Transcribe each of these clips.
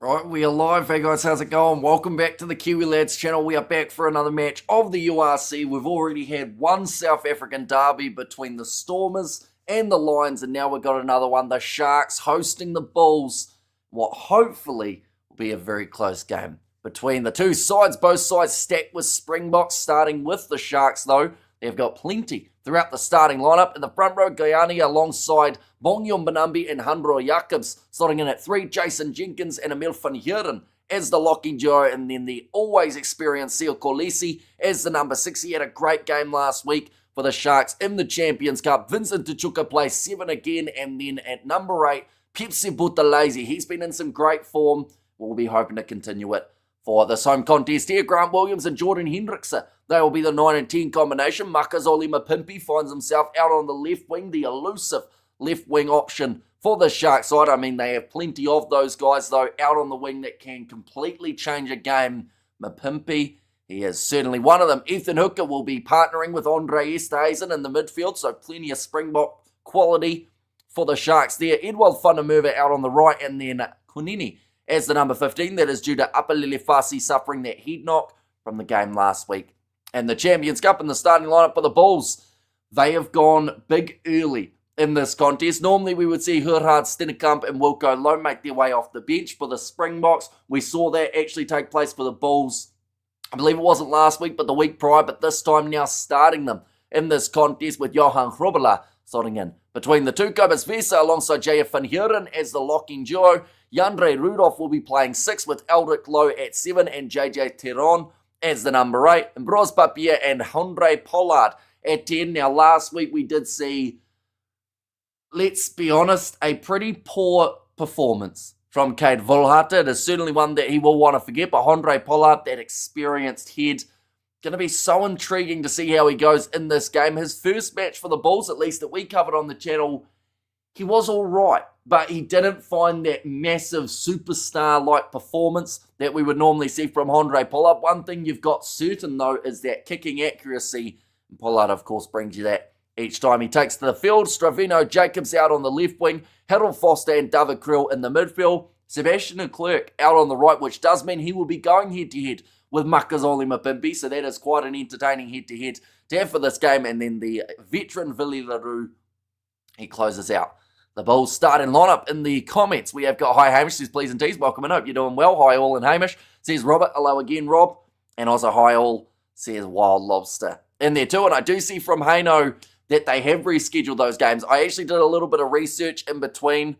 Right, we are live. Hey guys, how's it going? Welcome back to the Kiwi Lads channel. We are back for another match of the URC. We've already had one South African derby between the Stormers and the Lions, and now we've got another one, the Sharks hosting the Bulls. What hopefully will be a very close game between the two sides. Both sides stacked with Springboks, starting with the Sharks though. They've got plenty throughout the starting lineup. In the front row, Guyani alongside Bongyom Benambi and Handro Jacobs. Slotting in at 3, Jason Jenkins and Emil van Heeren as the locking duo. And then the always experienced Seal Kolisi as the number 6. He had a great game last week for the Sharks in the Champions Cup. Vincent Tuchuka plays 7 again. And then at number 8, Pepsi Buthelezi. He's been in some great form. We'll be hoping to continue it for this home contest here. Grant Williams and Jordan Hendrickse. They will be the 9 and 10 combination. Makazole Mapimpi finds himself out on the left wing, the elusive left wing option for the Sharks side. I mean, they have plenty of those guys, though, out on the wing that can completely change a game. Mapimpi, he is certainly one of them. Ethan Hooker will be partnering with Andre Esterhuizen in the midfield, so plenty of Springbok quality for the Sharks there. Edwald van der Merwe out on the right, and then Kunini as the number 15. That is due to Apalele Fasi suffering that head knock from the game last week. And the Champions Cup in the starting lineup for the Bulls, they have gone big early in this contest. Normally we would see Gerhard Stennekamp and Wilco Low make their way off the bench for the Springboks. We saw that actually take place for the Bulls. I believe it wasn't last week, but the week prior, but this time now starting them in this contest with Johan Grobela slotting in. Between the two, Kobus Vesa alongside JF van Heeren as the locking duo. Jandre Rudolph will be playing 6 with Eldrick Lowe at 7 and JJ Teron as the number 8. And Bros Papier and Andre Pollard at 10. Now, last week we did see, let's be honest, a pretty poor performance from Cade Volhata. It is certainly one that he will want to forget, but Andre Pollard, that experienced head, going to be so intriguing to see how he goes in this game. His first match for the Bulls, at least that we covered on the channel, he was all right, but he didn't find that massive superstar-like performance that we would normally see from Andre Pollard. One thing you've got certain, though, is that kicking accuracy. And Pollard, of course, brings you that each time he takes to the field. Stravino Jacobs out on the left wing. Harold Foster and David Krill in the midfield. Sebastian Leclerc out on the right, which does mean he will be going head-to-head with Makazole Mapimpi. So that is quite an entertaining head-to-head to have for this game. And then the veteran Willie LaRue, he closes out the Bulls starting lineup. In the comments, we have got Hi Hamish, says please and tease, welcome and hope you're doing well. Hi all and Hamish, says Robert, hello again Rob. And also hi all, says Wild Lobster in there too. And I do see from Hano that they have rescheduled those games. I actually did a little bit of research in between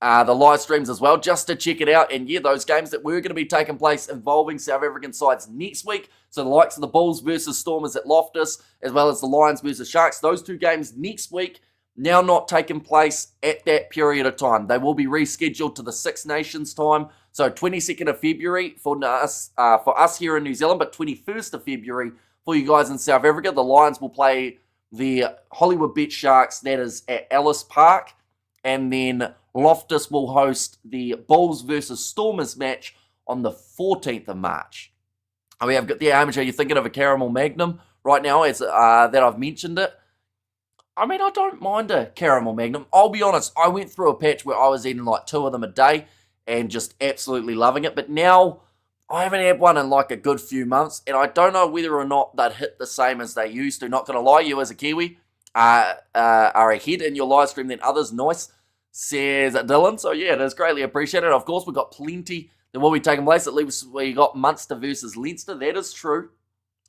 the live streams as well, just to check it out. And yeah, those games that were going to be taking place involving South African sides next week, so the likes of the Bulls versus Stormers at Loftus, as well as the Lions versus Sharks, those two games next week, now not taking place at that period of time. They will be rescheduled to the Six Nations time. So 22nd of February for us here in New Zealand, but 21st of February for you guys in South Africa. The Lions will play the Hollywood Bet Sharks, that is at Ellis Park. And then Loftus will host the Bulls versus Stormers match on the 14th of March. We have got the Hamish, are you thinking of a Caramel Magnum right now as that I've mentioned it? I mean, I don't mind a Caramel Magnum. I'll be honest, I went through a patch where I was eating like 2 of them a day and just absolutely loving it. But now I haven't had one in like a good few months, and I don't know whether or not they'd hit the same as they used to. Not going to lie, you as a Kiwi are ahead in your live stream than others. Nice, says Dylan. So yeah, it is greatly appreciated. Of course, we've got plenty that will be taking place. At least we got Munster versus Leinster. That is true.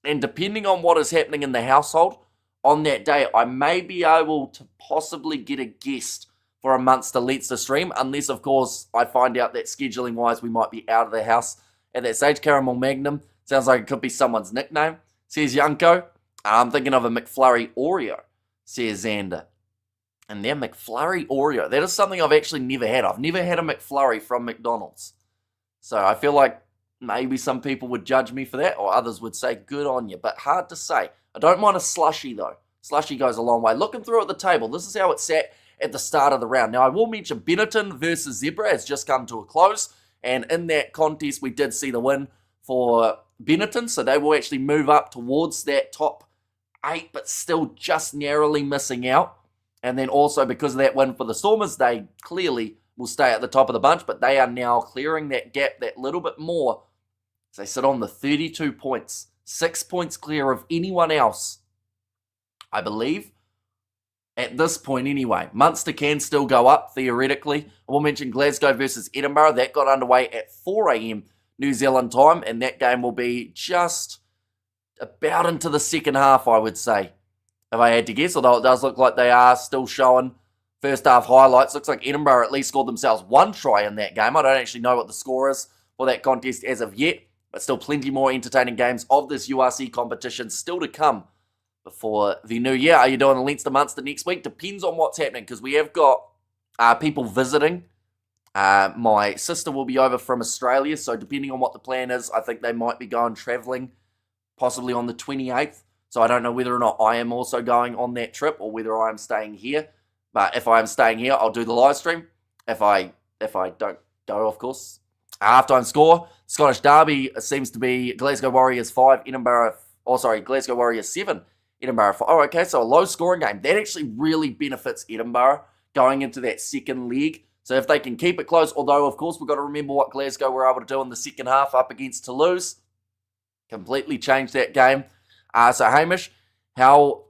And depending on what is happening in the household on that day, I may be able to possibly get a guest for a Munster-Leinster stream, unless, of course, I find out that scheduling-wise we might be out of the house at that stage. Caramel Magnum sounds like it could be someone's nickname, says Yanko. I'm thinking of a McFlurry Oreo, says Xander. And their McFlurry Oreo, that is something I've actually never had. I've never had a McFlurry from McDonald's. So I feel like maybe some people would judge me for that, or others would say good on you, but hard to say. I don't mind a slushie though. Slushie goes a long way. Looking through at the table, this is how it sat at the start of the round. Now I will mention Benetton versus Zebra has just come to a close, and in that contest we did see the win for Benetton, so they will actually move up towards that top 8, but still just narrowly missing out. And then also because of that win for the Stormers, they clearly will stay at the top of the bunch, but they are now clearing that gap that little bit more. So they sit on the 32 points, 6 points clear of anyone else, I believe. At this point anyway, Munster can still go up, theoretically. I will mention Glasgow versus Edinburgh. That got underway at 4 a.m. New Zealand time, and that game will be just about into the second half, I would say, if I had to guess, although it does look like they are still showing first half highlights. Looks like Edinburgh at least scored themselves 1 try in that game. I don't actually know what the score is for that contest as of yet, but still plenty more entertaining games of this URC competition still to come before the new year. Are you doing the Leinster Munster next week? Depends on what's happening, because we have got people visiting. My sister will be over from Australia, so depending on what the plan is, I think they might be going travelling possibly on the 28th. So I don't know whether or not I am also going on that trip or whether I am staying here. But if I am staying here, I'll do the live stream. If I don't go, of course. Halftime score, Scottish Derby seems to be Glasgow Warriors 5, Glasgow Warriors 7. Edinburgh. Oh, okay, so a low-scoring game. That actually really benefits Edinburgh going into that second leg. So if they can keep it close, although, of course, we've got to remember what Glasgow were able to do in the second half up against Toulouse. Completely changed that game. So, Hamish, how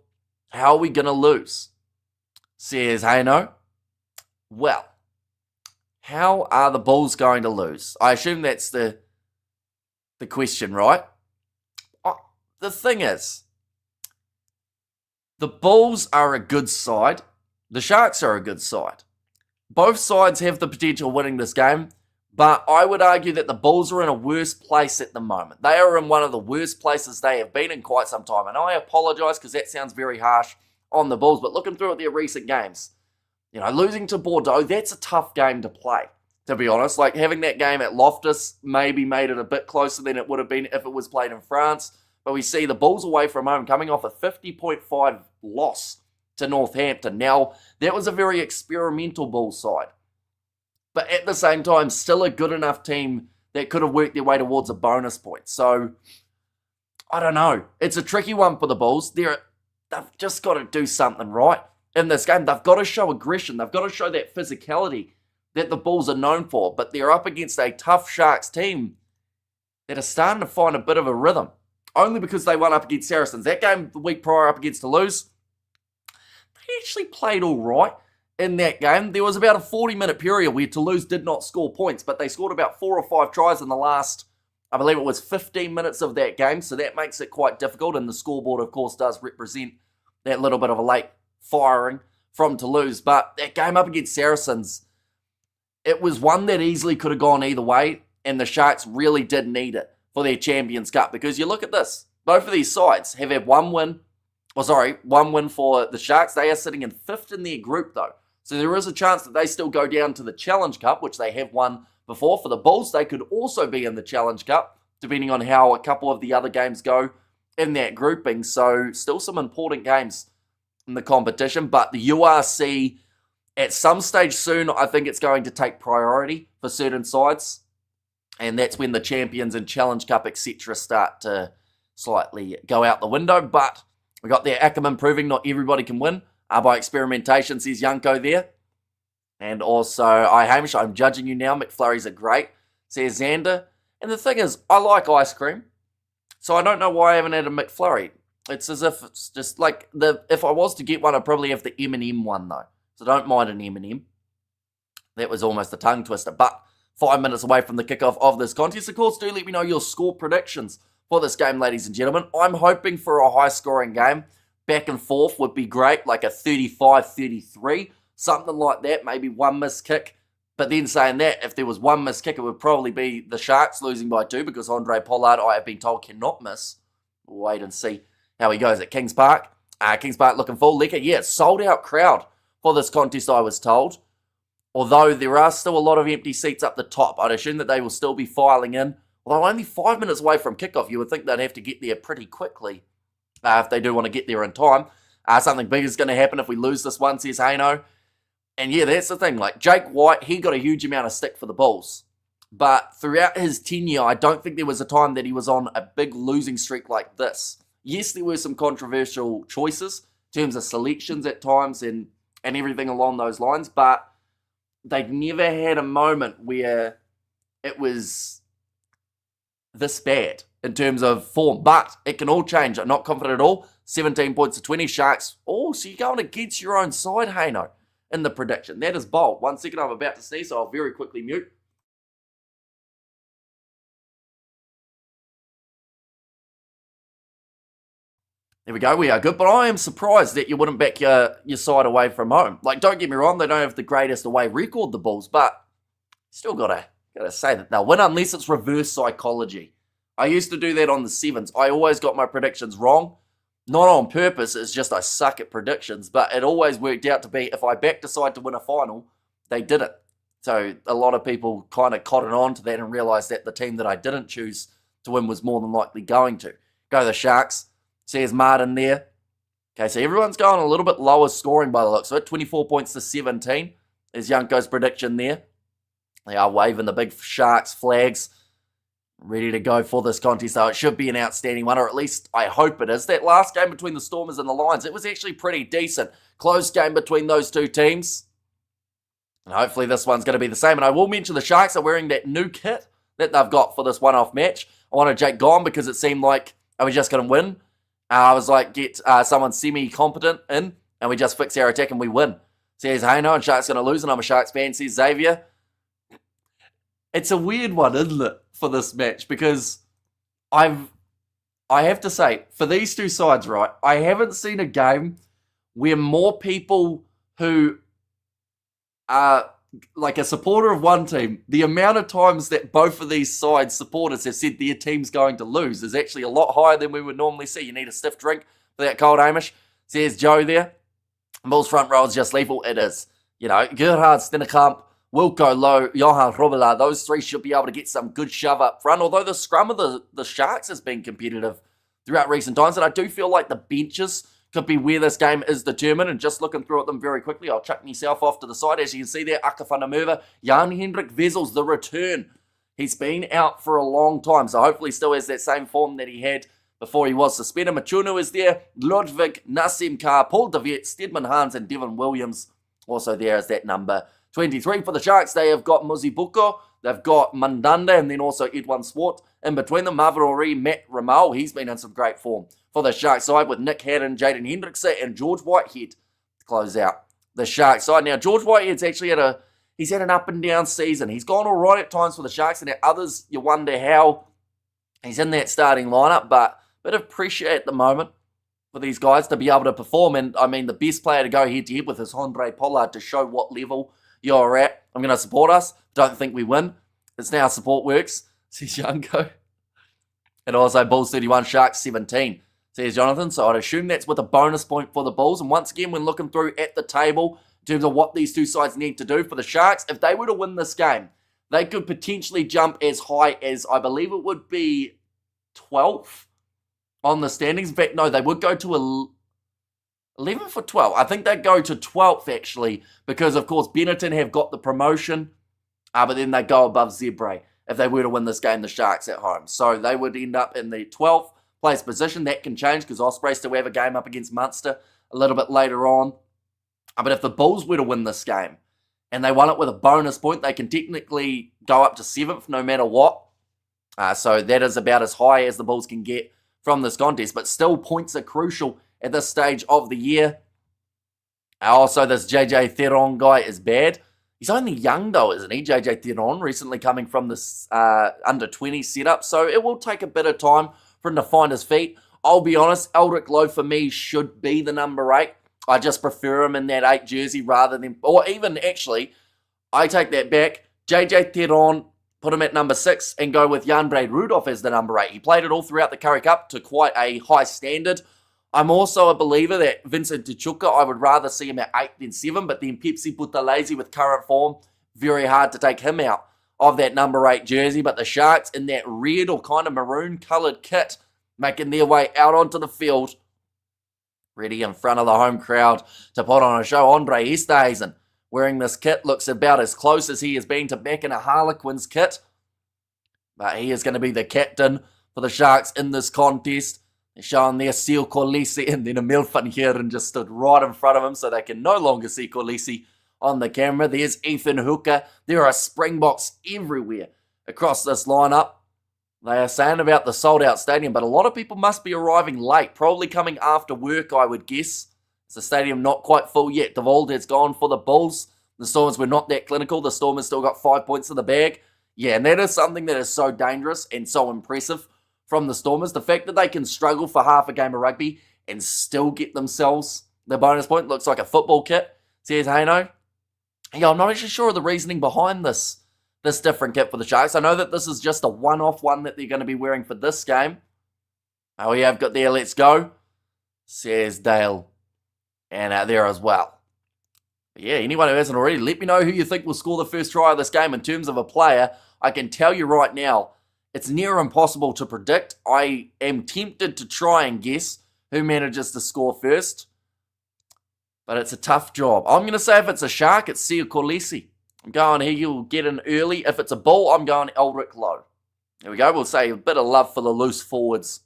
are we going to lose? Says Hayno. Well, how are the Bulls going to lose? I assume that's the question, right? The thing is, the Bulls are a good side. The Sharks are a good side. Both sides have the potential of winning this game, but I would argue that the Bulls are in a worse place at the moment. They are in one of the worst places they have been in quite some time, and I apologise because that sounds very harsh on the Bulls, but looking through at their recent games, losing to Bordeaux, that's a tough game to play, to be honest. Like, having that game at Loftus maybe made it a bit closer than it would have been if it was played in France. But we see the Bulls away from home coming off a 50.5 loss to Northampton. Now, that was a very experimental Bulls side. But at the same time, still a good enough team that could have worked their way towards a bonus point. So, I don't know. It's a tricky one for the Bulls. They've just got to do something right in this game. They've got to show aggression. They've got to show that physicality that the Bulls are known for. But they're up against a tough Sharks team that are starting to find a bit of a rhythm. Only because they won up against Saracens. That game the week prior up against Toulouse, they actually played all right in that game. There was about a 40-minute period where Toulouse did not score points, but they scored about 4 or 5 tries in the last, I believe it was 15 minutes of that game, so that makes it quite difficult, and the scoreboard, of course, does represent that little bit of a late firing from Toulouse. But that game up against Saracens, it was one that easily could have gone either way, and the Sharks really did need it for their Champions Cup, because you look at this, both of these sides have had one win for the Sharks. They are sitting in 5th in their group though, so there is a chance that they still go down to the Challenge Cup, which they have won before. For the Bulls, they could also be in the Challenge Cup, depending on how a couple of the other games go in that grouping. So still some important games in the competition, but the URC at some stage soon, I think it's going to take priority for certain sides. And that's when the Champions and Challenge Cup, etc. start to slightly go out the window. But we got there Ackerman proving not everybody can win by experimentation, says Yanko there. And also, Hamish, I'm judging you now. McFlurries are great, says Xander. And the thing is, I like ice cream, so I don't know why I haven't had a McFlurry. It's as if it's just like, if I was to get one, I'd probably have the M&M one though. So don't mind an M&M. That was almost a tongue twister. But 5 minutes away from the kickoff of this contest. Of course, do let me know your score predictions for this game, ladies and gentlemen. I'm hoping for a high-scoring game. Back and forth would be great, like a 35-33, something like that, maybe one missed kick. But then saying that, if there was one missed kick, it would probably be the Sharks losing by 2, because Andre Pollard, I have been told, cannot miss. We'll wait and see how he goes at Kings Park. Kings Park looking full. Lecker, yeah, sold-out crowd for this contest, I was told. Although there are still a lot of empty seats up the top, I'd assume that they will still be filing in. Although only 5 minutes away from kickoff, you would think they'd have to get there pretty quickly if they do want to get there in time. Something big is going to happen if we lose this one, says Hayno. And yeah, that's the thing. Like, Jake White, he got a huge amount of stick for the Bulls. But throughout his tenure, I don't think there was a time that he was on a big losing streak like this. Yes, there were some controversial choices in terms of selections at times and everything along those lines, but they'd never had a moment where it was this bad in terms of form, but it can all change. I'm not confident at all. 17 points to 20 Sharks. Oh, so you're going against your own side, Haino, in the prediction. That is bold. 1 second, I'm about to sneeze, so I'll very quickly mute. There we go, we are good, but I am surprised that you wouldn't back your side away from home. Like, don't get me wrong, they don't have the greatest away record, the Bulls, but still gotta say that they'll win unless it's reverse psychology. I used to do that on the sevens. I always got my predictions wrong. Not on purpose, it's just I suck at predictions, but it always worked out to be if I backed a side to win a final, they did it. So a lot of people kind of cottoned on to that and realised that the team that I didn't choose to win was more than likely going to. Go the Sharks. Says Martin there. Okay, so everyone's going a little bit lower scoring by the looks of it. 24 points to 17 is Yanko's prediction there. They are waving the big Sharks flags. Ready to go for this contest, so it should be an outstanding one, or at least I hope it is. That last game between the Stormers and the Lions, it was actually pretty decent. Close game between those two teams. And hopefully this one's going to be the same. And I will mention the Sharks are wearing that new kit that they've got for this one-off match. I wanted Jake gone because it seemed like I was just going to win. I was like, get someone semi-competent in, and we just fix our attack and we win. Says Haino, and Sharks going to lose, and I'm a Sharks fan, says Xavier. It's a weird one, isn't it, for this match? Because I have to say, for these two sides, right, I haven't seen a game where more people who are like a supporter of one team, the amount of times that both of these sides supporters have said their team's going to lose is actually a lot higher than we would normally see. You need a stiff drink for that cold Hamish. Says Joe there. Bulls front row is just lethal. It is. You know, Gerhard Stennekamp, Wilco Lowe, Johan Robela, those three should be able to get some good shove up front. Although the scrum of the Sharks has been competitive throughout recent times, and I do feel like the benches could be where this game is determined. And just looking through at them very quickly, I'll chuck myself off to the side. As you can see there, Akafanamurva, Jan-Hendrik Wessels, the return. He's been out for a long time, so hopefully still has that same form that he had before he was suspended. Machunu is there, Ludwig, Nassim Carr, Paul de Vet, Stedman Hans, and Devin Williams. Also there is that number 23 for the Sharks. They have got Muzibuko, they've got Mandanda, and then also Edwin Swart. In between them, Mavarori, Matt Ramal, he's been in some great form for the Sharks side with Nick Haddon, Jaden Hendrickson, and George Whitehead to close out the Sharks side. Now, George Whitehead's actually had an up and down season. He's gone all right at times for the Sharks, and at others, you wonder how he's in that starting lineup, but a bit of pressure at the moment for these guys to be able to perform. And I mean, the best player to go head-to-head with is Andre Pollard to show what level you're at. I'm going to support us. Don't think we win. It's now support works, says Yanko. And also Bulls 31, Sharks 17, says Jonathan. So I'd assume that's with a bonus point for the Bulls. And once again, when looking through at the table in terms of what these two sides need to do for the Sharks, if they were to win this game, they could potentially jump as high as, I believe it would be 12th on the standings. In fact, no, they would go to 11 for 12. I think they'd go to 12th, actually, because, of course, Benetton have got the promotion, but then they go above Zebre if they were to win this game, the Sharks at home. So they would end up in the 12th place position. That can change because Ospreys still have a game up against Munster a little bit later on. But if the Bulls were to win this game and they won it with a bonus point, they can technically go up to 7th no matter what. So that is about as high as the Bulls can get from this contest. But still, points are crucial at this stage of the year. Also, this JJ Theron guy is bad. He's only young though, isn't he? JJ Theron, recently coming from this under-20 setup. So it will take a bit of time for him to find his feet. I'll be honest, Eldrick Lowe for me should be the number 8. I just prefer him in that 8 jersey rather than, or even actually, I take that back. JJ Theron, put him at number 6 and go with Jan Brade Rudolph as the number 8. He played it all throughout the Currie Cup to quite a high standard. I'm also a believer that Vincent Tichuca, I would rather see him at 8 than 7, but then Pepsi Buthelezi with current form, very hard to take him out of that number 8 jersey. But the Sharks in that red or kind of maroon coloured kit, making their way out onto the field, ready in front of the home crowd to put on a show. Andre Esterhuizen wearing this kit looks about as close as he has been to back in a Harlequins kit. But he is going to be the captain for the Sharks in this contest. They're showing there Seal Corlisi, and then Emil van Heeren just stood right in front of him so they can no longer see Corlisi on the camera. There's Ethan Hooker. There are Springboks everywhere across this lineup. They are saying about the sold-out stadium, but a lot of people must be arriving late, probably coming after work, I would guess. It's the stadium not quite full yet. De Volde has gone for the Bulls. The Stormers were not that clinical. The Stormers still got 5 points in the bag. Yeah, and that is something that is so dangerous and so impressive from the Stormers. The fact that they can struggle for half a game of rugby and still get themselves the bonus point. Looks like a football kit, says Haino. Yeah, I'm not actually sure of the reasoning behind this different kit for the Sharks. I know that this is just a one-off one that they're going to be wearing for this game. Oh, yeah, I've got there, let's go, says Dale. And out there as well. But yeah, anyone who hasn't already, let me know who you think will score the first try of this game. In terms of a player, I can tell you right now, it's near impossible to predict. I am tempted to try and guess who manages to score first. But it's a tough job. I'm going to say if it's a Shark, it's Sia Kolisi. I'm going here, you'll get in early. If it's a Bull, I'm going Eldrick Lowe. There we go. We'll say a bit of love for the loose forwards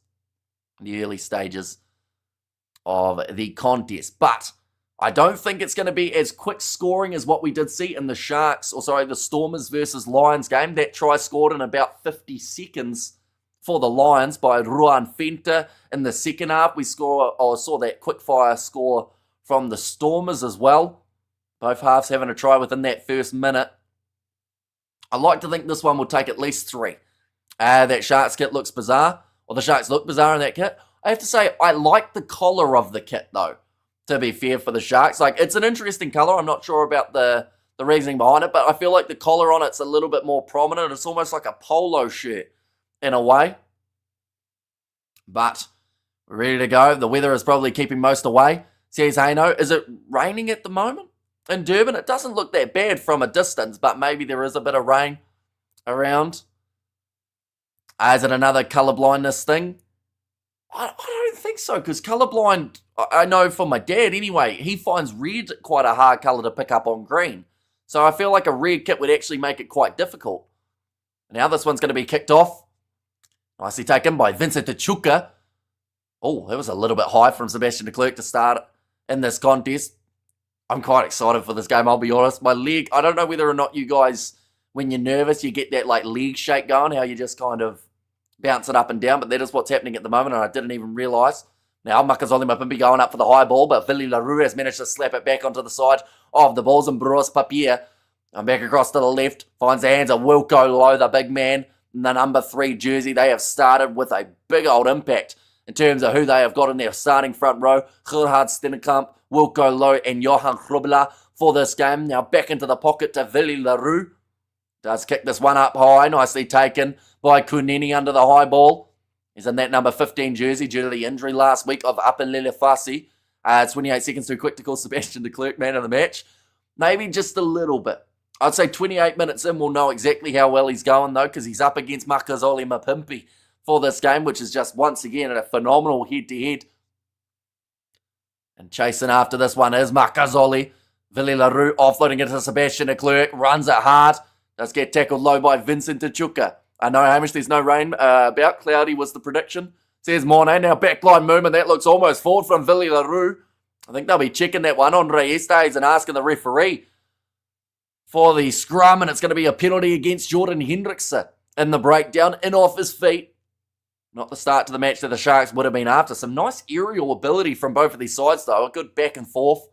in the early stages of the contest. But I don't think it's going to be as quick scoring as what we did see in the the Stormers versus Lions game. That try scored in about 50 seconds for the Lions by Ruan Fenta. In the second half, we saw that quick fire score from the Stormers as well. Both halves having a try within that first minute. I like to think this one will take at least 3. That Sharks kit looks bizarre. Or the Sharks look bizarre in that kit. I have to say, I like the collar of the kit, though, to be fair for the Sharks. Like, it's an interesting color. I'm not sure about the reasoning behind it, but I feel like the collar on it's a little bit more prominent. It's almost like a polo shirt in a way. But we're ready to go. The weather is probably keeping most away. Says Haino, is it raining at the moment in Durban? It doesn't look that bad from a distance, but maybe there is a bit of rain around. Is it another colour blindness thing? I don't think so, because colourblind, I know from my dad anyway, he finds red quite a hard colour to pick up on green. So I feel like a red kit would actually make it quite difficult. Now this one's going to be kicked off. Nicely taken by Vincent Tachuka. Oh, that was a little bit high from Sebastian de Klerk to start in this contest. I'm quite excited for this game, I'll be honest. My leg, I don't know whether or not you guys, when you're nervous, you get that like leg shake going, how you just kind of bounce it up and down, but that is what's happening at the moment, and I didn't even realise. Now, Makazole Mapimpi going up for the high ball, but Vili LaRue has managed to slap it back onto the side of the Bulls, and Bros Papier, and back across to the left, finds the hands of Wilco Lowe, the big man, in the number 3 jersey. They have started with a big old impact in terms of who they have got in their starting front row. Gerhard Stennekamp, Wilco Lowe, and Johan Grubela for this game. Now back into the pocket to Vili LaRue. Does kick this one up high, nicely taken by Kunini under the high ball. He's in that number 15 jersey due to the injury last week of Apelele Fasi. 28 seconds too quick to call Sebastian de Klerk man of the match. Maybe just a little bit. I'd say 28 minutes in, we'll know exactly how well he's going, though, because he's up against Makazole Mapimpi for this game, which is just, once again, a phenomenal head-to-head. And chasing after this one is Makazole. Vili LaRue offloading it to Sebastian de Klerk. Runs it hard. Does get tackled low by Vincent Tachuka. I know, Hamish, there's no rain about. Cloudy was the prediction. Says Mornay. Now backline movement. That looks almost forward from Vili LaRue. I think they'll be checking that one. Andre Estes and asking the referee for the scrum, and it's going to be a penalty against Jordan Hendrickse in the breakdown, in off his feet. Not the start to the match that the Sharks would have been after. Some nice aerial ability from both of these sides, though. A good back and forth.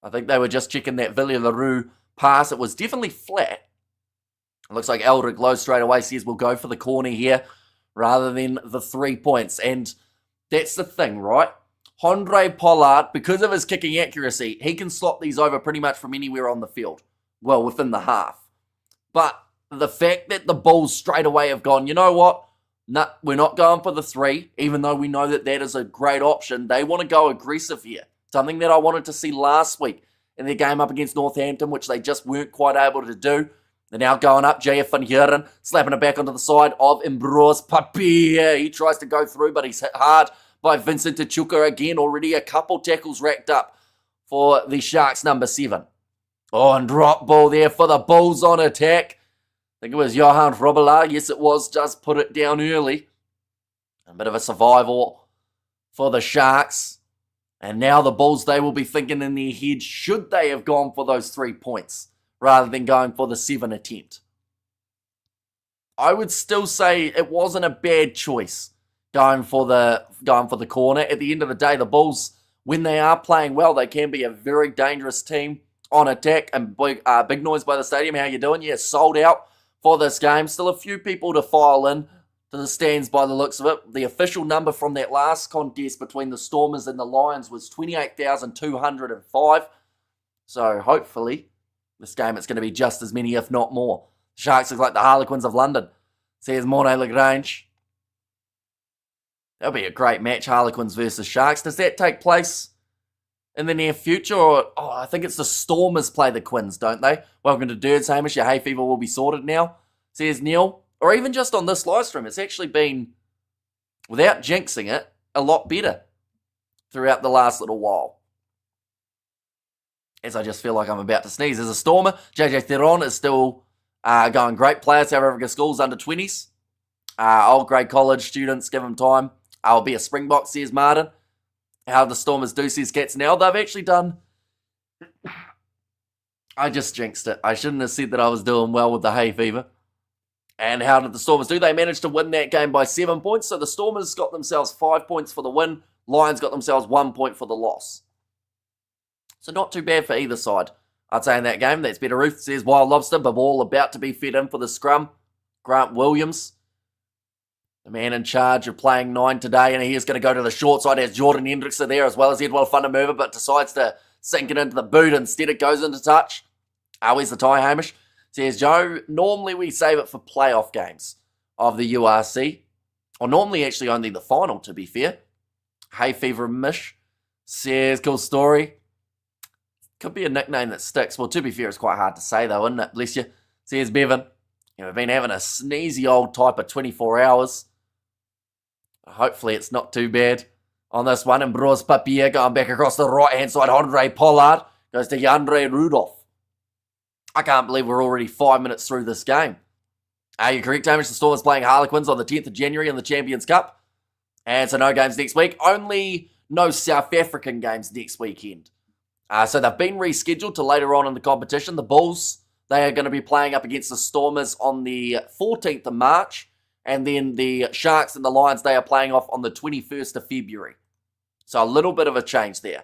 I think they were just checking that Vili LaRue pass. It was definitely flat. It looks like Eldrick Lowe straight away says we'll go for the corner here rather than the 3 points. And that's the thing, right? Andre Pollard, because of his kicking accuracy, he can slot these over pretty much from anywhere on the field. Well, within the half. But the fact that the Bulls straight away have gone, you know what? No, we're not going for the 3, even though we know that that is a great option. They want to go aggressive here. Something that I wanted to see last week in their game up against Northampton, which they just weren't quite able to do. They're now going up. JF van Heeren slapping it back onto the side of Ambros Papier. He tries to go through, but he's hit hard by Vincent Tachuka again. Already a couple tackles racked up for the Sharks number 7. Oh, and drop ball there for the Bulls on attack. I think it was Johan Grubela. Yes, it was. Just put it down early. A bit of a survival for the Sharks. And now the Bulls, they will be thinking in their head, should they have gone for those 3 points rather than going for the 7 attempt? I would still say it wasn't a bad choice going for the corner. At the end of the day, the Bulls, when they are playing well, they can be a very dangerous team on attack. And big noise by the stadium. How you doing? Yeah, sold out for this game. Still a few people to file in to the stands by the looks of it. The official number from that last contest between the Stormers and the Lions was 28,205. So hopefully this game it's going to be just as many, if not more. Sharks look like the Harlequins of London, says Mornay Lagrange. That'll be a great match, Harlequins versus Sharks. Does that take place in the near future? Or I think it's the Stormers play the Quins, don't they? Welcome to Dirds, Hamish. Your hay fever will be sorted now, says Neil. Or even just on this live stream, it's actually been, without jinxing it, a lot better throughout the last little while. As I just feel like I'm about to sneeze. As a Stormer, JJ Theron is still going great. Player, South Africa Schools, under 20s. Old grade college students, give them time. I'll be a Springbok, says Martin. How the Stormers do, says Cats now. They've actually done... I just jinxed it. I shouldn't have said that I was doing well with the hay fever. And how did the Stormers do? They managed to win that game by 7 points. So the Stormers got themselves 5 points for the win. Lions got themselves 1 point for the loss. So not too bad for either side, I'd say, in that game. That's Better Ruth, says Wild Lobster. But all about to be fed in for the scrum. Grant Williams, the man in charge of playing 9 today. And he is going to go to the short side as Jordan Hendrickson there, as well as Edwell Fundermover, but decides to sink it into the boot. Instead, it goes into touch. Where's the tie, Hamish? Says Joe, normally we save it for playoff games of the URC. Or normally actually only the final, to be fair. Hay Fever Mish says, cool story. Could be a nickname that sticks. Well, to be fair, it's quite hard to say though, isn't it? Bless you. Says Bevan. We've been having a sneezy old type of 24 hours. Hopefully it's not too bad on this one. And Bros Papier going back across the right-hand side. Andre Pollard goes to Yandre Rudolph. I can't believe we're already 5 minutes through this game. Are you correct, Hamish? The Stormers playing Harlequins on the 10th of January in the Champions Cup. And so no games next week. Only no South African games next weekend. So they've been rescheduled to later on in the competition. The Bulls, they are going to be playing up against the Stormers on the 14th of March. And then the Sharks and the Lions, they are playing off on the 21st of February. So a little bit of a change there.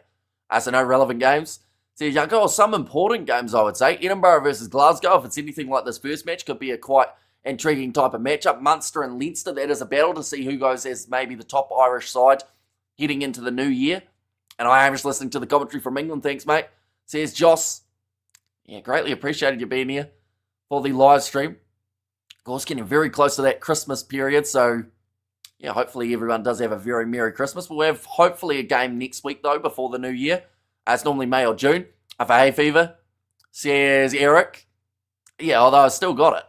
So no relevant games. So some important games, I would say. Edinburgh versus Glasgow, if it's anything like this first match, could be a quite intriguing type of matchup. Munster and Leinster, that is a battle to see who goes as maybe the top Irish side heading into the new year. And I am just listening to the commentary from England. Thanks, mate. Says Joss. Yeah, greatly appreciated you being here for the live stream. Of course, getting very close to that Christmas period. So, yeah, hopefully everyone does have a very Merry Christmas. We'll have hopefully a game next week, though, before the new year. It's normally May or June. For hay fever, says Eric. Yeah, although I still got it,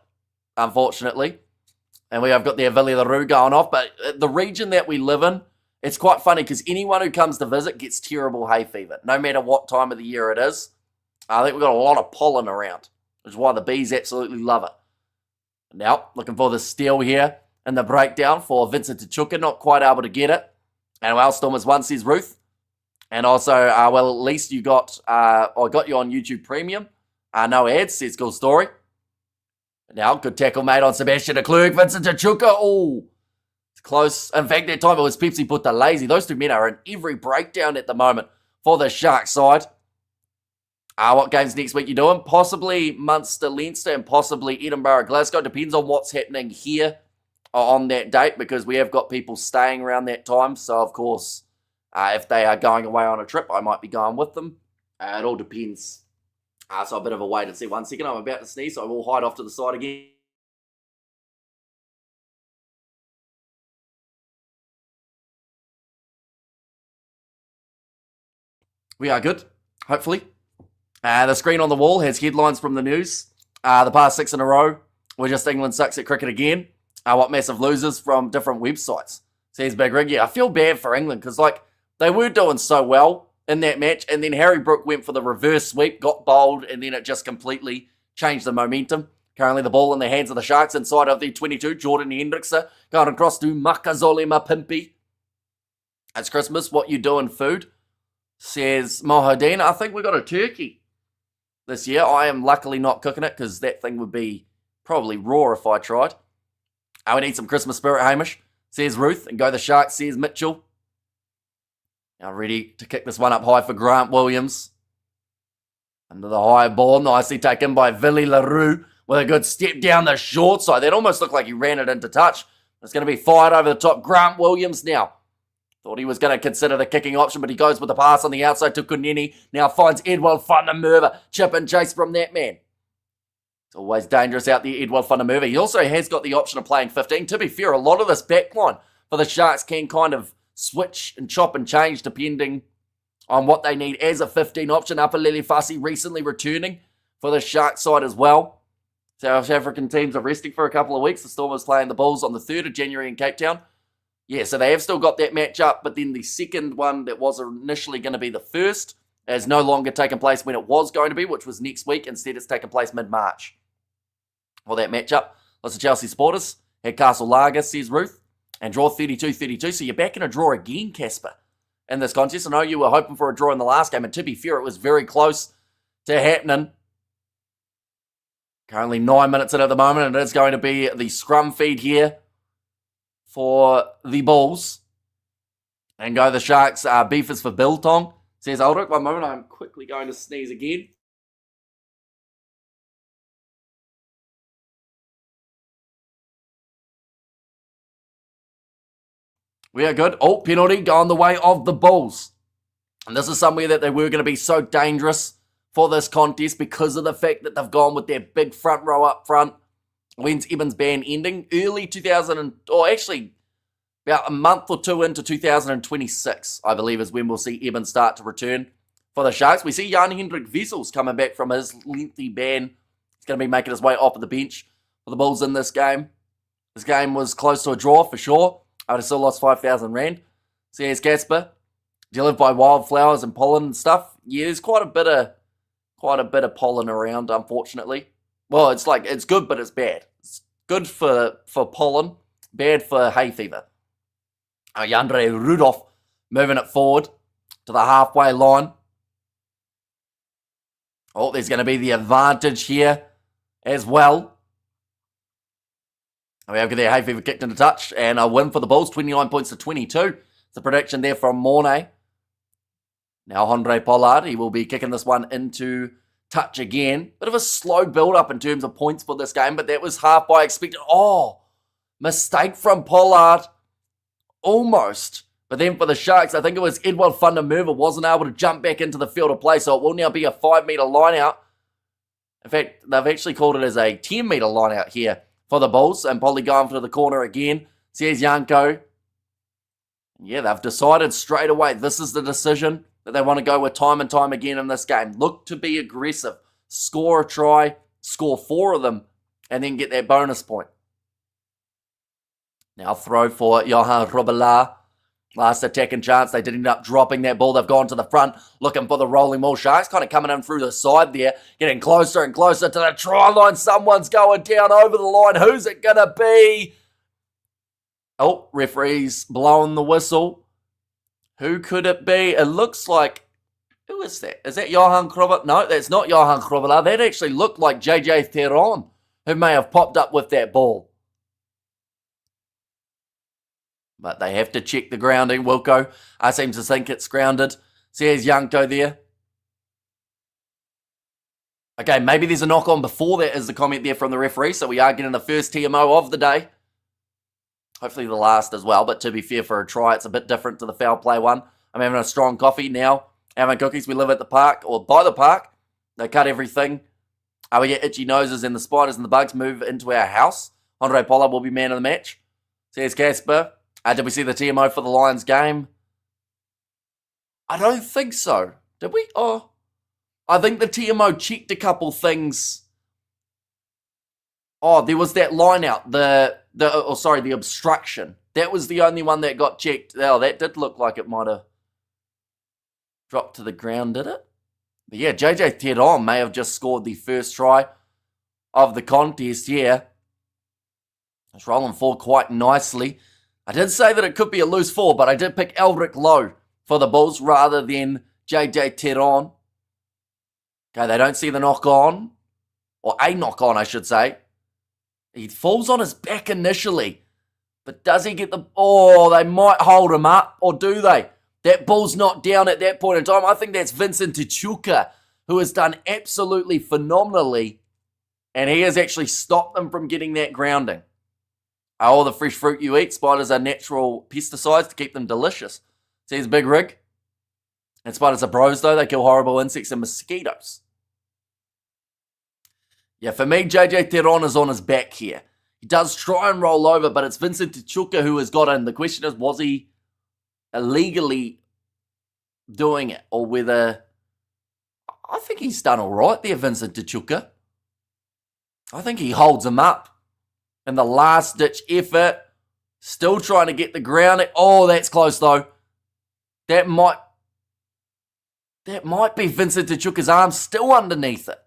unfortunately. And we have got the Avili LaRue going off. But the region that we live in, it's quite funny because anyone who comes to visit gets terrible hay fever, no matter what time of the year it is. I think we've got a lot of pollen around, which is why the bees absolutely love it. Now, looking for the steal here and the breakdown for Vincent Tachuka, not quite able to get it. And well, Stormers 1, says Ruth. And also, well, at least you got, I got you on YouTube Premium. No ads, says cool story. Now, good tackle made on Sebastian de Klerk. Vincent Tachuka, oh, it's close. In fact, that time it was Pepsi put the lazy. Those two men are in every breakdown at the moment for the Sharks side. What games next week you doing? Possibly Munster, Leinster, and possibly Edinburgh, Glasgow. Depends on what's happening here on that date, because we have got people staying around that time. So, of course, if they are going away on a trip, I might be going with them. It all depends. So a bit of a wait and see. 1 second, I'm about to sneeze, so I will hide off to the side again. We are good, hopefully. The screen on the wall has headlines from the news. The past 6 in a row, we're just England sucks at cricket again. What massive losers from different websites, says Big Rig. Yeah, I feel bad for England because, like, they were doing so well in that match, and then Harry Brook went for the reverse sweep, got bowled, and then it just completely changed the momentum. Currently the ball in the hands of the Sharks inside of the 22. Jordan Hendrickson going across to Makazole Mapimpi. It's Christmas. What you doing, food? Says Mohadine, I think we got a turkey this year. I am luckily not cooking it because that thing would be probably raw if I tried. I would need some Christmas spirit, Hamish, says Ruth. And go the Sharks, says Mitchell. Now ready to kick this one up high for Grant Williams. Under the high ball, nicely taken by Villy LaRue with a good step down the short side. That almost looked like he ran it into touch. It's going to be fired over the top. Grant Williams now. Thought he was going to consider the kicking option, but he goes with the pass on the outside to Kunini. Now finds Edward van der Merwe. Chip and chase from that man. It's always dangerous out there, Edward van der Merwe. He also has got the option of playing 15. To be fair, a lot of this backline for the Sharks can kind of switch and chop and change depending on what they need as a 15 option. Upper Lily Fussy recently returning for the Sharks side as well. South African teams are resting for a couple of weeks. The Stormers playing the Bulls on the 3rd of January in Cape Town. Yeah, so they have still got that match up, but then the second one that was initially going to be the first has no longer taken place when it was going to be, which was next week. Instead, it's taken place mid-March. Well, that matchup, lots of Chelsea supporters had Castle Lager, says Ruth, and draw 32-32. So you're back in a draw again, Casper, in this contest. I know you were hoping for a draw in the last game, and to be fair, it was very close to happening. Currently 9 minutes in at the moment, and it is going to be the scrum feed here for the Bulls. And go the Sharks. Beef is for Biltong, says Aldrich. One moment, I'm quickly going to sneeze again. We are good. Oh, penalty going the way of the Bulls. And this is somewhere that they were going to be so dangerous for this contest because of the fact that they've gone with their big front row up front. When's Eben's ban ending? Early 2000, or actually about a month or two into 2026, I believe, is when we'll see Eben start to return for the Sharks. We see Jan-Hendrik Wessels coming back from his lengthy ban. He's going to be making his way off of the bench for the Bulls in this game. This game was close to a draw for sure. I would have still lost 5,000 Rand. So here's Casper. Do you live by wildflowers and pollen and stuff? Yeah, there's quite a bit of pollen around, unfortunately. Well, it's good, but it's bad. It's good for pollen, bad for hay fever. Yandre Rudolph moving it forward to the halfway line. Oh, there's going to be the advantage here as well. We have their hay fever kicked into touch, and a win for the Bulls, 29 points to 22. It's a prediction there from Mornay. Now Andre Pollard, he will be kicking this one into touch again. Bit of a slow build-up in terms of points for this game, but that was half by expected. Oh, mistake from Pollard. Almost. But then for the Sharks, I think it was Edward van der Merwe wasn't able to jump back into the field of play, so it will now be a 5-metre line-out. In fact, they've actually called it as a 10-metre line-out here for the Bulls, and Polly going for the corner again. Says Yanko. Yeah, they've decided straight away this is the decision that they want to go with time and time again in this game. Look to be aggressive. Score a try, score 4 of them, and then get that bonus point. Now throw for Johan Robillard. Last attacking chance. They did end up dropping that ball. They've gone to the front, looking for the rolling ball. Sharks kind of coming in through the side there, getting closer and closer to the try line. Someone's going down over the line. Who's it going to be? Oh, referee's blowing the whistle. Who could it be? It looks like... Who is that? Is that Johan Krobot? No, that's not Johan Krobot. That actually looked like JJ Theron, who may have popped up with that ball. But they have to check the grounding. Wilco, I seem to think it's grounded. Says Yanko there. Okay, maybe there's a knock on before that is the comment there from the referee. So we are getting the first TMO of the day. Hopefully the last as well. But to be fair, for a try, it's a bit different to the foul play one. I'm having a strong coffee now. Having cookies. We live at the park, or by the park. They cut everything. We get itchy noses, and the spiders and the bugs move into our house. Andre Pollard will be man of the match. Says Casper. Did we see the TMO for the Lions game? I don't think so. Did we? Oh, I think the TMO checked a couple things. Oh, there was that line out. The obstruction. That was the only one that got checked. Oh, that did look like it might have dropped to the ground, did it? But yeah, JJ Theron may have just scored the first try of the contest here. It's rolling forward quite nicely. I did say that it could be a loose 4, but I did pick Eldrick Lowe for the Bulls rather than JJ Teron. Okay, they don't see the knock on, or a knock on, I should say. He falls on his back initially, but does he get the... Oh, they might hold him up, or do they? That ball's not down at that point in time. I think that's Vincent Tuchuka, who has done absolutely phenomenally, and he has actually stopped them from getting that grounding. All the fresh fruit you eat, spiders are natural pesticides to keep them delicious. See his big rig? And spiders are bros, though. They kill horrible insects and mosquitoes. Yeah, for me, JJ Teron is on his back here. He does try and roll over, but it's Vincent Tuchuka who has got in. The question is, was he illegally doing it? Or whether... I think he's done all right there, Vincent Tuchuka. I think he holds him up. In the last-ditch effort. Still trying to get the ground. Oh, that's close, though. That might be Vincent Tuchuka's arm still underneath it.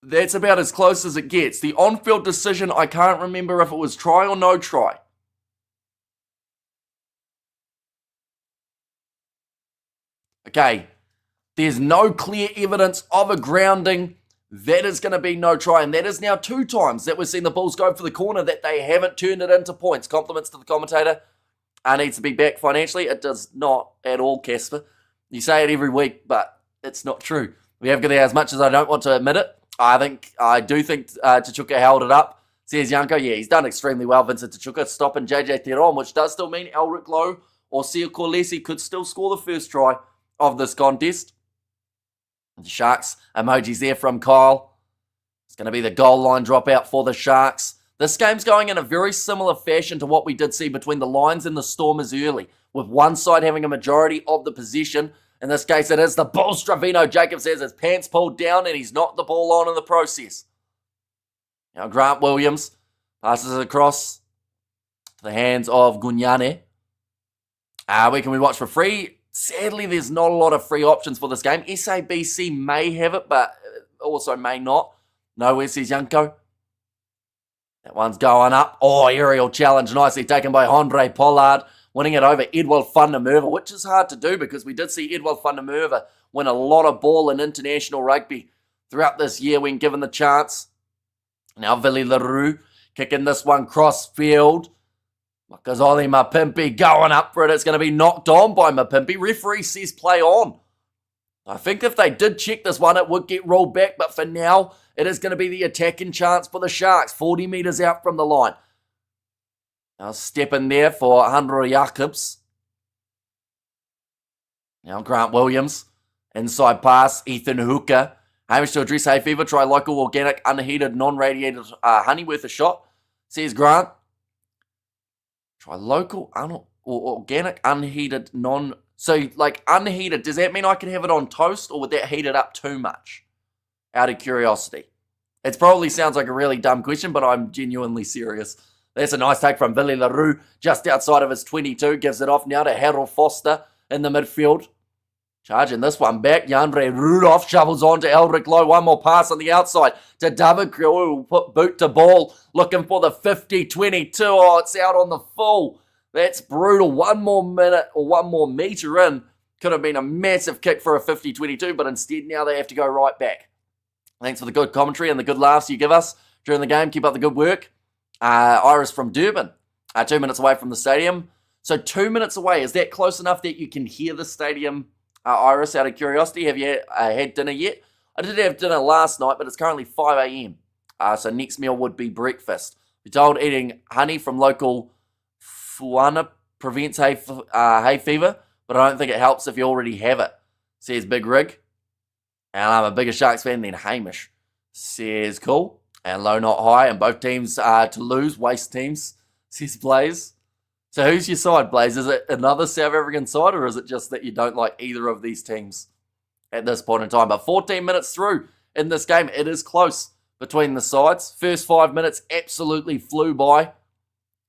That's about as close as it gets. The on-field decision, I can't remember if it was try or no try. Okay, there's no clear evidence of a grounding. That is going to be no try, and that is now 2 times that we've seen the Bulls go for the corner that they haven't turned it into points. Compliments to the commentator. Needs to be back financially. It does not at all, Casper. You say it every week, but it's not true. We have got there as much as I don't want to admit it. I do think Tuchuka held it up. Says Yanko, yeah, he's done extremely well, Vincent Tuchuka, stopping JJ Teron, which does still mean Elric Lowe or Sia Corlesi could still score the first try of this contest. The Sharks, emojis there from Kyle. It's going to be the goal line dropout for the Sharks. This game's going in a very similar fashion to what we did see between the Lions and the Stormers early, with one side having a majority of the possession. In this case, it is the Bulls. Stravino Jacobs has his pants pulled down and he's knocked the ball on in the process. Now Grant Williams passes it across to the hands of Gunyane. Where can we watch for free? Sadly, there's not a lot of free options for this game. SABC may have it, but also may not. Nowhere, says Yanko. That one's going up. Oh, aerial challenge. Nicely taken by Andre Pollard. Winning it over Edward van der Merwe, which is hard to do because we did see Edward van der Merwe win a lot of ball in international rugby throughout this year when given the chance. Now Willie LaRue kicking this one cross field. Makazole Mapimpi going up for it. It's going to be knocked on by Mapimpi. Referee says play on. I think if they did check this one, it would get rolled back. But for now, it is going to be the attacking chance for the Sharks. 40 metres out from the line. Now step in there for Handro Jacobs. Now Grant Williams. Inside pass. Ethan Hooker. Hamish to address hay fever. Try local organic unheated non-radiated honey worth a shot. Says Grant. Try local organic unheated non... So, like, unheated, does that mean I can have it on toast, or would that heat it up too much? Out of curiosity. It probably sounds like a really dumb question, but I'm genuinely serious. That's a nice take from Willie LaRue, just outside of his 22. Gives it off now to Harold Foster in the midfield. Charging this one back. Yandre Rudolph shovels on to Elric Lowe. One more pass on the outside to David Creel, who will put boot to ball. Looking for the 50-22. Oh, it's out on the full. That's brutal. One more minute or one more metre in. Could have been a massive kick for a 50-22, but instead now they have to go right back. Thanks for the good commentary and the good laughs you give us during the game. Keep up the good work. Iris from Durban. 2 minutes away from the stadium. So 2 minutes away. Is that close enough that you can hear the stadium, Iris, out of curiosity? Have you had dinner yet? I did have dinner last night, but it's currently 5 a.m. So next meal would be breakfast. We're told eating honey from local Fuana prevents hay fever, but I don't think it helps if you already have it, says Big Rig. And I'm a bigger Sharks fan than Hamish, says Cool. And low, not high, and both teams to lose, waste teams, says Blaze. So who's your side, Blaze? Is it another South African side, or is it just that you don't like either of these teams at this point in time? But 14 minutes through in this game, it is close between the sides. First 5 minutes absolutely flew by.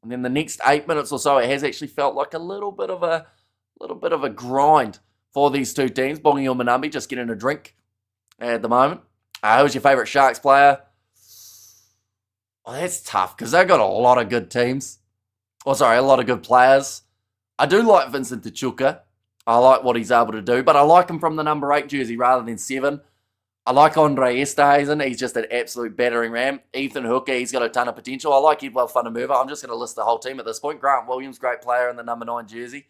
And then the next 8 minutes or so, it has actually felt like a little bit of a grind for these two teams. Bongi or Manambi just getting a drink at the moment. Who's your favourite Sharks player? Oh, that's tough because they've got a lot of good teams. A lot of good players. I do like Vincent Tuchuka. I like what he's able to do, but I like him from the number 8 jersey rather than 7. I like Andre Esterhazen. He's just an absolute battering ram. Ethan Hooker, he's got a ton of potential. I like Edwell Fundermover. I'm just going to list the whole team at this point. Grant Williams, great player in the number 9 jersey.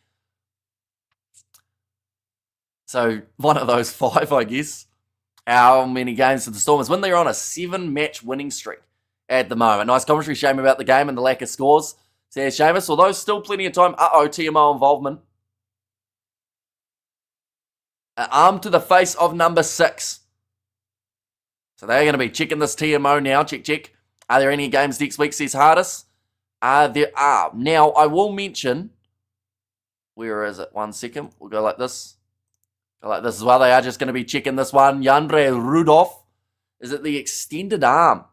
So one of those 5, I guess. How many games did the Stormers win? They're on a 7-match winning streak at the moment. Nice commentary, Shame, about the game and the lack of scores. Says Seamus, although still plenty of time. TMO involvement. An arm to the face of number 6. So they're going to be checking this TMO now. Check. Are there any games next week, says Hardis? There are. Now, I will mention, where is it? 1 second. We'll go like this. Go like this as well. They are just going to be checking this one. Jandre Rudolph. Is it the extended arm?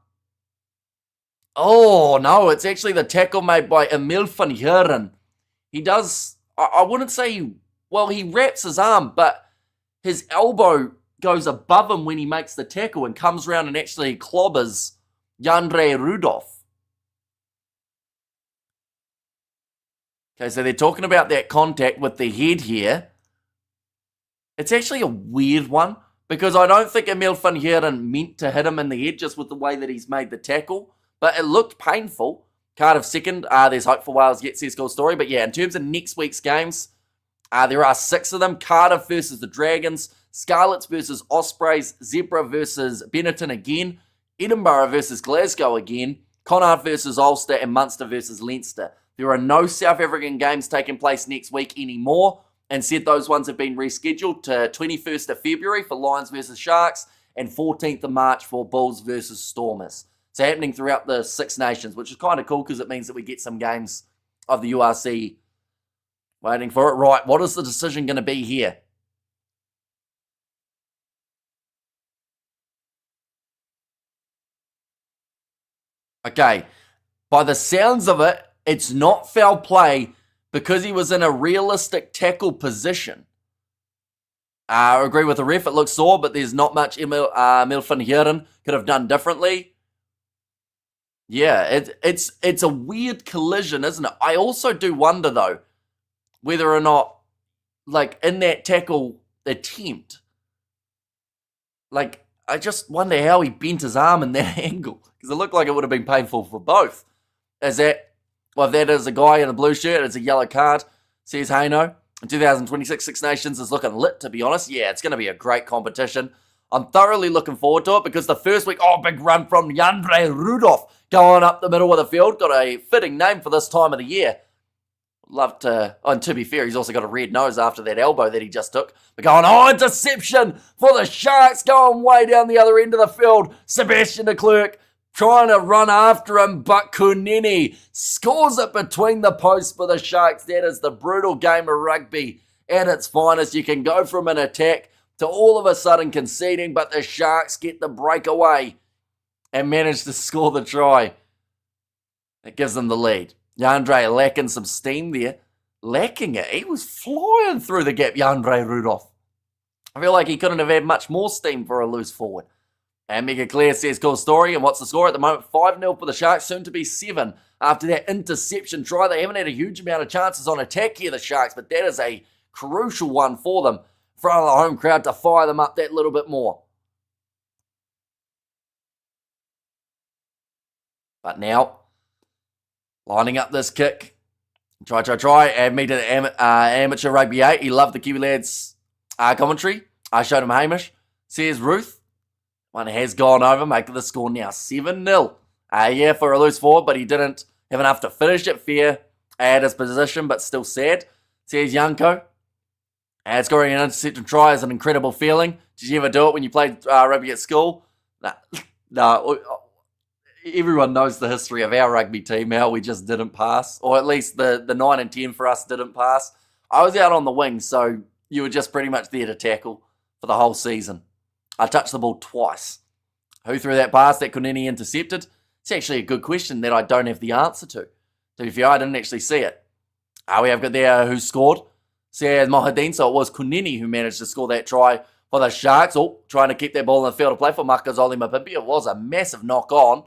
Oh, no. It's actually the tackle made by Emil van Heeren. He does, I wouldn't say, he wraps his arm, but his elbow goes above him when he makes the tackle and comes around and actually clobbers Jandre Rudolph. Okay, so they're talking about that contact with the head here. It's actually a weird one because I don't think Emil van Heeren meant to hit him in the head just with the way that he's made the tackle, but it looked painful. Cardiff second. There's hope for Wales yet, says Cool Story. But yeah, in terms of next week's games, there are 6 of them. Cardiff versus the Dragons, Scarlets versus Ospreys, Zebra versus Benetton again, Edinburgh versus Glasgow again, Connacht versus Ulster, and Munster versus Leinster. There are no South African games taking place next week anymore, and said those ones have been rescheduled to 21st of February for Lions versus Sharks and 14th of March for Bulls versus Stormers. So happening throughout the 6 nations, which is kind of cool because it means that we get some games of the URC waiting for it. Right, what is the decision going to be here? Okay, by the sounds of it, it's not foul play because he was in a realistic tackle position. I agree with the ref, it looks sore, but there's not much Emil van Heeren could have done differently. Yeah, it's a weird collision, isn't it? I also do wonder, though, whether or not, like, in that tackle attempt, like, I just wonder how he bent his arm in that angle, because it looked like it would have been painful for both. If that is a guy in a blue shirt, it's a yellow card, says Hayno. In 2026, Six Nations is looking lit, to be honest. Yeah, it's going to be a great competition. I'm thoroughly looking forward to it, because the first week, big run from Jandre Rudolph, going up the middle of the field. Got a fitting name for this time of the year. Love to, and to be fair, he's also got a red nose after that elbow that he just took. But going, interception for the Sharks, going way down the other end of the field. Sebastian de Klerk trying to run after him, but Kunini scores it between the posts for the Sharks. That is the brutal game of rugby at its finest. You can go from an attack to all of a sudden conceding, but the Sharks get the breakaway and manage to score the try. It gives them the lead. Jandre lacking some steam there. Lacking it. He was flying through the gap, Jandre Rudolph. I feel like he couldn't have had much more steam for a loose forward. And Mega Clear says, cool story. And what's the score at the moment? 5-0 for the Sharks, soon to be 7 after that interception try. They haven't had a huge amount of chances on attack here, the Sharks, but that is a crucial one for them in front of the home crowd to fire them up that little bit more. But now, lining up this kick. Try. Add me to the Amateur Rugby 8. He loved the Kiwi Lads commentary. I showed him Hamish. Says Ruth. One has gone over, making the score now 7-0. Yeah, for a loose forward, but he didn't have enough to finish it fair at his position, but still sad. Says Yanko. Scoring an intercepted try is an incredible feeling. Did you ever do it when you played rugby at school? No. Everyone knows the history of our rugby team, how we just didn't pass, or at least the 9 and 10 for us didn't pass. I was out on the wing, so you were just pretty much there to tackle for the whole season. I touched the ball twice. Who threw that pass that Kunini intercepted? It's actually a good question that I don't have the answer to. To be fair, I didn't actually see it. We have got there who scored. Says Mohadin, so it was Kunini who managed to score that try for the Sharks. Trying to keep that ball in the field to play for Makazole Mapimpi. It was a massive knock on.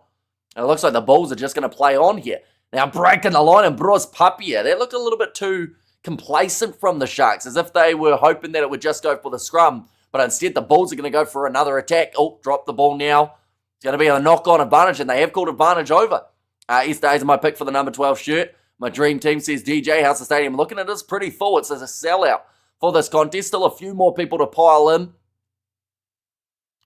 And it looks like the Bulls are just going to play on here. Now breaking the line and Bros Papia. That looked a little bit too complacent from the Sharks, as if they were hoping that it would just go for the scrum. But instead, the Bulls are going to go for another attack. Oh, drop the ball now. It's going to be a knock-on advantage, and they have called advantage over. East Days are my pick for the number 12 shirt. My dream team says, DJ, how's the stadium looking? It is pretty full. It's a sellout for this contest. Still a few more people to pile in.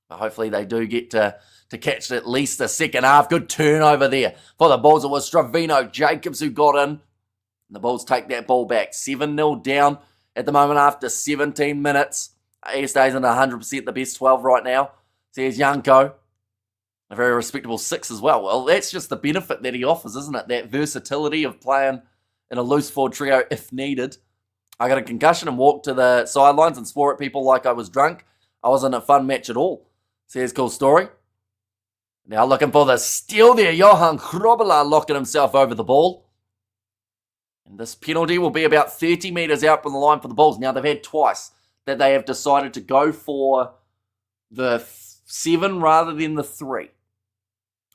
But hopefully they do get to catch at least the second half. Good turnover there for the Bulls. It was Stravino Jacobs who got in. The Bulls take that ball back. 7-0 down at the moment after 17 minutes. East Days in 100%, the best 12 right now. So here's Yanko. A very respectable 6 as well. Well, that's just the benefit that he offers, isn't it? That versatility of playing in a loose forward trio if needed. I got a concussion and walked to the sidelines and swore at people like I was drunk. I wasn't a fun match at all. So here's cool story. Now looking for the steal there. Johan Hrobela locking himself over the ball. And this penalty will be about 30 metres out from the line for the Bulls. Now they've had twice that they have decided to go for the 7 rather than the 3.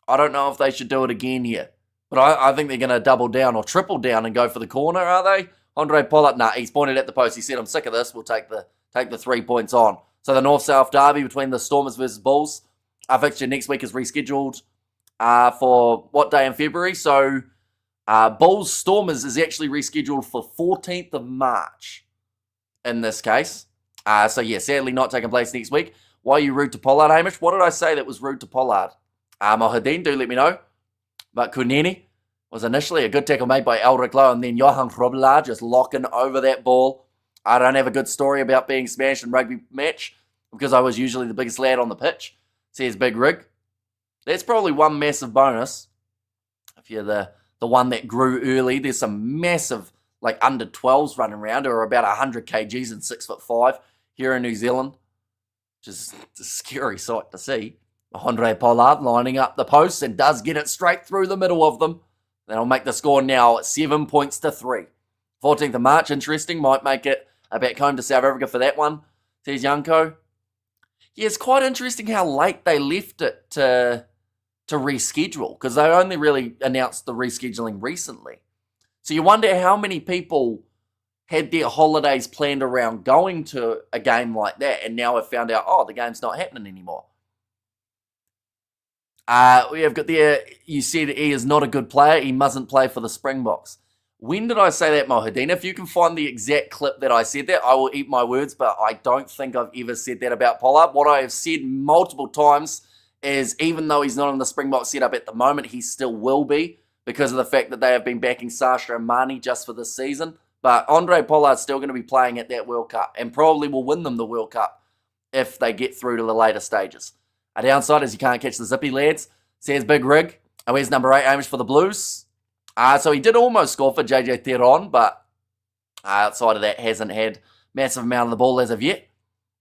I don't know if they should do it again here. But I think they're going to double down or triple down and go for the corner, are they? Andre Pollard, nah, he's pointed at the post. He said, I'm sick of this. We'll take the 3 points on. So the North-South derby between the Stormers versus Bulls. Our fixture next week is rescheduled for what day in February? So Bulls Stormers is actually rescheduled for 14th of March in this case. So yeah, sadly not taking place next week. Why are you rude to Pollard, Hamish? What did I say that was rude to Pollard? Mohadeen, do let me know. But Kuneni was initially a good tackle made by Elric Lowe, and then Johan Hrobela just locking over that ball. I don't have a good story about being smashed in rugby match because I was usually the biggest lad on the pitch. Says Big Rig. That's probably one massive bonus. If you're the one that grew early, there's some massive like under 12s running around who are about 100 kgs and 6'5" here in New Zealand, which is a scary sight to see. Andre Pollard lining up the posts and does get it straight through the middle of them. That'll make the score now at 7 points to 3. 14th of March, interesting. Might make it back home to South Africa for that one. Says Yanko. Yeah, it's quite interesting how late they left it to reschedule, because they only really announced the rescheduling recently. So you wonder how many people had their holidays planned around going to a game like that and now have found out, oh, the game's not happening anymore. We have got there, you said he is not a good player. He mustn't play for the Springboks. When did I say that, Mohadeen? If you can find the exact clip that I said that, I will eat my words, but I don't think I've ever said that about Pollard. What I have said multiple times is even though he's not in the Springbok setup at the moment, he still will be because of the fact that they have been backing Sasha and Marnie just for this season. But Andre Pollard's still going to be playing at that World Cup and probably will win them the World Cup if they get through to the later stages. A downside is you can't catch the zippy, lads. Says Big Rig. Oh, here's number 8, Amish for the Blues. So he did almost score for JJ Theron, but outside of that, hasn't had massive amount of the ball as of yet.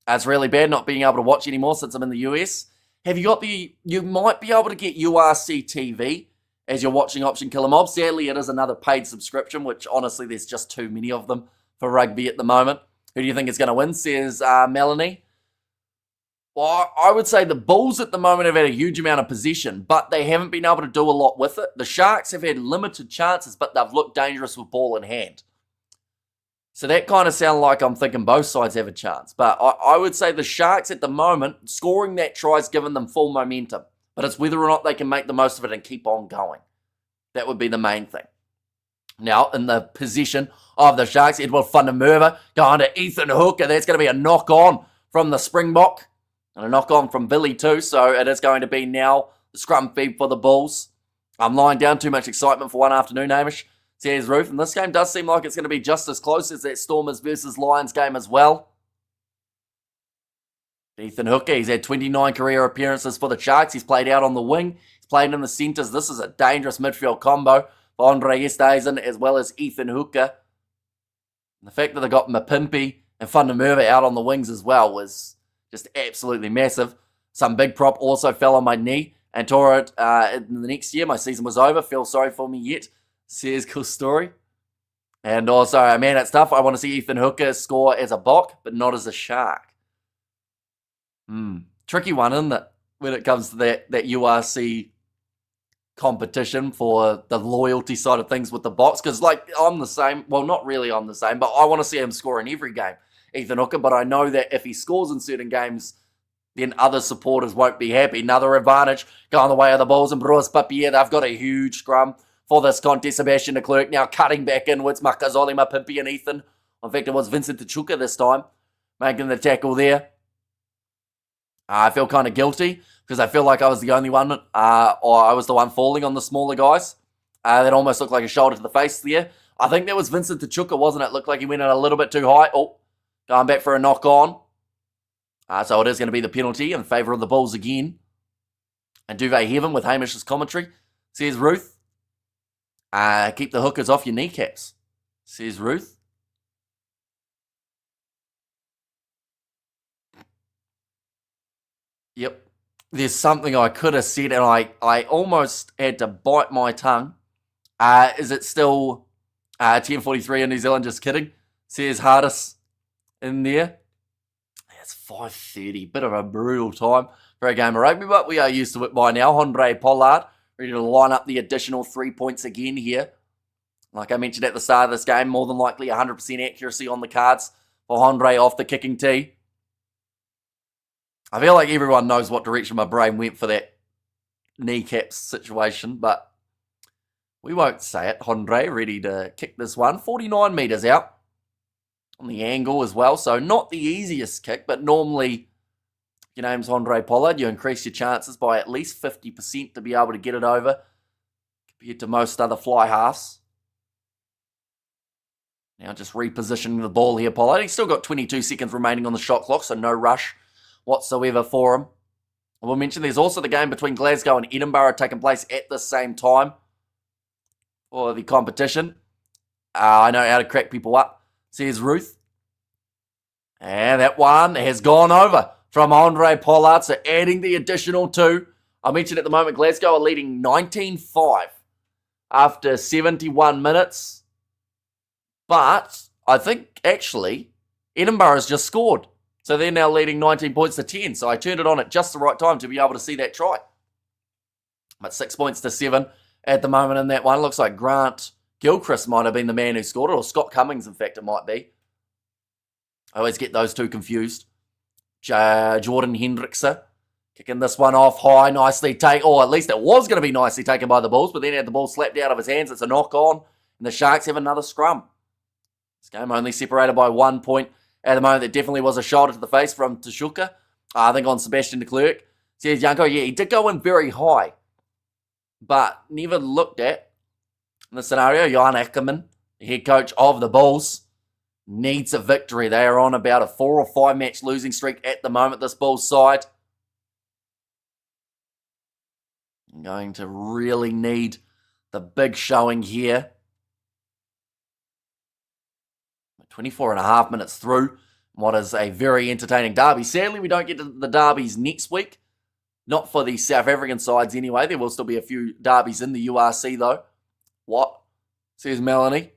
It's really bad not being able to watch anymore since I'm in the US. Have you got you might be able to get URC TV as your watching option, Killer Mob. Sadly, it is another paid subscription, which honestly, there's just too many of them for rugby at the moment. Who do you think is going to win, says Melanie? Well, I would say the Bulls at the moment have had a huge amount of possession, but they haven't been able to do a lot with it. The Sharks have had limited chances, but they've looked dangerous with ball in hand. So that kind of sounds like I'm thinking both sides have a chance. But I would say the Sharks at the moment, scoring that try's given them full momentum. But it's whether or not they can make the most of it and keep on going. That would be the main thing. Now, in the position of the Sharks, Edward van der Merwe going to Ethan Hooker. That's going to be a knock-on from the Springbok. And a knock-on from Billy too, so it is going to be now the scrum feed for the Bulls. I'm lying down, too much excitement for one afternoon, Hamish, says Ruth. And this game does seem like it's going to be just as close as that Stormers versus Lions game as well. Ethan Hooker, he's had 29 career appearances for the Sharks. He's played out on the wing. He's played in the centres. This is a dangerous midfield combo for Andre Esterhuizen as well as Ethan Hooker. And the fact that they got Mapimpi and Van der Merwe out on the wings as well was just absolutely massive. Some big prop also fell on my knee and tore it in the next year. My season was over. Feel sorry for me yet. Says cool story. And also, man, it's tough. I want to see Ethan Hooker score as a Bok, but not as a Shark. Tricky one, isn't it? When it comes to that URC competition for the loyalty side of things with the box, because like I'm the same. Well, not really I'm the same, but I want to see him score in every game, Ethan Hooker. But I know that if he scores in certain games, then other supporters won't be happy. Another advantage going the way of the Bulls and Bruce Papier. They've got a huge scrum for this contest. Sebastian de Klerk now cutting back inwards. Makazole, Mapimpi and Ethan. In fact, it was Vincent Tachuka this time making the tackle there. I feel kind of guilty because I feel like I was the only one, or I was the one falling on the smaller guys. That almost looked like a shoulder to the face there. I think that was Vincent Tachuka, wasn't it? Looked like he went in a little bit too high. Oh, going back for a knock on. So it is going to be the penalty in favour of the Bulls again. And Duvet Heaven with Hamish's commentary. Says Ruth. Keep the hookers off your kneecaps. Says Ruth. Yep. There's something I could have said and I almost had to bite my tongue. Is it still 10:43 in New Zealand? Just kidding. Says Hardis in there. It's 5:30. Bit of a brutal time for a game of rugby, but we are used to it by now. Andre Pollard ready to line up the additional 3 points again here. Like I mentioned at the start of this game, more than likely 100% accuracy on the cards for Andre off the kicking tee. I feel like everyone knows what direction my brain went for that kneecaps situation, but we won't say it. Andre ready to kick this one. 49 metres out on the angle as well, so not the easiest kick, but normally if your name's Andre Pollard, you increase your chances by at least 50% to be able to get it over compared to most other fly halves. Now just repositioning the ball here, Pollard. He's still got 22 seconds remaining on the shot clock, so no rush whatsoever for him. I will mention there's also the game between Glasgow and Edinburgh taking place at the same time for the competition. I know how to crack people up, says Ruth. And that one has gone over from Andre Pollard, so adding the additional 2. I mentioned at the moment Glasgow are leading 19-5 after 71 minutes. But I think actually Edinburgh has just scored. So they're now leading 19 points to 10. So I turned it on at just the right time to be able to see that try. But 6 points to 7 at the moment in that one. Looks like Grant Gilchrist might have been the man who scored it, or Scott Cummings, in fact, it might be. I always get those two confused. Jordan Hendrickse kicking this one off high, nicely taken, or at least it was going to be nicely taken by the Bulls, but then had the ball slapped out of his hands. It's a knock on, and the Sharks have another scrum. This game only separated by 1 point. At the moment, there definitely was a shoulder to the face from Tachuka. I think on Sebastian de Klerk. Says Yanko, yeah, he did go in very high, but never looked at. In the scenario, Jan Ackerman, the head coach of the Bulls, needs a victory. They are on about a 4 or 5 match losing streak at the moment, this Bulls side. Going to really need the big showing here. 24 and a half minutes through what is a very entertaining derby. Sadly, we don't get to the derbies next week. Not for the South African sides anyway. There will still be a few derbies in the URC though. What? Says Melanie.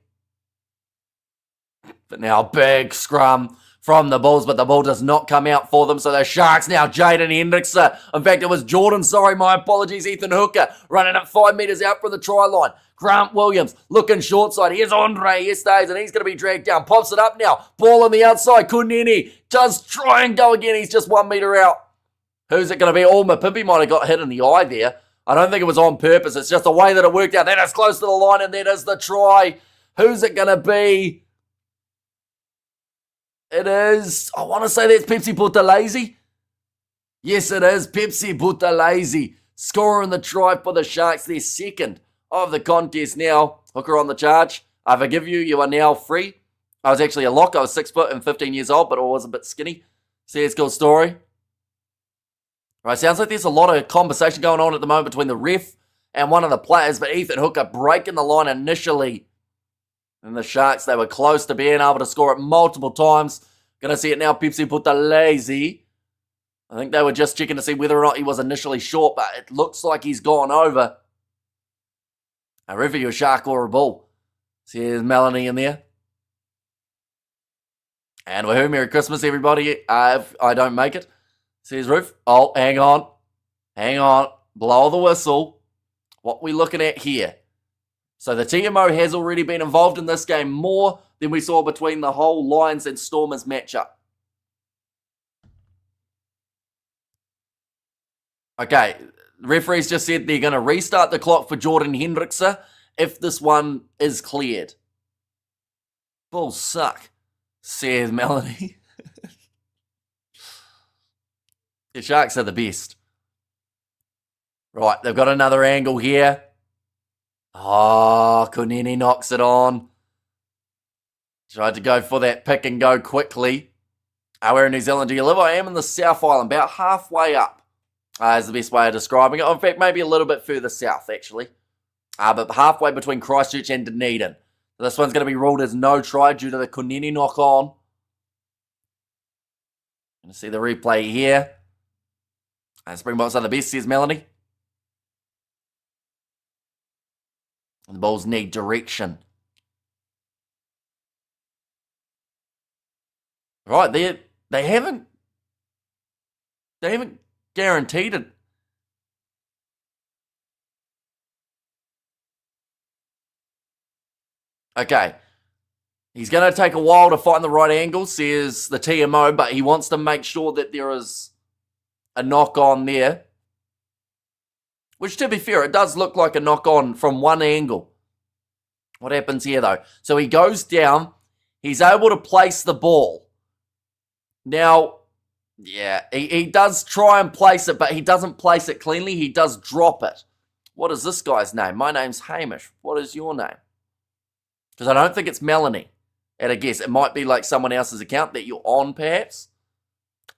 But now big scrum from the Bulls, but the ball does not come out for them. So the Sharks now, Jaden Hendrickse. In fact, it was Jordan, sorry, my apologies, Ethan Hooker, running up 5 metres out from the try line. Grant Williams looking short side. Here's Andre, here stays, and he's going to be dragged down. Pops it up now. Ball on the outside. Kunini does try and go again. He's just 1 metre out. Who's it going to be? Oh, Mapimpi might have got hit in the eye there. I don't think it was on purpose. It's just the way that it worked out. That is close to the line, and that is the try. Who's it going to be? It is, I want to say that's Pepsi Buthelezi. Yes, it is Pepsi Buthelezi. Scoring the try for the Sharks. Their second of the contest now. Hooker on the charge. I forgive you. You are now free. I was actually a lock. I was 6 foot and 15 years old, but I was a bit skinny. See, it's a good story. Right, sounds like there's a lot of conversation going on at the moment between the ref and one of the players, but Ethan Hooker breaking the line initially. And the Sharks, they were close to being able to score it multiple times. Going to see it now, Pepsi Buthelezi. I think they were just checking to see whether or not he was initially short, but it looks like he's gone over. A ref, you a Shark or a Bull? See, there's Melanie in there. And woohoo, Merry Christmas, everybody, if I don't make it. Says Roof. Oh, hang on. Hang on. Blow the whistle. What we looking at here? So the TMO has already been involved in this game more than we saw between the whole Lions and Stormers matchup. Okay, the referees just said they're going to restart the clock for Jordan Hendrickse if this one is cleared. Bulls suck, says Melanie. The Sharks are the best. Right, they've got another angle here. Oh, Kunini knocks it on. Tried to go for that pick and go quickly. Where in New Zealand do you live? I am in the South Island, about halfway up. Is the best way of describing it. In fact, maybe a little bit further south, actually. But halfway between Christchurch and Dunedin. This one's going to be ruled as no try due to the Kunini knock on. Going to see the replay here. Springboks are the best, says Melanie. And the Bulls need direction. Right, they haven't guaranteed it. Okay. He's going to take a while to find the right angle, says the TMO, but he wants to make sure that there is a knock on there. Which, to be fair, it does look like a knock on from one angle. What happens here, though? So he goes down. He's able to place the ball. Now, yeah, he does try and place it, but he doesn't place it cleanly. He does drop it. What is this guy's name? My name's Hamish. What is your name? Because I don't think it's Melanie. At a guess, it might be like someone else's account that you're on, perhaps.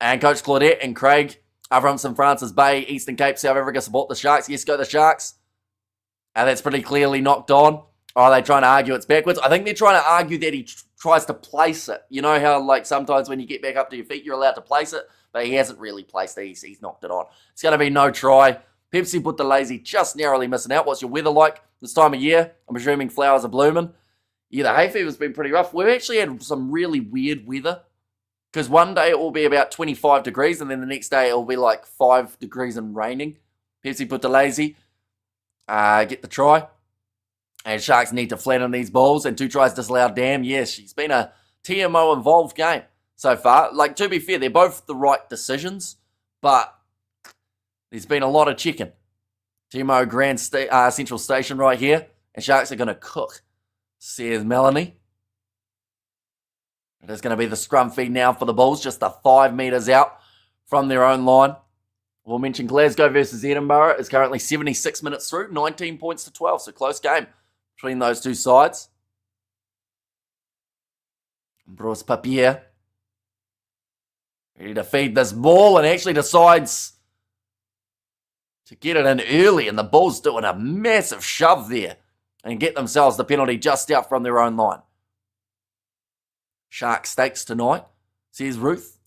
And Coach Claudette and Craig are from St. Francis Bay, Eastern Cape, South Africa, support the Sharks. Yes, go the Sharks. And that's pretty clearly knocked on. Or are they trying to argue it's backwards? I think they're trying to argue that he tries to place it. You know how, like, sometimes when you get back up to your feet, you're allowed to place it? But he hasn't really placed it. He's knocked it on. It's going to be no try. Pepsi put the lazy just narrowly missing out. What's your weather like this time of year? I'm presuming flowers are blooming. Yeah, the hay fever's been pretty rough. We've actually had some really weird weather. Because one day it will be about 25 degrees, and then the next day it will be like 5 degrees and raining. Pepsi put the lazy. Get the try. And Sharks need to flatten these balls. And 2 tries disallowed. Damn, yes, it's been a TMO-involved game so far. Like, to be fair, they're both the right decisions. But there's been a lot of chicken. TMO Grand Central Station right here. And Sharks are going to cook, says Melanie. It is going to be the scrum feed now for the Bulls, just the 5 metres out from their own line. We'll mention Glasgow versus Edinburgh is currently 76 minutes through, 19 points to 12, so close game between those two sides. Bruce Papier ready to feed this ball and actually decides to get it in early, and the Bulls doing a massive shove there and get themselves the penalty just out from their own line. Shark steaks tonight, says Ruth.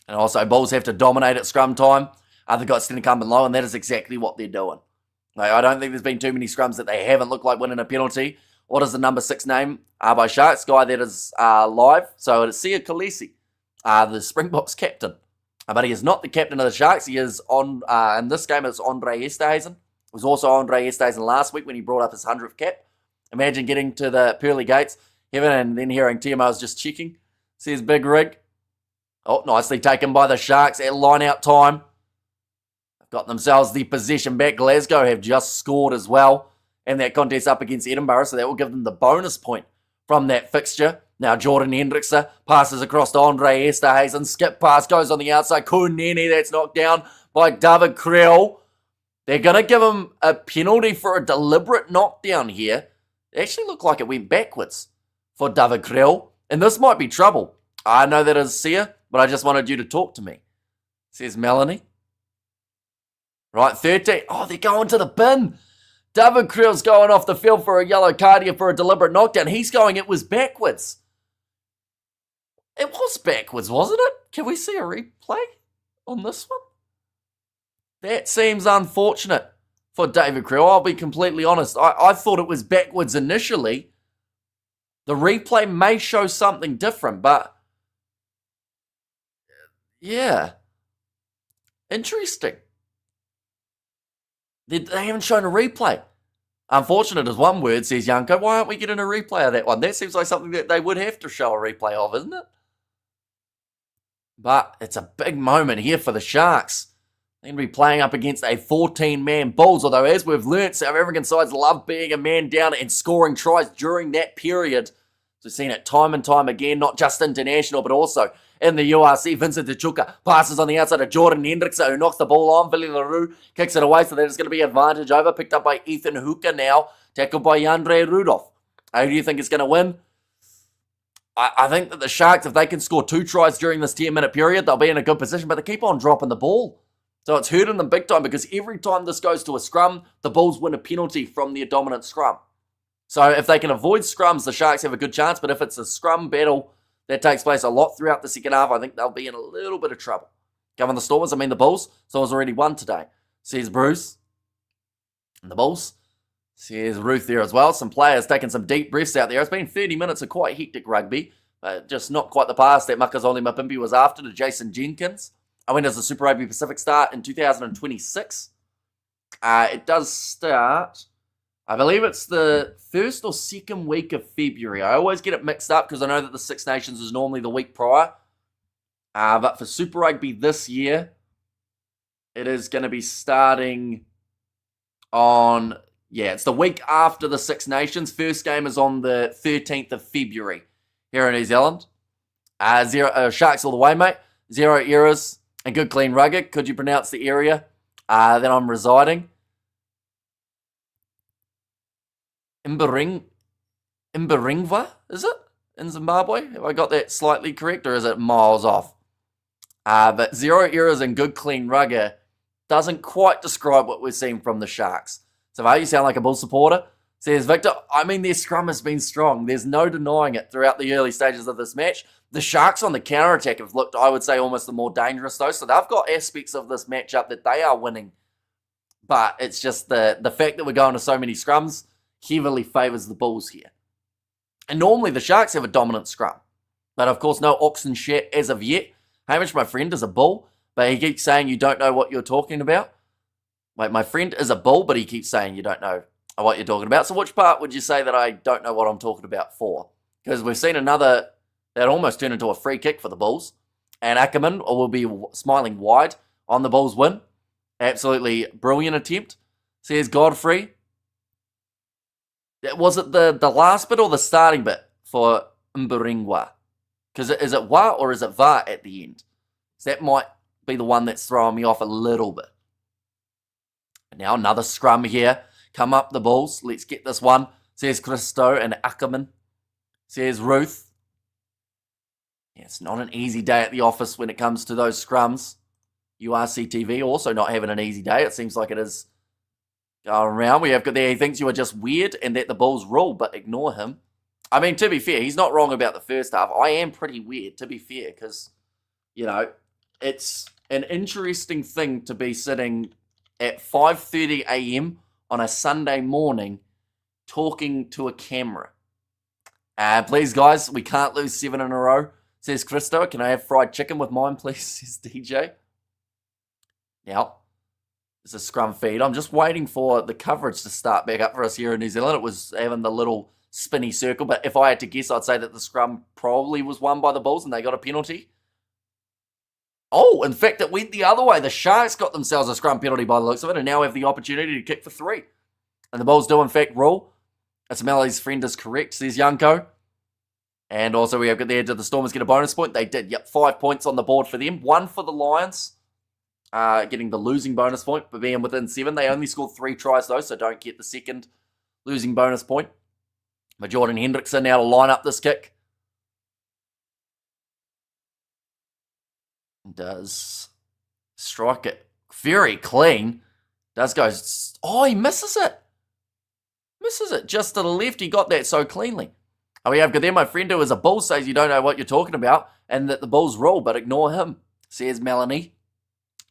And also, Bulls have to dominate at scrum time. They've got incumbent low, and that is exactly what they're doing. Like, I don't think there's been too many scrums that they haven't looked like winning a penalty. What is the number 6 name by Sharks? Guy that is live. So it's Sia Khaleesi, the Springboks captain. But he is not the captain of the Sharks. He is on, in this game, it's Andre Esterhuizen. It was also Andre Esterhuizen last week when he brought up his 100th cap. Imagine getting to the pearly gates, heaven, and then hearing TMO's just checking. Says Big Rig. Oh, nicely taken by the Sharks at line-out time. They've got themselves the possession back. Glasgow have just scored as well in that contest up against Edinburgh, so that will give them the bonus point from that fixture. Now Jordan Hendrickse passes across to Andre Esterhuizen. Skip pass goes on the outside. Kunini, that's knocked down by David Creel. They're going to give him a penalty for a deliberate knockdown here. It actually looked like it went backwards for David Creel, and this might be trouble. I know that is Sia, but I just wanted you to talk to me, says Melanie. Right, 13. Oh, they're going to the bin. David Creel's going off the field for a yellow card here for a deliberate knockdown. He's going, it was backwards. It was backwards, wasn't it? Can we see a replay on this one? That seems unfortunate for David Creel. I'll be completely honest. I thought it was backwards initially. The replay may show something different, but yeah. Interesting. They haven't shown a replay. Unfortunate is one word, says Yanko. Why aren't we getting a replay of that one? That seems like something that they would have to show a replay of, isn't it? But it's a big moment here for the Sharks. They're going to be playing up against a 14-man Bulls, although as we've learnt, South African sides love being a man down and scoring tries during that period. We've seen it time and time again, not just international, but also in the URC. Vincent Tachuka passes on the outside of Jordan Hendrickson, who knocks the ball on. Billy LaRue kicks it away, so that is going to be advantage over. Picked up by Ethan Hooker now, tackled by Yandre Rudolph. Who do you think is going to win? I think that the Sharks, if they can score 2 tries during this 10-minute period, they'll be in a good position, but they keep on dropping the ball. So it's hurting them big time because every time this goes to a scrum, the Bulls win a penalty from their dominant scrum. So if they can avoid scrums, the Sharks have a good chance, but if it's a scrum battle that takes place a lot throughout the second half, I think they'll be in a little bit of trouble. Govern the Stormers, I mean the Bulls. Stormers already won today, says Bruce. And the Bulls, says Ruth there as well. Some players taking some deep breaths out there. It's been 30 minutes of quite hectic rugby, but just not quite the pass that Makazole Mapimpi was after to Jason Jenkins. I went as a Super Rugby Pacific start in 2026. It does start, I believe it's the first or second week of February. I always get it mixed up because I know that the Six Nations is normally the week prior. But for Super Rugby this year, it is going to be starting on, it's the week after the Six Nations. First game is on the 13th of February here in New Zealand. Sharks all the way, mate. 0 errors and good clean rugged. Could you pronounce the area that I'm residing? Mbaringwa, is it? In Zimbabwe? Have I got that slightly correct, or is it miles off? But 0 errors and good clean rugger doesn't quite describe what we're seeing from the Sharks. So you sound like a Bull supporter, says Victor. I mean, their scrum has been strong. There's no denying it throughout the early stages of this match. The Sharks on the counter-attack have looked, I would say, almost the more dangerous, though. So they've got aspects of this matchup that they are winning. But it's just the fact that we're going to so many scrums heavily favours the Bulls here. And normally the Sharks have a dominant scrum. But of course, no oxen shat as of yet. Hamish, my friend, is a Bull, but he keeps saying you don't know what you're talking about. Wait, my friend is a Bull, but he keeps saying you don't know what you're talking about. So which part would you say that I don't know what I'm talking about for? Because we've seen another that almost turned into a free kick for the Bulls. And Ackerman will be smiling wide on the Bulls win. Absolutely brilliant attempt. Says Godfrey. Was it the last bit or the starting bit for Mbaringwa? Because is it wa or is it va at the end? So that might be the one that's throwing me off a little bit. Now another scrum here. Come up the Bulls. Let's get this one. Says Christo and Ackerman. Says Ruth. Yeah, it's not an easy day at the office when it comes to those scrums. URC TV also not having an easy day. It seems like it is going around. We have got there. He thinks you are just weird and that the Bulls rule, but ignore him. I mean, to be fair, he's not wrong about the first half. I am pretty weird, to be fair, because, it's an interesting thing to be sitting at 5:30 a.m. on a Sunday morning talking to a camera. Please, guys, we can't lose 7 in a row, says Christo. Can I have fried chicken with mine, please, says DJ. Now, it's a scrum feed. I'm just waiting for the coverage to start back up for us here in New Zealand. It was having the little spinny circle, but if I had to guess, I'd say that the scrum probably was won by the Bulls and they got a penalty. Oh, in fact, it went the other way. The Sharks got themselves a scrum penalty by the looks of it and now have the opportunity to kick for 3. And the Bulls do, in fact, rule. It's Melody's friend is correct, says Yanko. And also we have got there, did the Stormers get a bonus point? They did. Yep, 5 points on the board for them. 1 for the Lions, getting the losing bonus point, but being within 7. They only scored 3 tries, though, so don't get the second losing bonus point. But Jordan Hendrickson now to line up this kick. Does strike it very clean. Does go, he misses it. Misses it just to the left. He got that so cleanly. Oh, we have got there, my friend who is a Bull says you don't know what you're talking about and that the Bulls rule, but ignore him, says Melanie.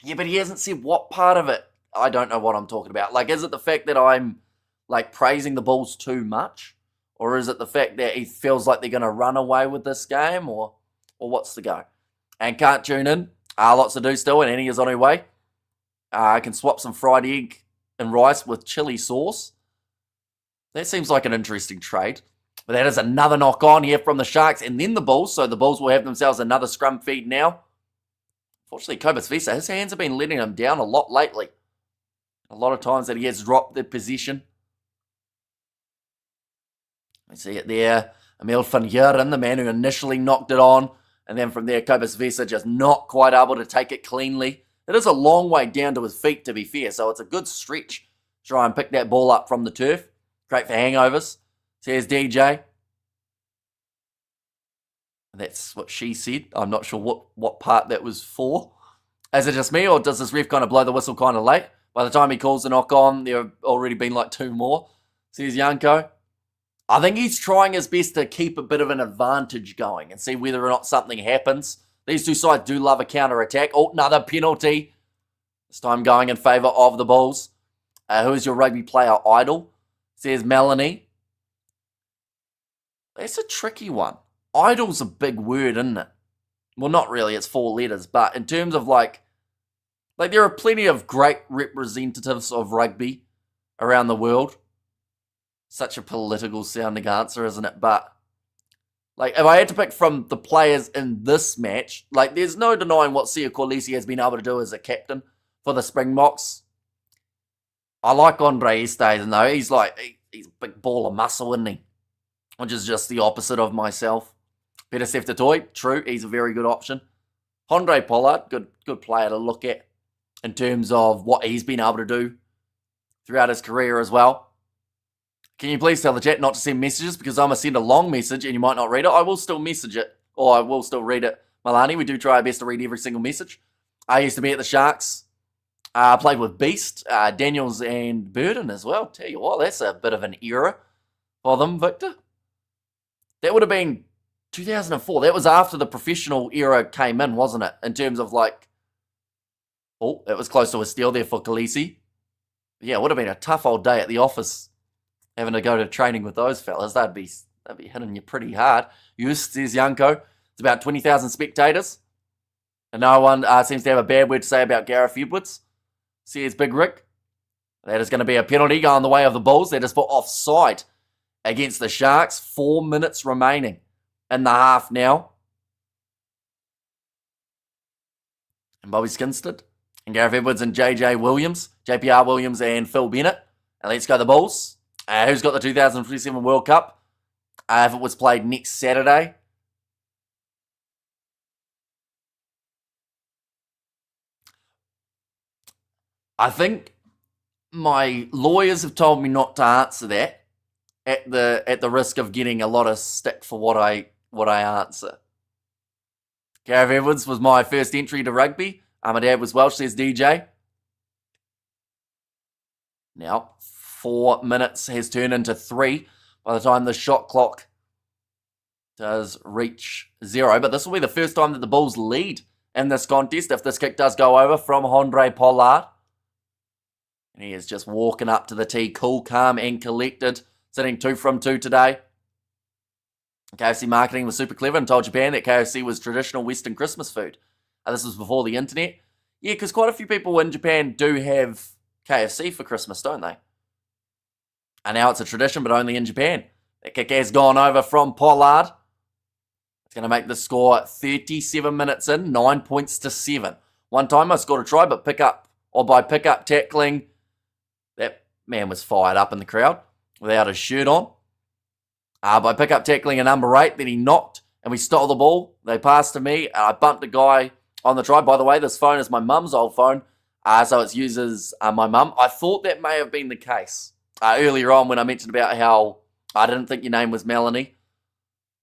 Yeah, but he hasn't said what part of it. I don't know what I'm talking about. Like, is it the fact that I'm, praising the Bulls too much? Or is it the fact that he feels like they're going to run away with this game? Or what's the go? And can't tune in. Lots to do still, and Annie is on her way. I can swap some fried egg and rice with chili sauce. That seems like an interesting trade. But that is another knock on here from the Sharks and then the Bulls. So the Bulls will have themselves another scrum feed now. Unfortunately, Kobus Vesa, his hands have been letting him down a lot lately. A lot of times that he has dropped the position. We see it there. Emil van Heeren, the man who initially knocked it on. And then from there, Kobus Vesa just not quite able to take it cleanly. It is a long way down to his feet, to be fair. So it's a good stretch to try and pick that ball up from the turf. Great for hangovers. Says DJ. That's what she said. I'm not sure what part that was for. Is it just me, or does this ref kind of blow the whistle kind of late? By the time he calls the knock on, there have already been like 2 more. Says Yanko. I think he's trying his best to keep a bit of an advantage going and see whether or not something happens. These two sides do love a counter-attack. Oh, another penalty. This time going in favour of the Bulls. Who is your rugby player idol? Says Melanie. That's a tricky one. Idol's a big word, isn't it? Well, not really. It's 4 letters. But in terms of like there are plenty of great representatives of rugby around the world. Such a political sounding answer, isn't it? But like, if I had to pick from the players in this match, like, there's no denying what Sia Kolisi has been able to do as a captain for the Springboks. I like Andre Estesen, though. He's a big ball of muscle, isn't he? Which is just the opposite of myself. Peter Seftatoy, true, he's a very good option. Andre Pollard, good player to look at in terms of what he's been able to do throughout his career as well. Can you please tell the chat not to send messages, because I'm going to send a long message and you might not read it. I will still message it, or I will still read it. Milani, we do try our best to read every single message. I used to be at the Sharks. I played with Beast, Daniels and Burden as well. Tell you what, that's a bit of an era for them, Victor. That would have been 2004. That was after the professional era came in, wasn't it? In terms of like, oh, it was close to a steal there for Khaleesi. Yeah, it would have been a tough old day at the office having to go to training with those fellas. They'd be hitting you pretty hard. Just says Yanko. It's about 20,000 spectators. And no one seems to have a bad word to say about Gareth Edwards. Says Big Rick. That is going to be a penalty going the way of the Bulls. That is for offside against the Sharks. 4 minutes remaining in the half now. And Bobby Skinstead. And Gareth Edwards and JPR Williams and Phil Bennett. And let's go the Bulls. Who's got the 2027 World Cup? If it was played next Saturday. I think my lawyers have told me not to answer that at the risk of getting a lot of stick for what I answer. Gareth Edwards was my first entry to rugby. My dad was Welsh, says DJ. Now, 4 minutes has turned into 3 by the time the shot clock does reach 0. But this will be the first time that the Bulls lead in this contest if this kick does go over from Andre Pollard. And he is just walking up to the tee, cool, calm, and collected. Sitting 2 from 2 today. KFC marketing was super clever and told Japan that KFC was traditional Western Christmas food. This was before the internet. Yeah, because quite a few people in Japan do have KFC for Christmas, don't they? And now it's a tradition, but only in Japan. That kick has gone over from Pollard. It's going to make the score 37 minutes in, 9 points to 7. One time I scored a try, but by pickup tackling, that man was fired up in the crowd without his shirt on. By pickup tackling a number 8, then he knocked and we stole the ball. They passed to me and I bumped a guy on the try. By the way, this phone is my mum's old phone, so it's used as my mum. I thought that may have been the case earlier on when I mentioned about how I didn't think your name was Melanie.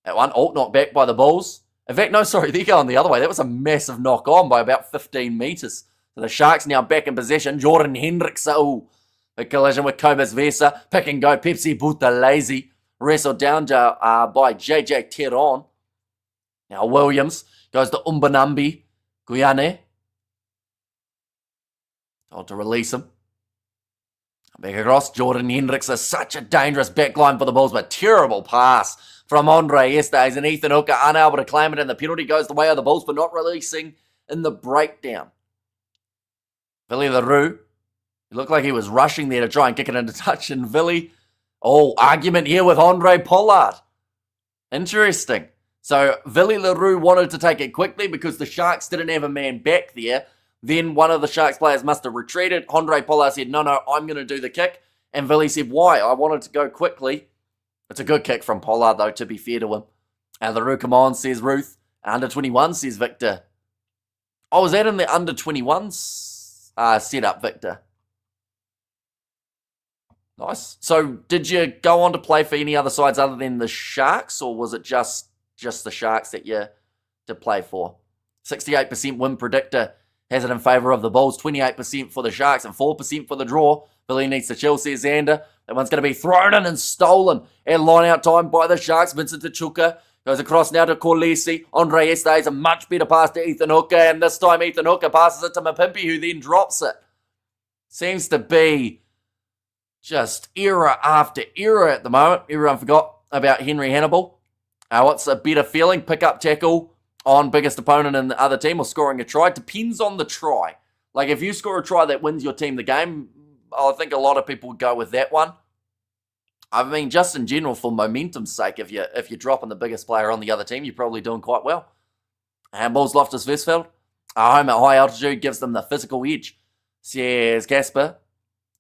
That one, knocked back by the Bulls. In fact, no, sorry, they're going the other way. That was a massive knock on by about 15 metres. So the Sharks now back in possession. Jordan Hendricks, a collision with Kobus Vesa. Pick and go, Pepsi Buthelezi. Wrestled down by JJ Teron. Now Williams goes to Umbanambi Guyane. Told to release him. Back across, Jordan Hendricks is such a dangerous backline for the Bulls, but terrible pass from Andre Estes and Ethan Hooker unable to claim it, and the penalty goes the way of the Bulls for not releasing in the breakdown. Billy LaRue He looked like he was rushing there to try and kick it into touch, and Villy, argument here with Andre Pollard. Interesting. So Villy LaRue wanted to take it quickly because the Sharks didn't have a man back there. Then one of the Sharks players must have retreated. Andre Pollard said, no, I'm going to do the kick. And Villy said, why? I wanted to go quickly. It's a good kick from Pollard, though, to be fair to him. LaRue, come on, says Ruth. Under 21, says Victor. Oh, was that in the under 21s setup, Victor? Nice. So did you go on to play for any other sides other than the Sharks, or was it just the Sharks that you did play for? 68% win predictor has it in favour of the Bulls, 28% for the Sharks and 4% for the draw. Billy needs to chill, says Xander. That one's going to be thrown in and stolen at line-out time by the Sharks. Vincent Tachuka goes across now to Corlesi. Andre Estes, a much better pass to Ethan Hooker, and this time Ethan Hooker passes it to Mapimpi, who then drops it. Seems to be just era after era at the moment. Everyone forgot about Henry Hannibal. What's a better feeling? Pick up tackle on biggest opponent in the other team or scoring a try? Depends on the try. Like if you score a try that wins your team the game, I think a lot of people would go with that one. I mean, just in general, for momentum's sake, if you're dropping the biggest player on the other team, you're probably doing quite well. Handballs Loftus Versfeld. Home at high altitude gives them the physical edge, says Gasper.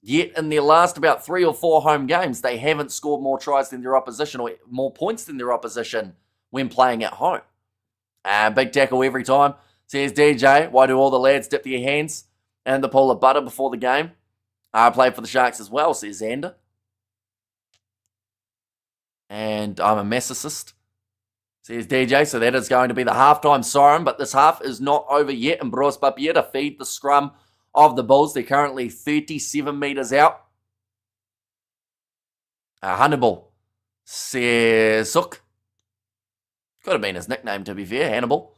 Yet in their last about 3 or 4 home games, they haven't scored more tries than their opposition or more points than their opposition when playing at home. Big tackle every time, says DJ. Why do all the lads dip their hands in the pool of butter before the game? I played for the Sharks as well, says Xander. And I'm a masochist, says DJ. So that is going to be the halftime siren, but this half is not over yet. And Bros Papier to feed the scrum of the Bulls. They're currently 37 metres out. Hannibal says Sook. Could have been his nickname, to be fair, Hannibal.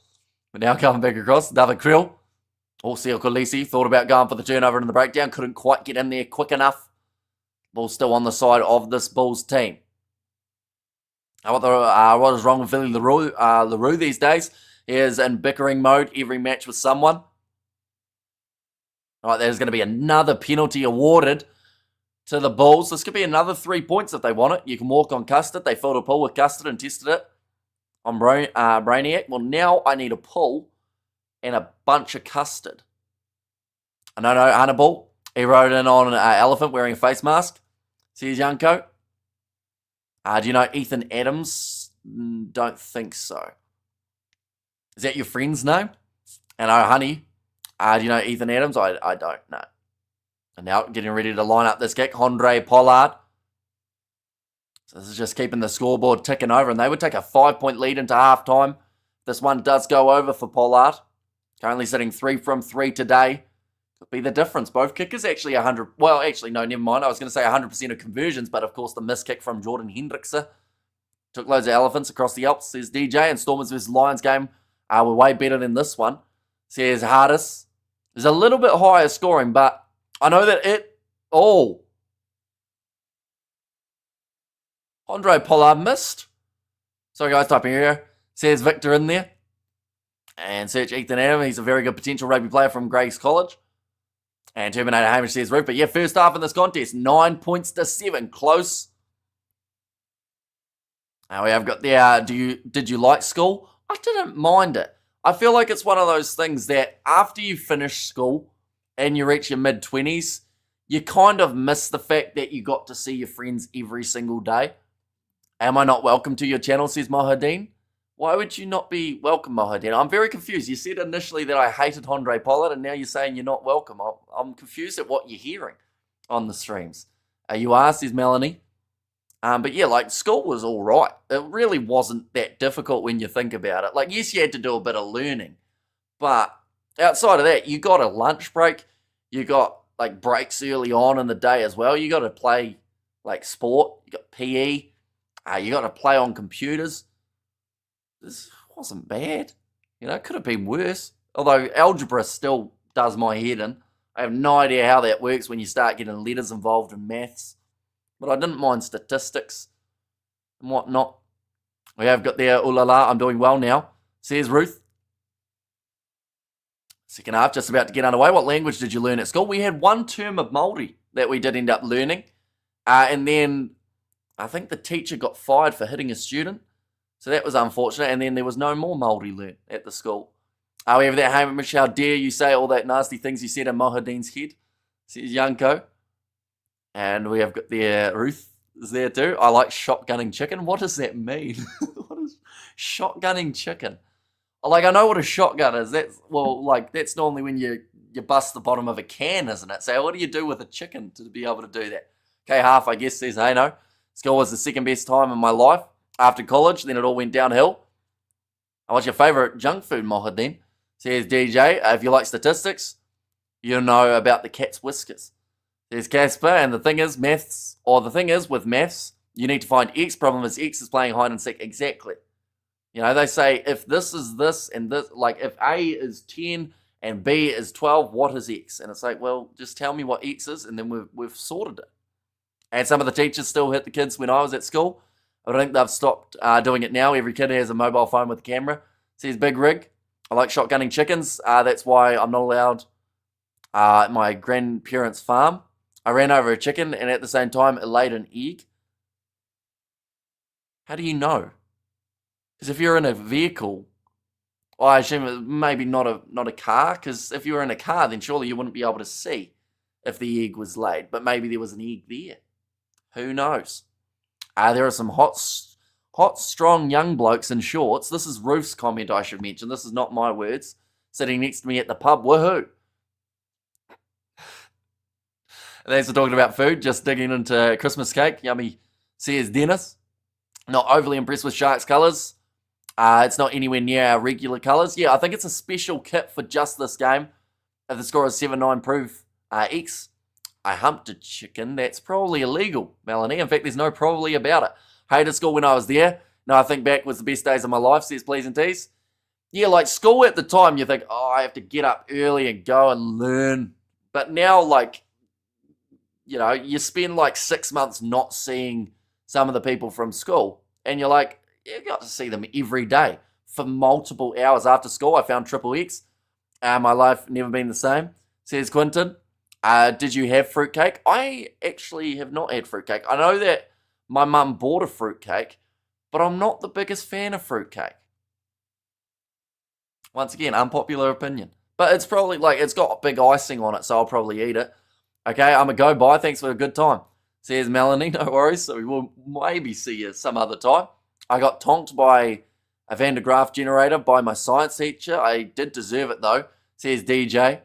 But now coming back across, David Krill. Seal Kolisi thought about going for the turnover in the breakdown. Couldn't quite get in there quick enough. Ball's still on the side of this Bulls team. What is wrong with Villy LaRue these days? He is in bickering mode every match with someone. All right, there's going to be another penalty awarded to the Bulls. This could be another 3 points if they want it. You can walk on Custard. They filled a pull with Custard and tested it on Brainiac. Well, now I need a pull and a bunch of Custard. No, Hannibal. He rode in on an elephant wearing a face mask. Says Yanko. Do you know Ethan Adams? Don't think so. Is that your friend's name? And honey. Do you know Ethan Adams? I don't know. And now getting ready to line up this kick. Andre Pollard. So this is just keeping the scoreboard ticking over. And they would take a 5-point lead into halftime. This one does go over for Pollard. Currently sitting 3 from 3 today. Could be the difference. Both kickers actually 100. Well, actually, no, never mind. I was going to say 100% of conversions. But of course, the missed kick from Jordan Hendrickse took loads of elephants across the Alps. Says DJ. And Stormers vs Lions game were way better than this one. Says Hardis. There's a little bit higher scoring, but I know that Andre Pollard missed. Sorry guys, typing here. Says Victor in there. And search Ethan Adam. He's a very good potential rugby player from Greg's College. And Terminator Hamish says Ruth. But yeah, first half in this contest, 9 points to 7. Close. Now we have got the, did you like school? I didn't mind it. I feel like it's one of those things that after you finish school and you reach your mid-20s, you kind of miss the fact that you got to see your friends every single day. Am I not welcome to your channel, says Mohadeen? Why would you not be welcome, Mohadeen? I'm very confused. You said initially that I hated Andre Pollard, and now you're saying you're not welcome. I'm confused at what you're hearing on the streams. You are, says Melanie. But yeah, like, school was all right. It really wasn't that difficult when you think about it. Like, yes, you had to do a bit of learning. But outside of that, you got a lunch break. You got, like, breaks early on in the day as well. You got to play, like, sport. You got PE. You got to play on computers. This wasn't bad. You know, it could have been worse. Although algebra still does my head in. I have no idea how that works when you start getting letters involved in maths. But I didn't mind statistics and whatnot. We have got there, ooh la la, I'm doing well now, says Ruth. Second half, just about to get underway. What language did you learn at school? We had one term of Māori that we did end up learning. And then I think the teacher got fired for hitting a student. So that was unfortunate. And then there was no more Māori learned at the school. We have that Hamish, how dare you say all that nasty things you said in Mohadeen's head, says Yanko. And we have got there, Ruth is there too. I like shotgunning chicken. What does that mean? What is shotgunning chicken? Like, I know what a shotgun is. That's normally when you bust the bottom of a can, isn't it? So what do you do with a chicken to be able to do that? Okay, half, I guess, says, hey, no. School was the second best time in my life after college. Then it all went downhill. What's your favourite junk food, Mohadeen? Says DJ, if you like statistics, you know about the cat's whiskers. Says Casper, and the thing is, with maths, you need to find X. Problem is, X is playing hide and seek. Exactly. You know, they say if this is this and this, like if A is 10 and B is 12, what is X? And it's like, well, just tell me what X is, and then we've sorted it. And some of the teachers still hit the kids when I was at school. I think they've stopped doing it now. Every kid has a mobile phone with a camera. Says Big Rig, I like shotgunning chickens. That's why I'm not allowed at my grandparents' farm. I ran over a chicken, and at the same time, it laid an egg. How do you know? Because if you're in a vehicle, well, I assume maybe not a car, because if you were in a car, then surely you wouldn't be able to see if the egg was laid. But maybe there was an egg there. Who knows? There are some hot, strong young blokes in shorts. This is Ruth's comment, I should mention. This is not my words. Sitting next to me at the pub. Woohoo! Thanks for talking about food. Just digging into Christmas cake. Yummy, says Dennis. Not overly impressed with Sharks colours. It's not anywhere near our regular colours. Yeah, I think it's a special kit for just this game. If the score is 7-9, prove X. I humped a chicken. That's probably illegal, Melanie. In fact, there's no probably about it. Hated school when I was there. No, I think back was the best days of my life, says Please and Tease. Yeah, like school at the time, you think, oh, I have to get up early and go and learn. But now, like, you know, you spend like 6 months not seeing some of the people from school. And you're like, you got to see them every day for multiple hours after school. I found Triple X. My life never been the same, says Quinton. Did you have fruitcake? I actually have not had fruitcake. I know that my mum bought a fruitcake, but I'm not the biggest fan of fruitcake. Once again, unpopular opinion. But it's probably like, it's got big icing on it, so I'll probably eat it. Okay, I'm a go bye. Thanks for a good time, says Melanie. No worries. So we will maybe see you some other time. I got tonked by a Van de Graaff generator by my science teacher. I did deserve it though, says DJ.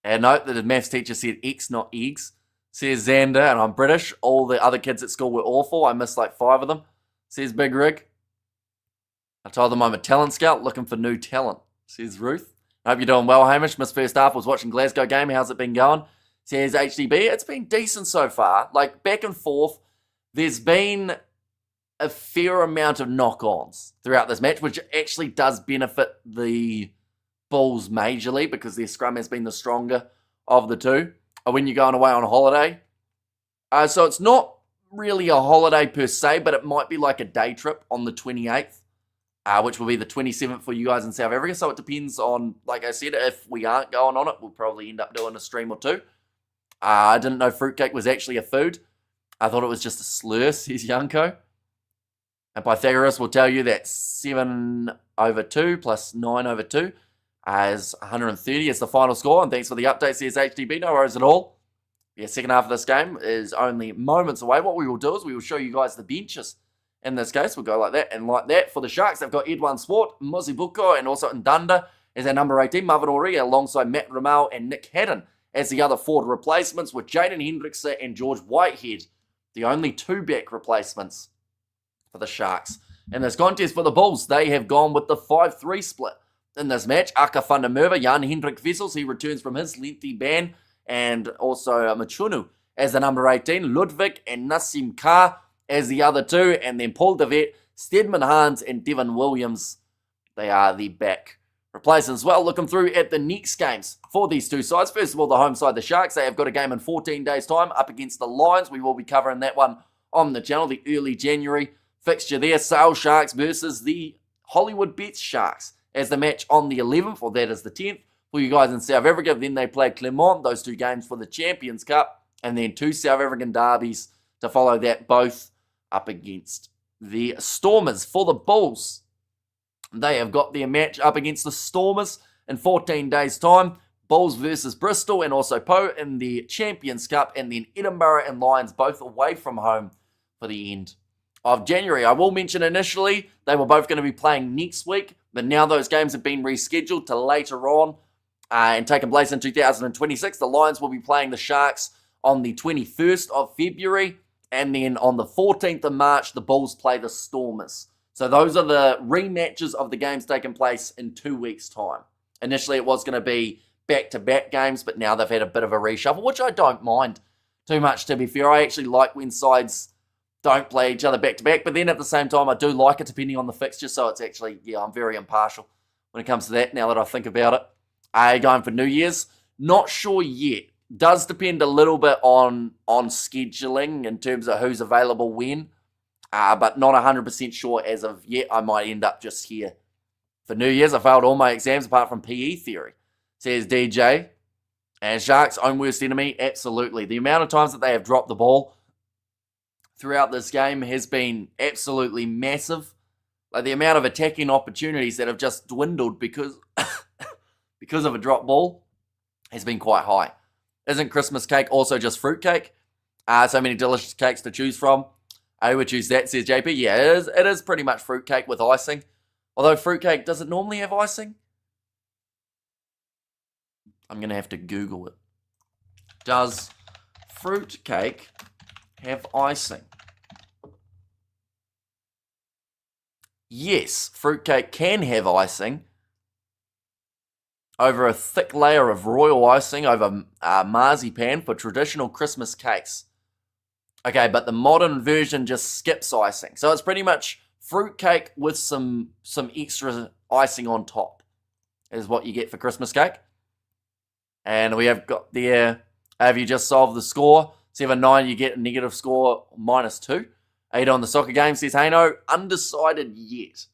And note that the maths teacher said X, not eggs, says Xander, and I'm British. All the other kids at school were awful. I missed like 5 of them, says Big Rig. I told them I'm a talent scout looking for new talent, says Ruth. I hope you're doing well, Hamish. Missed first half, was watching Glasgow game. How's it been going? Says HDB. It's been decent so far. Like, back and forth. There's been a fair amount of knock-ons throughout this match, which actually does benefit the Bulls majorly because their scrum has been the stronger of the two when you're going away on a holiday. So it's not really a holiday per se, but it might be like a day trip on the 28th, which will be the 27th for you guys in South Africa. So it depends on, like I said, if we aren't going on it, we'll probably end up doing a stream or two. I didn't know fruitcake was actually a food. I thought it was just a slur, says Yanko. And Pythagoras will tell you that 7/2 plus 9/2 is 130 is the final score. And thanks for the update, says HDB. No worries at all. Yeah, second half of this game is only moments away. What we will do is we will show you guys the benches. In this case, we'll go like that and like that. For the Sharks, they've got Edwin Swart, Mozibuko, and also Ndanda as their number 18, Marvin Ori, alongside Matt Ramal and Nick Haddon as the other forward replacements, with Jaden Hendrickson and George Whitehead, the only 2 back replacements for the Sharks. In this contest for the Bulls, they have gone with the 5-3 split. In this match, Aka van der Merwe, Jan Hendrik Vessels, he returns from his lengthy ban, and also Machunu as the number 18, Ludwig and Nassim Carr as the other 2, and then Paul de Vet, Stedman Hans, and Devin Williams. They are the back replacements. Well, looking through at the next games for these two sides. First of all, the home side, the Sharks, they have got a game in 14 days' time up against the Lions. We will be covering that one on the channel, the early January fixture there. Sale Sharks versus the Hollywood Bets Sharks as the match on the 11th, or that is the 10th, for you guys in South Africa. Then they play Clermont, those 2 games for the Champions Cup, and then 2 South African derbies to follow that, both up against the Stormers. For the Bulls, they have got their match up against the Stormers in 14 days' time. Bulls versus Bristol and also Po in the Champions Cup, and then Edinburgh and Lions both away from home for the end of January. I will mention initially they were both going to be playing next week, but now those games have been rescheduled to later on and taking place in 2026. The Lions will be playing the Sharks on the 21st of February, and then on the 14th of March, the Bulls play the Stormers. So those are the rematches of the games taking place in 2 weeks' time. Initially, it was going to be back-to-back games, but now they've had a bit of a reshuffle, which I don't mind too much, to be fair. I actually like when sides don't play each other back-to-back, but then at the same time, I do like it depending on the fixture, so it's actually, I'm very impartial when it comes to that, now that I think about it. Going for New Year's, not sure yet. Does depend a little bit on scheduling in terms of who's available when, but not 100% sure as of yet. I might end up just here. For New Year's, I failed all my exams apart from PE theory, says DJ. And Sharks' own worst enemy, absolutely. The amount of times that they have dropped the ball throughout this game has been absolutely massive. Like the amount of attacking opportunities that have just dwindled because of a drop ball has been quite high. Isn't Christmas cake also just fruit cake? So many delicious cakes to choose from. I would choose that, says JP. Yeah, it is pretty much fruit cake with icing. Although fruit cake, does it normally have icing? I'm going to have to Google it. Does fruit cake have icing? Yes, fruit cake can have icing over a thick layer of royal icing over marzipan for traditional Christmas cakes. Okay, but the modern version just skips icing. So it's pretty much fruit cake with some extra icing on top is what you get for Christmas cake. And we have got there, have you just solved the score? 7-9, you get a negative score, -2. 8 on the soccer game, says Hano. Undecided yet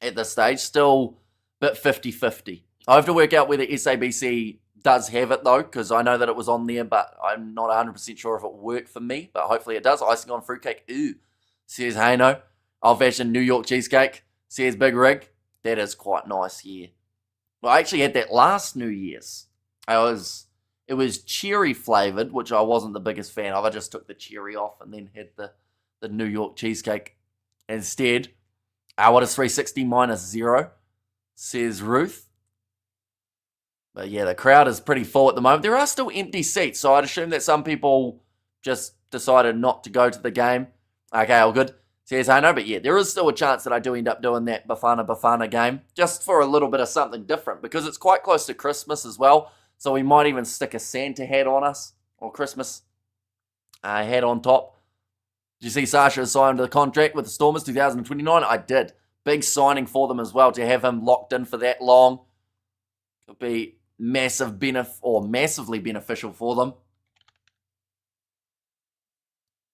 at this stage. Still a bit 50-50. I have to work out whether SABC does have it, though, because I know that it was on there, but I'm not 100% sure if it worked for me, but hopefully it does. Icing on fruitcake, ooh, says Hano. Old-fashioned New York cheesecake, says Big Rig. That is quite nice here. Well, I actually had that last New Year's. It was cherry flavoured, which I wasn't the biggest fan of. I just took the cherry off and then had the New York cheesecake instead. What is 360 -0, says Ruth. But yeah, the crowd is pretty full at the moment. There are still empty seats, so I'd assume that some people just decided not to go to the game. Okay, all good. Says I know, but yeah, there is still a chance that I do end up doing that Bafana game, just for a little bit of something different, because it's quite close to Christmas as well, so we might even stick a Santa hat on us, or Christmas hat on top. Did you see Sasha signed the contract with the Stormers 2029? I did. Big signing for them as well, to have him locked in for that long. Could be massively beneficial for them.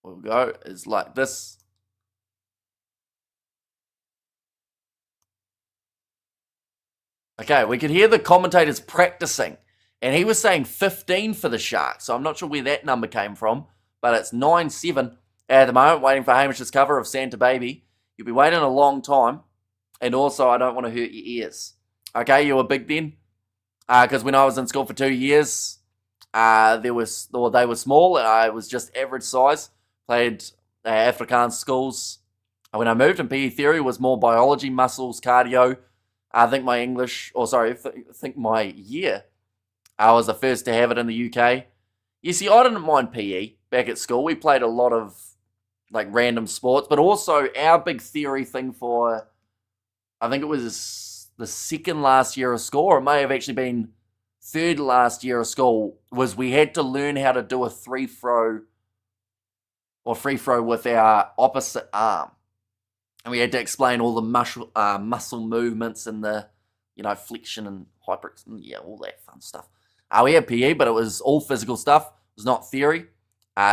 We'll go, is like this. Okay, we could hear the commentators practicing, and he was saying 15 for the Sharks, so I'm not sure where that number came from, but it's 9-7 at the moment, waiting for Hamish's cover of Santa Baby. You'll be waiting a long time, and also I don't want to hurt your ears. Okay, you were big then? Because when I was in school for 2 years, they were small, and I was just average size. Played Afrikaans schools. When I moved, and PE theory was more biology, muscles, cardio. I think my my year, I was the first to have it in the UK. You see, I didn't mind PE back at school. We played a lot of like random sports, but also our big theory thing for, I think it was the second last year of school, or it may have actually been third last year of school, was we had to learn how to do a free throw with our opposite arm. And we had to explain all the muscle movements and the, flexion and all that fun stuff. We had PE, but it was all physical stuff. It was not theory.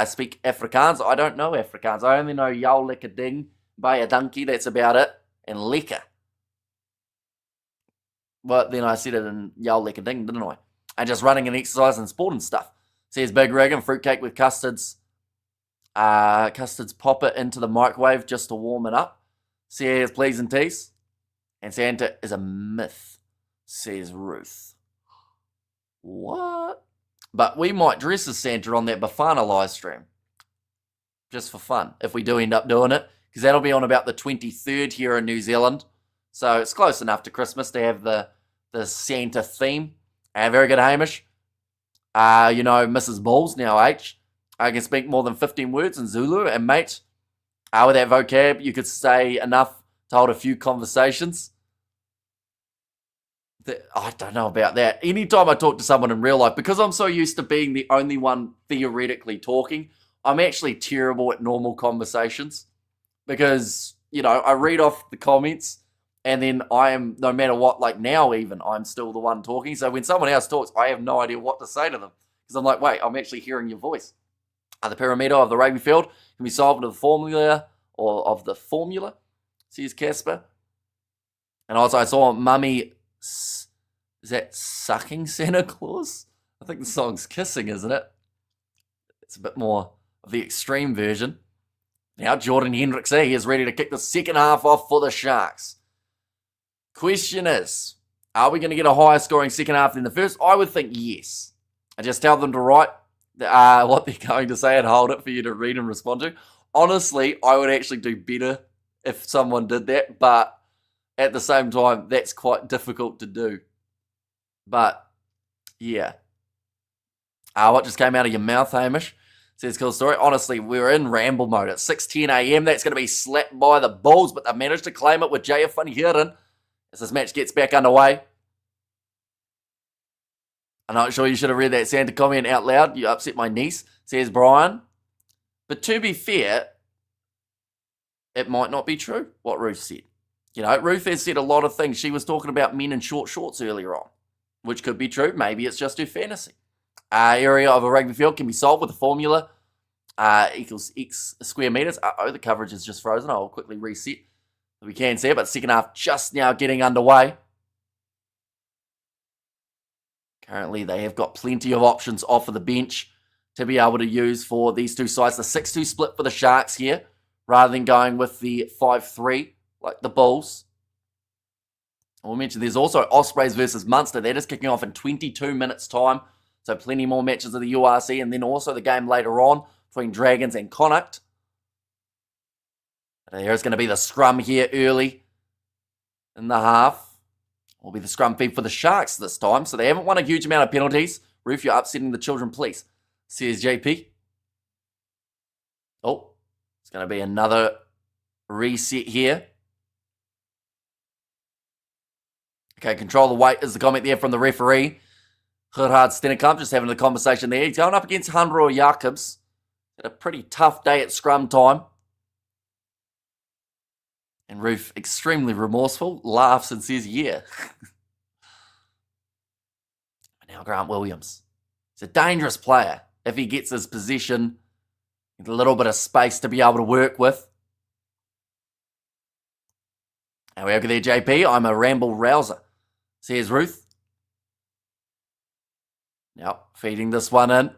Speak Afrikaans. I don't know Afrikaans. I only know Yal Lekker Ding, Baya Donkey, that's about it, and Lekker. But then I said it in Yell Like a Ding, didn't I? And just running and exercise and sport and stuff. Says Big Rig and fruitcake with custards. Custards pop it into the microwave just to warm it up. Says Please and Tease. And Santa is a myth, says Ruth. What? But we might dress as Santa on that Bafana live stream. Just for fun, if we do end up doing it. Because that'll be on about the 23rd here in New Zealand. So it's close enough to Christmas to have the Santa theme. Very good, Hamish. Mrs. Bulls, now H. I can speak more than 15 words in Zulu. And mate, with that vocab, you could say enough to hold a few conversations. I don't know about that. Anytime I talk to someone in real life, because I'm so used to being the only one theoretically talking, I'm actually terrible at normal conversations. Because, I read off the comments and then I am, no matter what, like now even, I'm still the one talking. So when someone else talks, I have no idea what to say to them. Because I'm like, wait, I'm actually hearing your voice. The perimeter of the rugby field can be solved with the formula, says Casper. And also I saw Mummy, is that sucking Santa Claus? I think the song's Kissing, isn't it? It's a bit more of the extreme version. Now Jordan Hendricks is ready to kick the second half off for the Sharks. Question is, are we going to get a higher scoring second half than the first? I would think yes. I just tell them to write what they're going to say and hold it for you to read and respond to. Honestly, I would actually do better if someone did that, but at the same time, that's quite difficult to do. But, yeah. What just came out of your mouth, Hamish? Says Cool Story. Honestly, we're in ramble mode at 6:10 a.m. That's going to be slapped by the Bulls, but they managed to claim it with Jaya Funhiran as this match gets back underway. I'm not sure you should have read that Santa comment out loud. You upset my niece, says Brian. But to be fair, it might not be true what Ruth said. Ruth has said a lot of things. She was talking about men in short shorts earlier on, which could be true. Maybe it's just her fantasy. Area of a rugby field can be solved with a formula equals X square meters. The coverage is just frozen. I'll quickly reset. We can see it, but second half just now getting underway. Currently, they have got plenty of options off of the bench to be able to use for these two sides. The 6-2 split for the Sharks here, rather than going with the 5-3 like the Bulls. We'll mention there's also Ospreys versus Munster. That is kicking off in 22 minutes' time. So plenty more matches of the URC, and then also the game later on between Dragons and Connacht. There's going to be the scrum here early in the half. Will be the scrum feed for the Sharks this time. So they haven't won a huge amount of penalties. Ruth, you're upsetting the children, please. Says JP. Oh, it's going to be another reset here. Okay, control the weight is the comment there from the referee. Gerhard Stennekamp just having the conversation there. He's going up against Hanro Jacobs. Had a pretty tough day at scrum time. And Ruth, extremely remorseful, laughs and says, yeah. Now Grant Williams. He's a dangerous player if he gets his position, a little bit of space to be able to work with. And we over there, JP. I'm a ramble rouser. Says Ruth. Now, feeding this one in.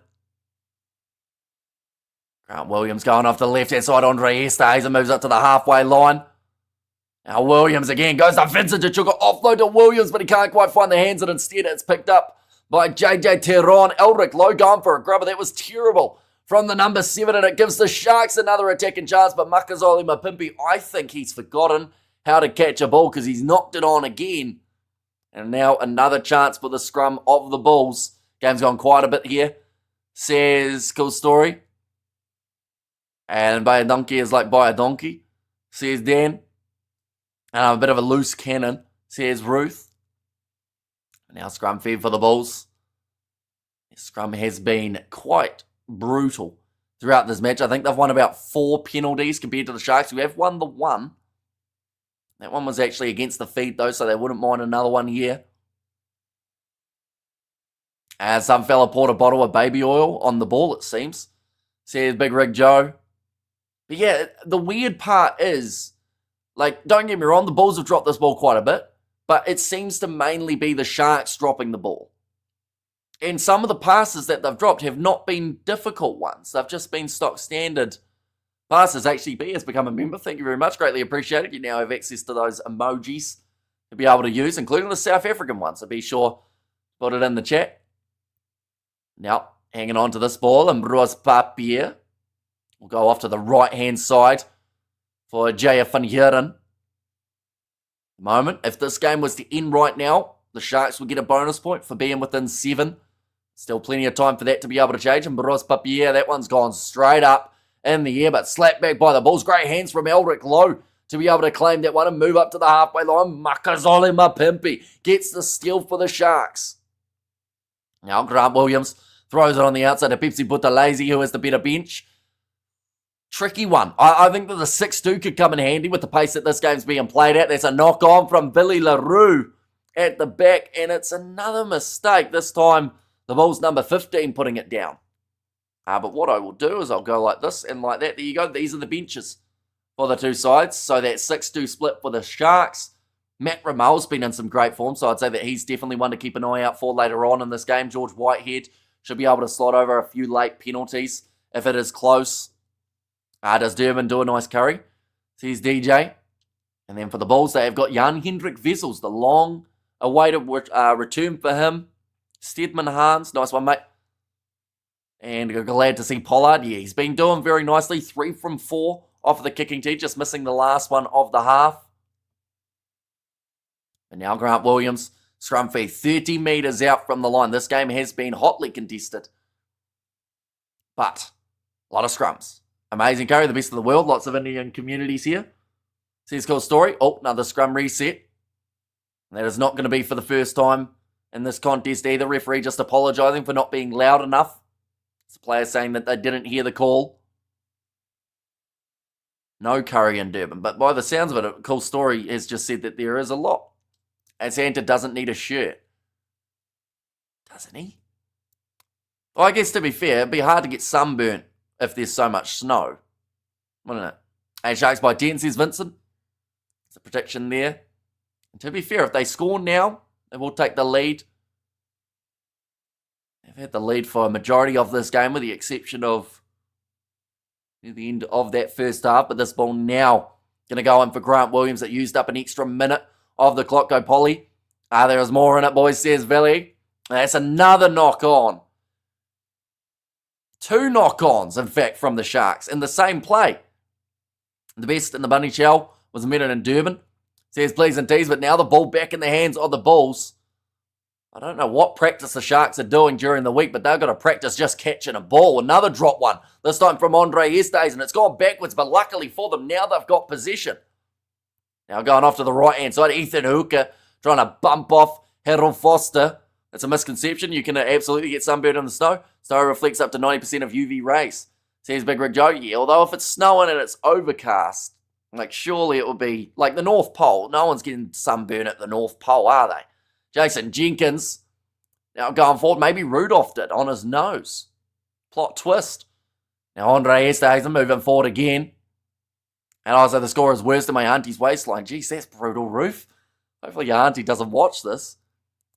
Grant Williams going off the left-hand side. Andre Esterhuizen moves up to the halfway line. Now Williams again goes to Vincent Chichuka. Offload to Williams, but he can't quite find the hands, and instead it's picked up by JJ Teron. Eldrick low going for a grubber. That was terrible from the number 7, and it gives the Sharks another attacking chance. But Makazole Mapimpi, I think he's forgotten how to catch a ball because he's knocked it on again. And now another chance for the scrum of the Bulls. Game's gone quite a bit here, says Cool Story. And by a donkey is like by a donkey, says Dan. A bit of a loose cannon, says Ruth. Now scrum feed for the Bulls. Scrum has been quite brutal throughout this match. I think they've won about 4 penalties compared to the Sharks, who have won the one. That one was actually against the feed, though, so they wouldn't mind another one here. And some fella poured a bottle of baby oil on the ball, it seems, says Big Rig Joe. But yeah, the weird part is, like, don't get me wrong, the Bulls have dropped this ball quite a bit. but it seems to mainly be the Sharks dropping the ball. And some of the passes that they've dropped have not been difficult ones. They've just been stock standard passes. HDB has become a member. Thank you very much. Greatly appreciated. You now have access to those emojis to be able to use, including the South African one. So be sure to put it in the chat. Now, hanging on to this ball, and Broos Papier will go off to the right-hand side for Jaya van Heeren. Moment, if this game was to end right now, the Sharks would get a bonus point for being within 7. Still plenty of time for that to be able to change. And Broos Papier, that one's gone straight up in the air, but slapped back by the Bulls. Great hands from Eldrick Lowe to be able to claim that one and move up to the halfway line. Makazole Mapimpi gets the steal for the Sharks. Now Grant Williams throws it on the outside to Pepsi Buthelezi, who has the better bench. Tricky one. I think that the 6-2 could come in handy with the pace that this game's being played at. There's a knock on from Billy LaRue at the back, and it's another mistake. This time, the Bulls number 15 putting it down. But what I will do is I'll go like this and like that. There you go. These are the benches for the two sides. So that 6-2 split for the Sharks. Matt Ramel's been in some great form, so I'd say that he's definitely one to keep an eye out for later on in this game. George Whitehead should be able to slot over a few late penalties if it is close. Does Durbin do a nice curry? Says DJ. And then for the Bulls, they have got Jan Hendrik Vessels, the long-awaited return for him. Stedman Hans, nice one, mate. And glad to see Pollard. Yeah, he's been doing very nicely. 3 from 4 off of the kicking tee, just missing the last one of the half. And now Grant Williams, scrum fee 30 metres out from the line. This game has been hotly contested. But a lot of scrums. Amazing curry, the best of the world. Lots of Indian communities here. Says cool story. Oh, another scrum reset. That is not going to be for the first time in this contest either. Referee just apologising for not being loud enough. It's a player saying that they didn't hear the call. No curry in Durban. But by the sounds of it, a cool story has just said that there is a lot. And Santa doesn't need a shirt. Doesn't he? Well, I guess to be fair, it'd be hard to get sunburnt if there's so much snow. Wouldn't it? Hey, Sharks by 10, says Vincent. It's a prediction there. And to be fair, if they score now, they will take the lead. They've had the lead for a majority of this game, with the exception of near the end of that first half. But this ball now going to go in for Grant Williams. That used up an extra minute of the clock. Go Polly. There is more in it, boys, says Villy. That's another knock on. 2 knock-ons, in fact, from the Sharks in the same play. The best in the bunny shell was a minute in Durban. Says please and tease, but now the ball back in the hands of the Bulls. I don't know what practice the Sharks are doing during the week, but they've got to practice just catching a ball. Another drop one, this time from Andre Estes, and it's gone backwards, but luckily for them, now they've got possession. Now going off to the right-hand side, Ethan Hooker trying to bump off Harold Foster. It's a misconception. You can absolutely get sunburned in the snow. Snow reflects up to 90% of UV rays. Says Big Rig Joe. Yeah, although if it's snowing and it's overcast, like surely it would be like the North Pole. No one's getting sunburn at the North Pole, are they? Jason Jenkins. Now going forward, maybe Rudolph did on his nose. Plot twist. Now Andre Esterhazen moving forward again. And also the score is worse than my auntie's waistline. Jeez, that's brutal, Roof. Hopefully your auntie doesn't watch this.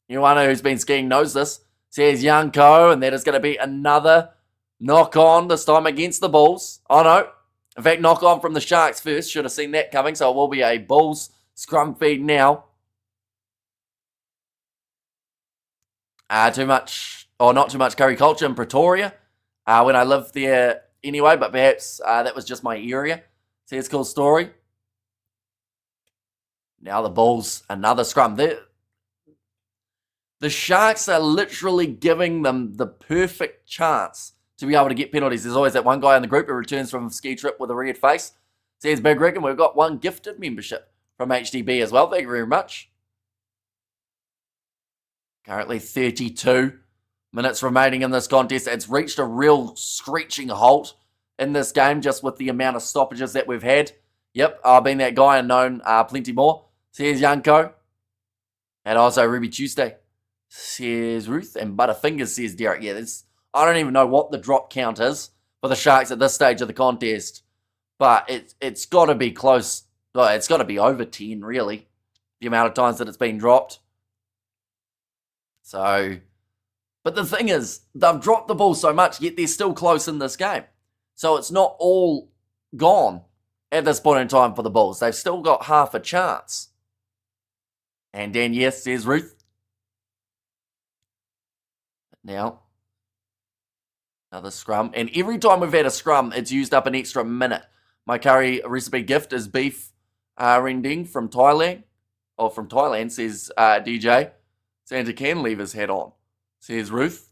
Anyone who's been skiing knows this. Says Yanko, and that is going to be another knock-on, this time against the Bulls. Oh, no. In fact, knock-on from the Sharks first. Should have seen that coming, so it will be a Bulls scrum feed now. Not too much curry culture in Pretoria when I lived there anyway, but perhaps that was just my area. Says cool story. Now the Bulls, another scrum. The Sharks are literally giving them the perfect chance to be able to get penalties. There's always that one guy in the group who returns from a ski trip with a red face. Says Big Rick, and we've got one gifted membership from HDB as well. Thank you very much. Currently 32 minutes remaining in this contest. It's reached a real screeching halt in this game just with the amount of stoppages that we've had. Yep, I've been that guy and known plenty more. Says Yanko. And also Ruby Tuesday. Says Ruth, and Butterfingers, says Derek. Yeah, I don't even know what the drop count is for the Sharks at this stage of the contest, but it's got to be close. Well, it's got to be over 10, really. the amount of times that it's been dropped. So, but the thing is, they've dropped the ball so much, yet they're still close in this game. So it's not all gone at this point in time for the Bulls. They've still got half a chance. And then, yes, there's Ruth. Now, another scrum. And every time we've had a scrum, it's used up an extra minute. My curry recipe gift is beef rendang from Thailand. Or from Thailand, says DJ. Santa can leave his hat on, says Ruth.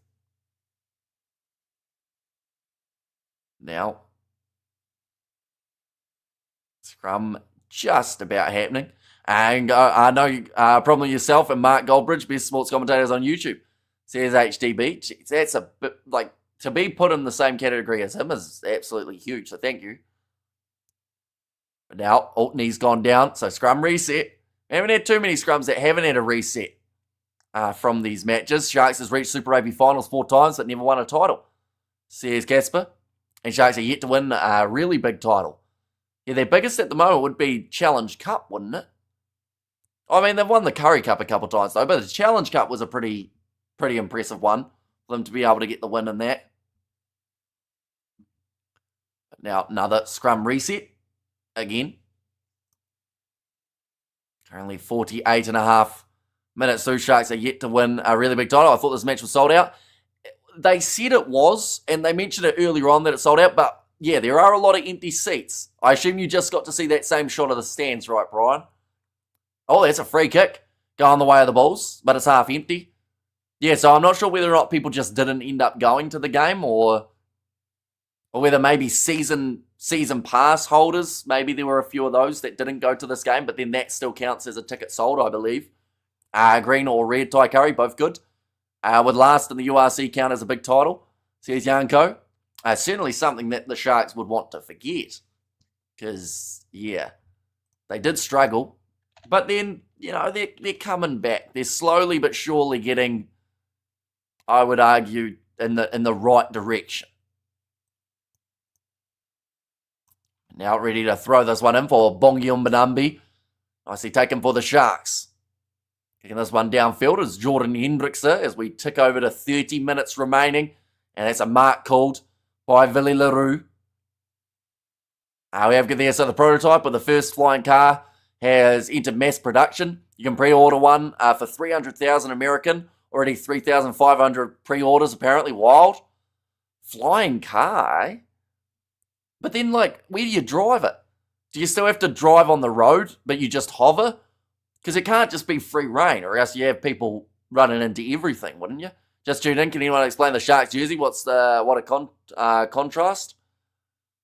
Now, scrum just about happening. And I know probably yourself and Mark Goldbridge, best sports commentators on YouTube, says HDB. Jeez, that's a bit, like, to be put in the same category as him is absolutely huge, so thank you. But now, Altney's gone down, so scrum reset. We haven't had too many scrums that haven't had a reset from these matches. Sharks has reached Super Rugby finals 4 times, but never won a title, says Casper. And Sharks are yet to win a really big title. Yeah, their biggest at the moment would be Challenge Cup, wouldn't it? I mean, they've won the Curry Cup a couple times, though, but the Challenge Cup was a pretty impressive one for them to be able to get the win in that. Now, another scrum reset again. Currently 48 and a half minutes. So Sharks are yet to win a really big title. I thought this match was sold out. They said it was, and they mentioned it earlier on that it sold out, but yeah, there are a lot of empty seats. I assume you just got to see that same shot of the stands, right, Brian? Oh, that's a free kick going the way of the Bulls, but it's half empty. Yeah, so I'm not sure whether or not people just didn't end up going to the game or whether maybe season pass holders, maybe there were a few of those that didn't go to this game, but then that still counts as a ticket sold, I believe. Green or red Thai curry, both good. Would last in the URC count as a big title, says Yanko. Certainly something that the Sharks would want to forget. Because, yeah, they did struggle. But then, you know, they're coming back. They're slowly but surely getting, I would argue, in the right direction. Now ready to throw this one in for Bongium Banambi. Nicely taken for the Sharks. Kicking this one downfield is Jordan Hendrickse as we tick over to 30 minutes remaining. And that's a mark called by Villy LaRue. We have there, so the prototype of the first flying car has entered mass production. You can pre-order one for 300,000 American. Already 3,500 pre-orders apparently. Wild. Flying car, eh? But then, like, where do you drive it? Do you still have to drive on the road, but you just hover? Because it can't just be free reign, or else you have people running into everything, wouldn't you? Just tune in. Can anyone explain the Sharks jersey? What a contrast?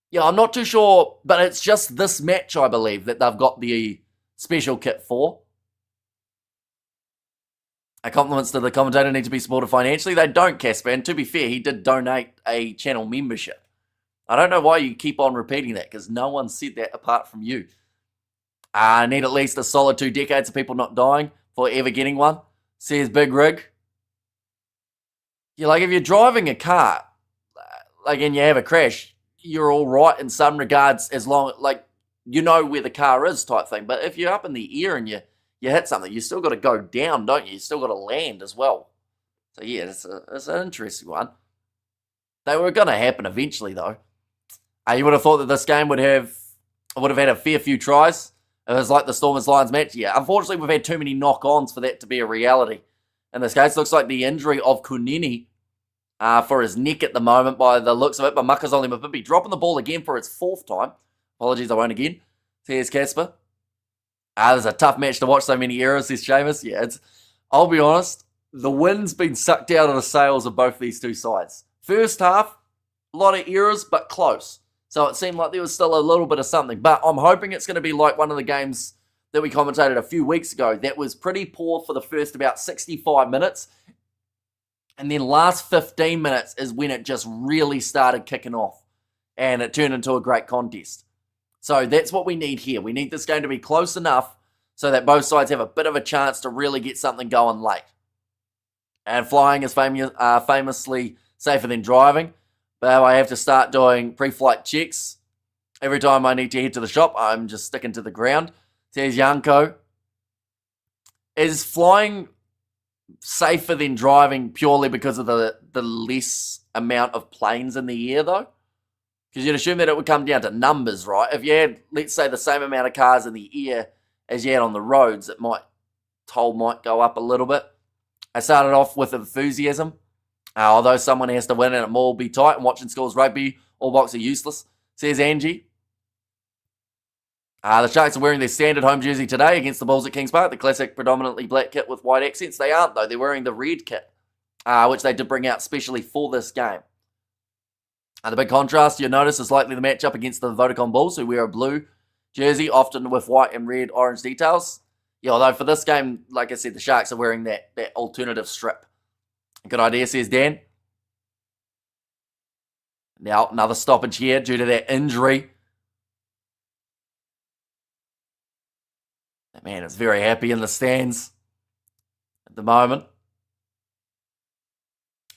Yeah, I'm not too sure, but it's just this match, I believe, that they've got the special kit for. Compliments to the commentator need to be supported financially. They don't, Casper, and to be fair, he did donate a channel membership. I don't know why you keep on repeating that, because no one said that apart from you. Need at least a solid 2 decades of people not dying for ever getting one, says Big Rig. Yeah, like if you're driving a car, like, and you have a crash, you're all right in some regards as long, like, you know where the car is type thing. But if you're up in the air and you hit something, you still got to go down, don't you? You still got to land as well. So yeah, it's an interesting one. They were going to happen eventually, though. You would have thought that this game would have had a fair few tries. It was like the Stormers Lions match. Yeah, unfortunately, we've had too many knock-ons for that to be a reality. In this case, looks like the injury of Kunini for his neck at the moment by the looks of it. But Makazole Mapimpi dropping the ball again for its 4th time. Apologies, I won't again. Here's Casper. It was a tough match to watch, so many errors, says Seamus. Yeah, I'll be honest, the wind's been sucked out of the sails of both these two sides. First half, a lot of errors, but close. So it seemed like there was still a little bit of something. But I'm hoping it's going to be like one of the games that we commentated a few weeks ago. That was pretty poor for the first about 65 minutes. And then last 15 minutes is when it just really started kicking off. And it turned into a great contest. So that's what we need here. We need this game to be close enough so that both sides have a bit of a chance to really get something going late. And flying is famously safer than driving. But I have to start doing pre-flight checks. Every time I need to head to the shop, I'm just sticking to the ground. Says Yanko. Is flying safer than driving purely because of the less amount of planes in the air, though? Because you'd assume that it would come down to numbers, right? If you had, let's say, the same amount of cars in the air as you had on the roads, toll might go up a little bit. I started off with enthusiasm. Although someone has to win and it will all be tight, and watching schools rugby, all box are useless, says Angie. The Sharks are wearing their standard home jersey today against the Bulls at Kings Park, the classic predominantly black kit with white accents. They aren't, though. They're wearing the red kit, which they did bring out specially for this game. The big contrast you'll notice is likely the matchup against the Vodacom Bulls, who wear a blue jersey, often with white and red orange details. Yeah, although for this game, like I said, the Sharks are wearing that alternative strip. Good idea, says Dan. Now, another stoppage here due to that injury. That man is very happy in the stands at the moment.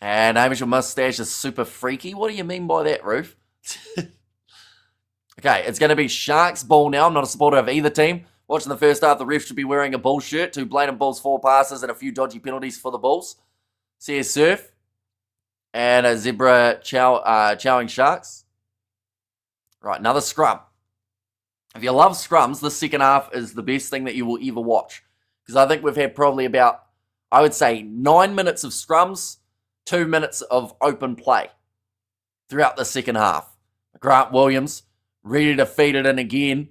And Hamish, your mustache is super freaky. What do you mean by that, Ruth? Okay, it's going to be Sharks ball now. I'm not a supporter of either team. Watching the first half, the ref should be wearing a Bulls shirt. 2 blatant Bulls 4 passes and a few dodgy penalties for the Bulls. CS Surf. And a zebra chowing Sharks. Right, another scrum. If you love scrums, the second half is the best thing that you will ever watch. Because I think we've had probably about, I would say, 9 minutes of scrums, 2 minutes of open play throughout the second half. Grant Williams ready to feed it in again.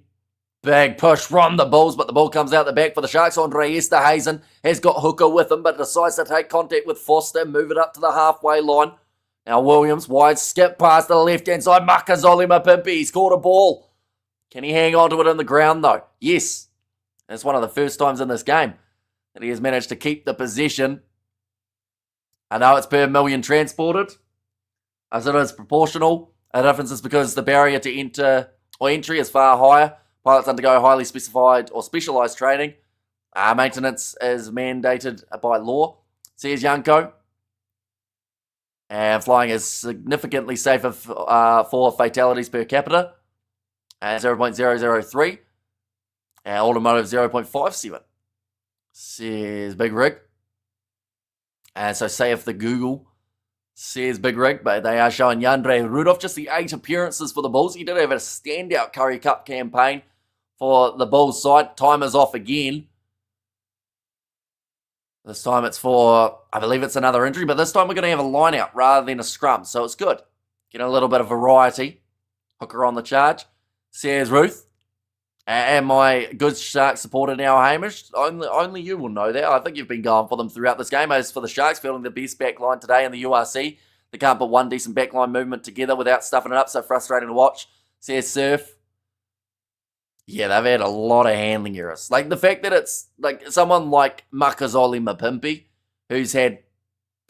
Big push from the Bulls, but the ball comes out the back for the Sharks. Andre Esterhazen has got Hooker with him, but decides to take contact with Foster, move it up to the halfway line. Now Williams, wide skip past to the left-hand side. Makazole Mapimpi, he's caught a ball. Can he hang on to it in the ground, though? Yes. It's one of the first times in this game that he has managed to keep the possession. I know it's per million transported, as it is proportional. The difference is because the barrier to entry is far higher. Pilots undergo highly specified or specialised training. Maintenance is mandated by law, says Yanko. And flying is significantly safer for fatalities per capita. 0.003. And automotive 0.57. Says Big Rig. And so say if the Google says Big Rig, but they are showing Yandre Rudolph just the 8 appearances for the Bulls. He did have a standout Curry Cup campaign for the Bulls side. Timer's off again. This time it's for, I believe it's another injury, but this time we're going to have a line out rather than a scrum, so it's good. Get a little bit of variety. Hooker on the charge. Says Ruth. And my good Sharks supporter now, Hamish. Only you will know that. I think you've been going for them throughout this game. As for the Sharks, fielding the best back line today in the URC. They can't put one decent backline movement together without stuffing it up, so frustrating to watch. Says Surf. Yeah, they've had a lot of handling errors. Like the fact that it's like someone like Makazole Mapimpi, who's had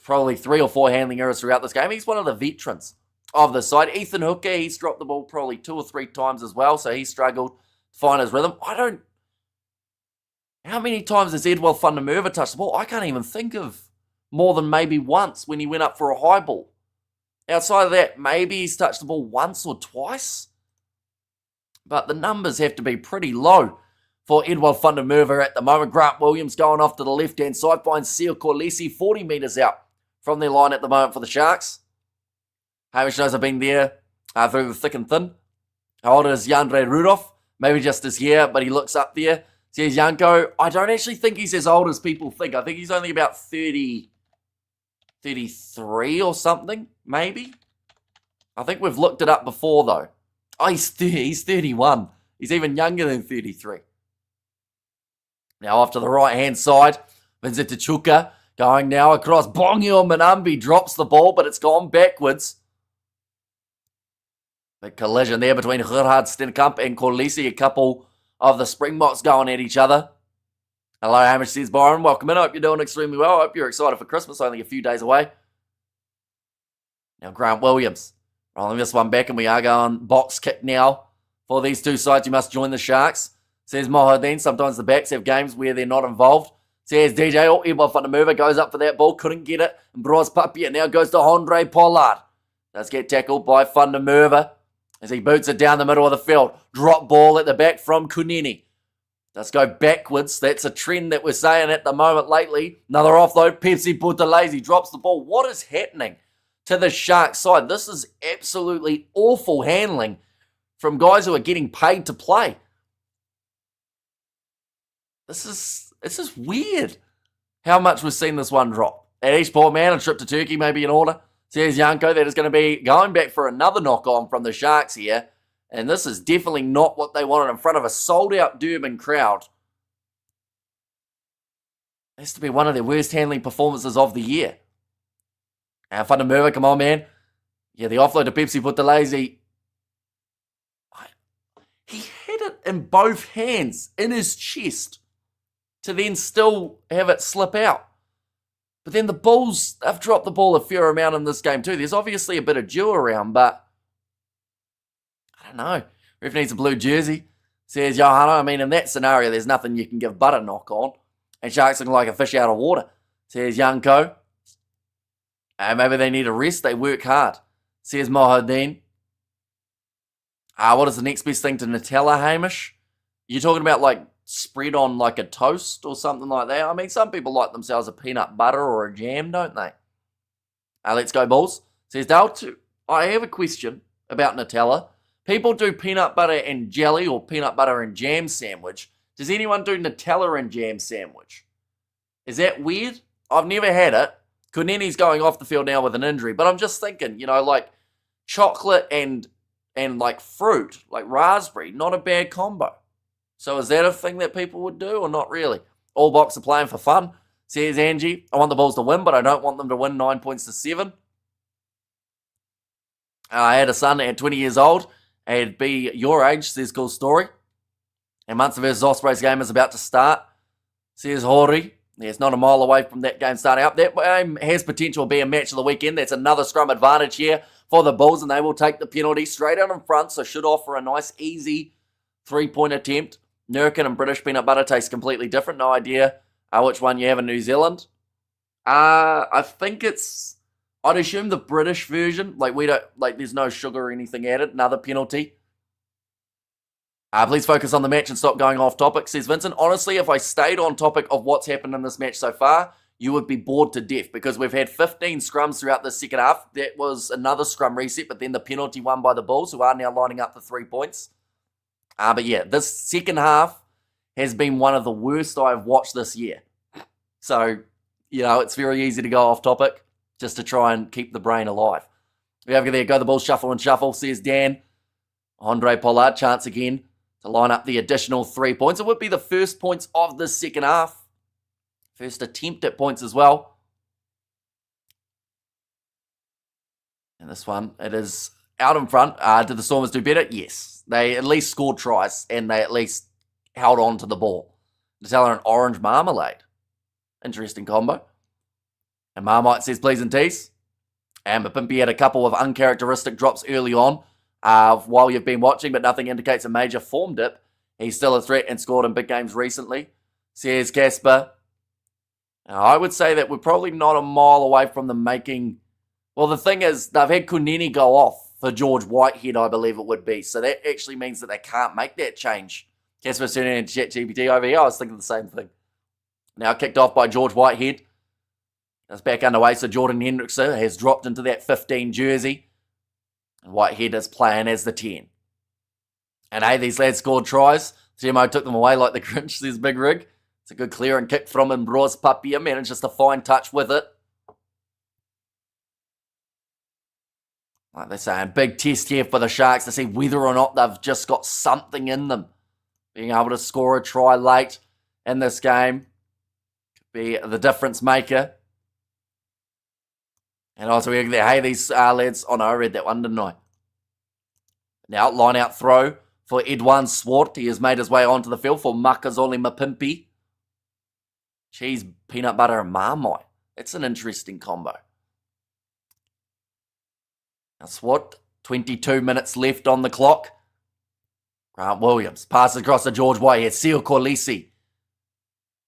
probably 3 or 4 handling errors throughout this game. He's one of the veterans of the side. Ethan Hooker, he's dropped the ball probably 2 or 3 times as well, so he struggled to find his rhythm. How many times has Edwell Fundermerva touched the ball? I can't even think of more than maybe once when he went up for a high ball. Outside of that, maybe he's touched the ball once or twice. But the numbers have to be pretty low for Edwell Fundermerva at the moment. Grant Williams going off to the left-hand side. Finds Seal Corlesi 40 metres out from their line at the moment for the Sharks. Hamish knows I've been there through the thick and thin. How old is Yandre Rudolph? Maybe just his hair, but he looks up there. Says Yanko, I don't actually think he's as old as people think. I think he's only about 30, 33 or something, maybe. I think we've looked it up before, though. Oh, he's 31. He's even younger than 33. Now off to the right-hand side. Vincent Tachuka going now across. Bongio Manambi drops the ball, but it's gone backwards. Big collision there between Gerhard Stenkamp and Corlesi. A couple of the Springboks going at each other. Hello, Hamish, says Byron. Welcome in. I hope you're doing extremely well. I hope you're excited for Christmas. Only a few days away. Now Grant Williams. Rolling this one back, and we are going box kick now. For these two sides, you must join the Sharks. Says Mohadin. Sometimes the backs have games where they're not involved. Says DJ. Edwell Fundermerva goes up for that ball. Couldn't get it. And Bros Papia now goes to Andre Pollard. Does get tackled by Fundermerva as he boots it down the middle of the field. Drop ball at the back from Kunini. Let's go backwards. That's a trend that we're saying at the moment lately. Another offload. Pepsi Buthelezi drops the ball. What is happening to the Sharks side? This is absolutely awful handling from guys who are getting paid to play. This is weird how much we've seen this one drop. At each port man, a trip to Turkey may be in order. Says Yanko, that is going to be going back for another knock-on from the Sharks here. And this is definitely not what they wanted in front of a sold-out Durban crowd. It has to be one of their worst handling performances of the year. And Van der Merwe, come on, man. Yeah, the offload to Pepsi Buthelezi. He had it in both hands, in his chest, to then still have it slip out. But then the Bulls have dropped the ball a fair amount in this game too. There's obviously a bit of dew around, but I don't know. Ref needs a blue jersey. Says Johanna, I mean, in that scenario, there's nothing you can give but a knock on. And Sharks looking like a fish out of water. Says Yanko. Maybe they need a rest. They work hard. Says Mohadeen. What is the next best thing to Nutella, Hamish? You're talking about like spread on like a toast or something like that? I mean, some people like themselves a peanut butter or a jam, don't they? Let's go Bulls. Says Dale, I have a question about Nutella. People do peanut butter and jelly or peanut butter and jam sandwich. Does anyone do Nutella and jam sandwich? Is that weird? I've never had it. Kuneni's going off the field now with an injury, but I'm just thinking, like chocolate and like fruit, like raspberry, not a bad combo. So is that a thing that people would do or not really? All Box are playing for fun. Says Angie, I want the Bulls to win, but I don't want them to win 9 points to 7. I had a son at 20 years old. He'd be your age, says Cool Story. And Munster vs Ospreys game is about to start, says Hori. Yeah, it's not a mile away from that game starting up. That game has potential to be a match of the weekend. That's another scrum advantage here for the Bulls, and they will take the penalty straight out in front, so should offer a nice, easy 3-point attempt. Nurkin and British peanut butter taste completely different. No idea which one you have in New Zealand. I think I'd assume the British version. There's no sugar or anything added. Another penalty. Please focus on the match and stop going off topic, says Vincent. Honestly, if I stayed on topic of what's happened in this match so far, you would be bored to death because we've had 15 scrums throughout the second half. That was another scrum reset, but then the penalty won by the Bulls, who are now lining up for 3 points. But yeah, this second half has been one of the worst I've watched this year. So, it's very easy to go off topic just to try and keep the brain alive. We have there, go the Bulls, shuffle and shuffle, says Dan. Andre Pollard, chance again to line up the additional 3 points. It would be the first points of the second half. First attempt at points as well. And this one, it is out in front. Did the Stormers do better? Yes. They at least scored tries and they at least held on to the ball. Nutella and orange marmalade. Interesting combo. And Marmite says please and tease. And Mapimpi had a couple of uncharacteristic drops early on while you've been watching, but nothing indicates a major form dip. He's still a threat and scored in big games recently, says Casper. I would say that we're probably not a mile away from them making... Well, the thing is, they've had Kunini go off for George Whitehead, I believe it would be. So that actually means that they can't make that change. Casper turning into ChatGPT over here. I was thinking the same thing. Now kicked off by George Whitehead. It's back underway, so Jordan Hendrickson has dropped into that 15 jersey. And Whitehead is playing as the 10. And hey, these lads scored tries. Timo took them away like the Grinch, says Big Rig. It's a good clear and kick from Ambros Papia. Managed just a fine touch with it. Like they're saying, big test here for the Sharks to see whether or not they've just got something in them. Being able to score a try late in this game could be the difference maker. And also, hey, these lads... Oh, no, I read that one, didn't I? Now, line-out throw for Edwan Swart. He has made his way onto the field for Makazole Mapimpi. Cheese, peanut butter, and Marmite. That's an interesting combo. Now, Swart, 22 minutes left on the clock. Grant Williams passes across to George Whitehead. Seal Corlisi.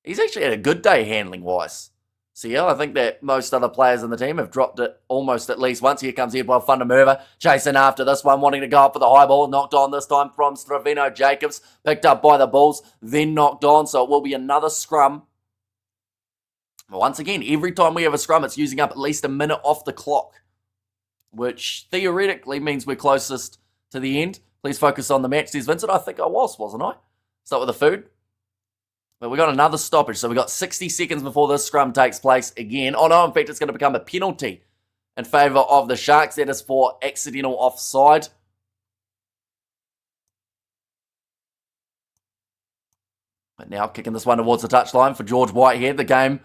He's actually had a good day handling-wise. So yeah, I think that most other players in the team have dropped it almost at least once. Here comes Edward Fundermover, chasing after this one, wanting to go up for the high ball. Knocked on this time from Stravino Jacobs, picked up by the Bulls, then knocked on. So it will be another scrum. But once again, every time we have a scrum, it's using up at least a minute off the clock, which theoretically means we're closest to the end. Please focus on the match, says Vincent. I think I wasn't I? Start with the food. But we got another stoppage, so we got 60 seconds before this scrum takes place again. Oh no, in fact, it's going to become a penalty in favour of the Sharks. That is for accidental offside. But now kicking this one towards the touchline for George Whitehead. The game,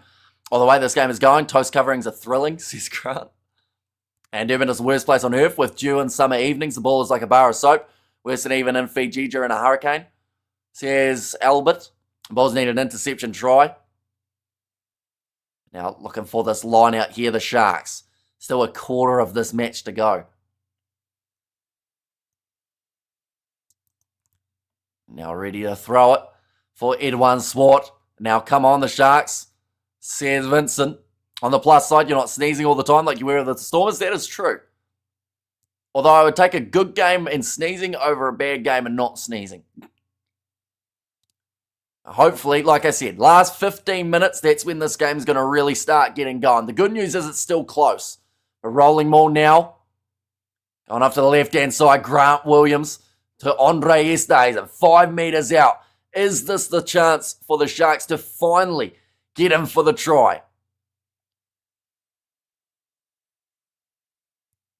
or the way this game is going, toast coverings are thrilling, says Grant. And Durban is the worst place on earth with dew and summer evenings. The ball is like a bar of soap, worse than even in Fiji during a hurricane, says Albert. The Bulls need an interception try. Now looking for this line out here, the Sharks. Still a quarter of this match to go. Now ready to throw it for Edwin Swart. Now come on the Sharks, says Vincent. On the plus side, you're not sneezing all the time like you were with the Stormers. That is true. Although I would take a good game in sneezing over a bad game and not sneezing. Hopefully, like I said, last 15 minutes, that's when this game's going to really start getting going. The good news is it's still close. A rolling ball now. Going off to the left-hand side, Grant Williams to Andre Estes and 5 metres out. Is this the chance for the Sharks to finally get in for the try?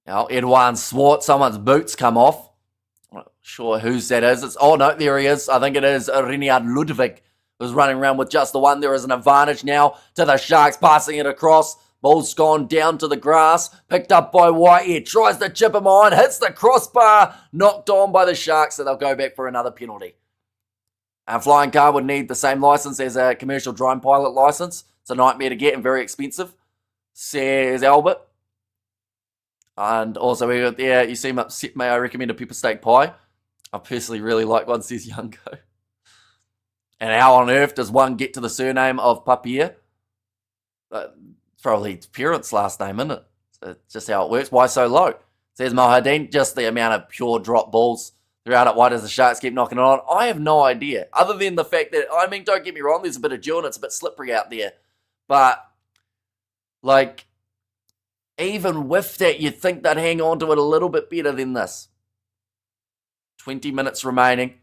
Now, Edwin Swart, someone's boots come off. Not sure whose that is. Oh, no, there he is. I think it is Reniard Ludwig, who's running around with just the one. There is an advantage now to the Sharks, passing it across. Ball's gone down to the grass, picked up by Whitehead, tries to chip him on, hits the crossbar, knocked on by the Sharks, so they'll go back for another penalty. A flying car would need the same license as a commercial drone pilot license. It's a nightmare to get and very expensive, says Albert. And also, you seem upset. May I recommend a pepper steak pie? I personally really like one, says Youngo. And how on earth does one get to the surname of Papier? Probably his parents' last name, isn't it? So just how it works. Why so low? Says Mohadeen. Just the amount of pure drop balls throughout it. Why does the Sharks keep knocking it on? I have no idea. Other than the fact that, I mean, don't get me wrong, there's a bit of dew and it's a bit slippery out there. But, like, even with that, you'd think they'd hang on to it a little bit better than this. 20 minutes remaining.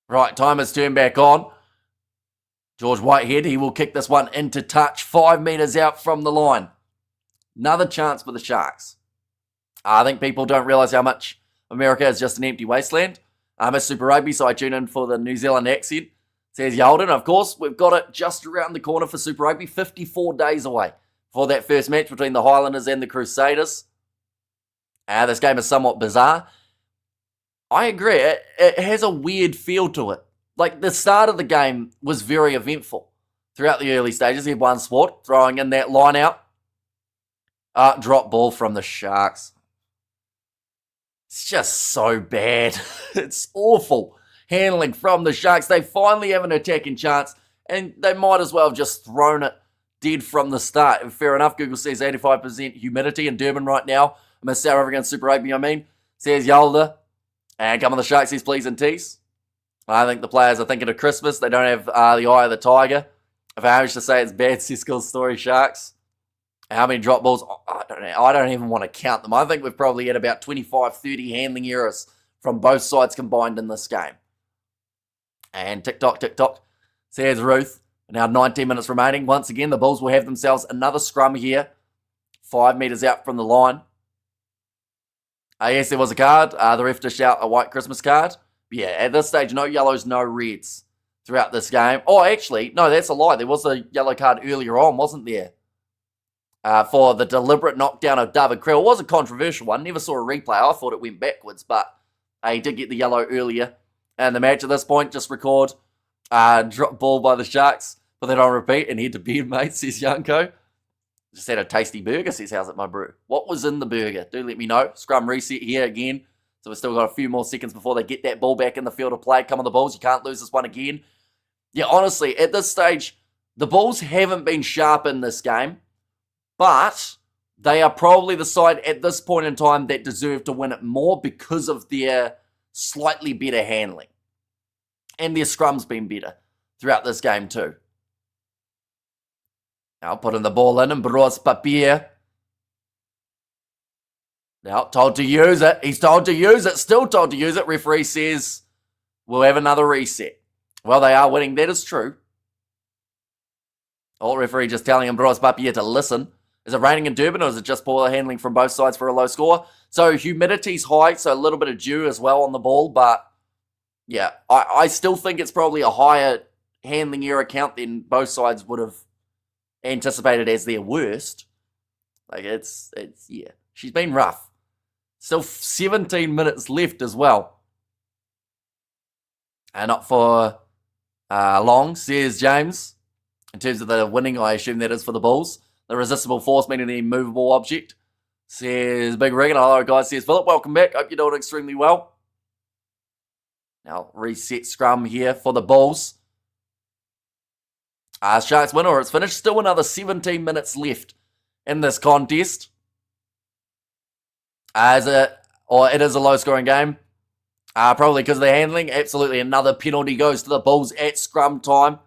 Right, time has turned back on. George Whitehead, he will kick this one into touch, 5 metres out from the line. Another chance for the Sharks. I think people don't realise how much America is just an empty wasteland. I'm a Super Rugby, so I tune in for the New Zealand accent. Says Yalden. Of course, we've got it just around the corner for Super Rugby, 54 days away for that first match between the Highlanders and the Crusaders. This game is somewhat bizarre. I agree. It has a weird feel to it. Like, the start of the game was very eventful throughout the early stages. He had one Swart throwing in that line out. Drop ball from the Sharks. It's just so bad. It's awful. Handling from the Sharks. They finally have an attacking chance, and they might as well have just thrown it dead from the start. And fair enough, Google says 85% humidity in Durban right now. I'm a South African Super Rugby, says Yalda. And come on the Sharks, says please and tease. I think the players are thinking of Christmas. They don't have the eye of the tiger. If I wish to say it's bad, Siskel's story, Sharks. How many drop balls? I don't know. I don't even want to count them. I think we've probably had about 25, 30 handling errors from both sides combined in this game. And tick-tock, says Ruth. Now 19 minutes remaining. Once again, the Bulls will have themselves another scrum here. 5 metres out from the line. Yes, there was a card. The ref dished out a white Christmas card. But yeah, at this stage, no yellows, no reds throughout this game. Oh, actually, no, that's a lie. There was a yellow card earlier on, wasn't there? For the deliberate knockdown of David Creel. It was a controversial one. Never saw a replay. I thought it went backwards, but he did get the yellow earlier. And the match at this point, just record drop ball by the Sharks. Put that on repeat and head to bed, mate, says Yanko. Just had a tasty burger, says how's it, my brew. What was in the burger? Do let me know. Scrum reset here again. So we've still got a few more seconds before they get that ball back in the field of play. Come on, the Bulls. You can't lose this one again. Yeah, honestly, at this stage, the Bulls haven't been sharp in this game, but they are probably the side at this point in time that deserve to win it more because of their slightly better handling. And their scrum's been better throughout this game too. Now putting the ball in and Bros Papier. Now told to use it. He's told to use it. Still told to use it. Referee says we'll have another reset. Well, they are winning. That is true. All referee just telling him Bros Papier to listen. Is it raining in Durban or is it just poor handling from both sides for a low score? So humidity's high, so a little bit of dew as well on the ball. But yeah, I still think it's probably a higher handling error count than both sides would have anticipated as their worst. Like it's yeah, she's been rough. Still 17 minutes left as well. And not for long, says James. In terms of the winning, I assume that is for the Bulls. The resistible force meaning the immovable object. Says Big Rig. And hello guys, says Philip. Welcome back. Hope you're doing extremely well. Now reset scrum here for the Bulls. Sharks win or it's finished. Still another 17 minutes left in this contest. It is a low scoring game. Probably because of the handling. Absolutely another penalty goes to the Bulls at scrum time.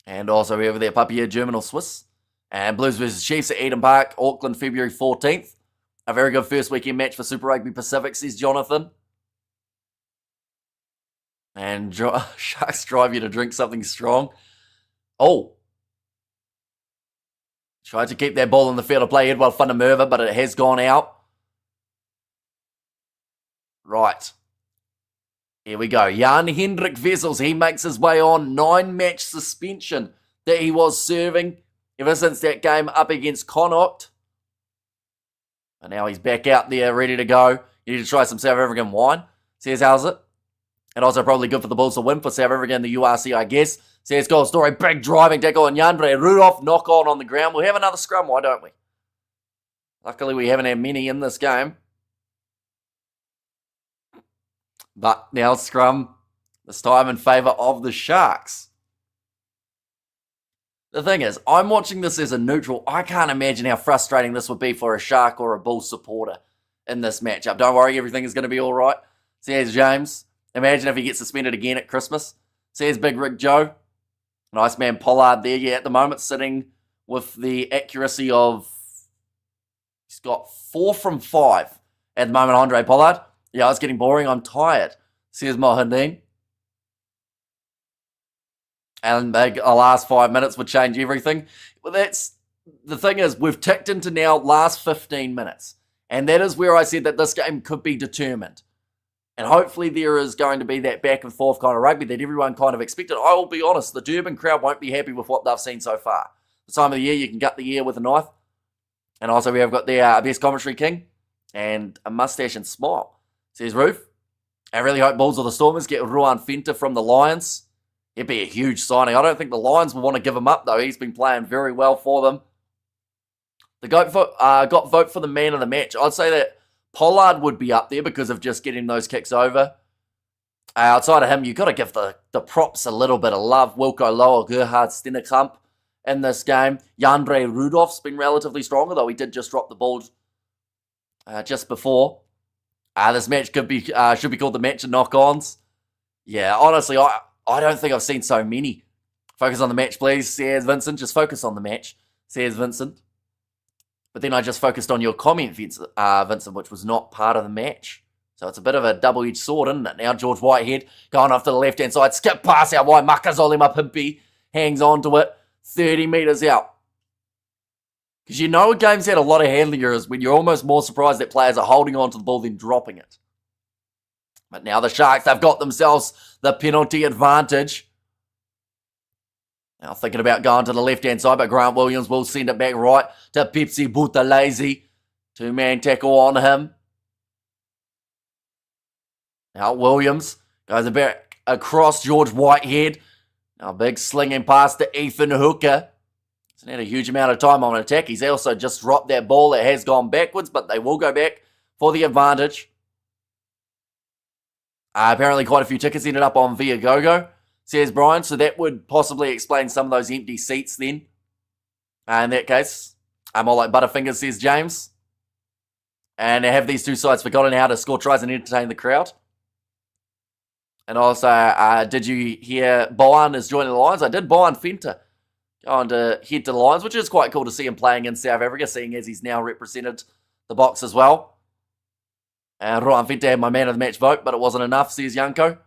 And also we have there Papier, German or Swiss. And Blues vs Chiefs at Eden Park, Auckland, February 14th. A very good first weekend match for Super Rugby Pacific, says Jonathan. And Sharks drive you to drink something strong. Oh. Tried to keep that ball in the field of play, Edward van der Merwe, but it has gone out. Right. Here we go. Jan Hendrik Vessels, he makes his way on. 9-match suspension that he was serving ever since that game up against Connacht. And now he's back out there, ready to go. You need to try some South African wine. Says, how's it? And also probably good for the Bulls to win for South Africa in the URC, I guess. Says, goal story, big driving tackle on Yandre Rudolph, knock on the ground. We'll have another scrum, why don't we? Luckily, we haven't had many in this game. But now scrum, this time in favour of the Sharks. The thing is, I'm watching this as a neutral. I can't imagine how frustrating this would be for a Shark or a Bull supporter in this matchup. Don't worry, everything is going to be all right. Says James. Imagine if he gets suspended again at Christmas. Says Big Rick Joe. Nice man Pollard there. Yeah, at the moment sitting with the accuracy of... He's got 4 from 5 at the moment, Andre Pollard. Yeah, it's getting boring. I'm tired, says Mohadeen. And the last 5 minutes would change everything. Well, that's the thing is, we've ticked into now last 15 minutes. And that is where I said that this game could be determined. And hopefully there is going to be that back and forth kind of rugby that everyone kind of expected. I will be honest, the Durban crowd won't be happy with what they've seen so far. The time of the year, you can gut the ear with a knife. And also we have got the best commentary king and a mustache and smile. Says Roof. I really hope Bulls or the Stormers get Ruan Fenta from the Lions. It'd be a huge signing. I don't think the Lions will want to give him up, though. He's been playing very well for them. The got vote for the man of the match. I'd say that Pollard would be up there because of just getting those kicks over. Outside of him, you've got to give the props a little bit of love. Wilco Loa, Gerhard Stennekamp in this game. Yandre Rudolph's been relatively strong, although he did just drop the ball just before. This match should be called the match of knock-ons. Yeah, honestly, I don't think I've seen so many. Focus on the match, please, says Vincent. Just focus on the match, says Vincent. But then I just focused on your comment, Vincent, which was not part of the match. So it's a bit of a double-edged sword, isn't it? Now George Whitehead going off to the left-hand side. Skip pass out wide. Makazolima Pimpi hangs on to it. 30 metres out. Because you know a game's had a lot of handling errors when you're almost more surprised that players are holding on to the ball than dropping it. But now the Sharks, they've got themselves the penalty advantage. Now thinking about going to the left-hand side, but Grant Williams will send it back right to Pepsi Buthelezi. 2-man tackle on him. Now Williams goes back across George Whitehead. Now big slinging pass to Ethan Hooker. Hasn't had a huge amount of time on attack. He's also just dropped that ball that has gone backwards, but they will go back for the advantage. Apparently quite a few tickets ended up on Viagogo, says Brian, so that would possibly explain some of those empty seats then. In that case, more like Butterfingers, says James. And have these two sides forgotten how to score tries and entertain the crowd? And also, did you hear Bojan is joining the Lions? I did. Bojan Fenta going to head to the Lions, which is quite cool to see him playing in South Africa, seeing as he's now represented the Box as well. And Rohan Fenta had my man of the match vote, but it wasn't enough, says Yanko.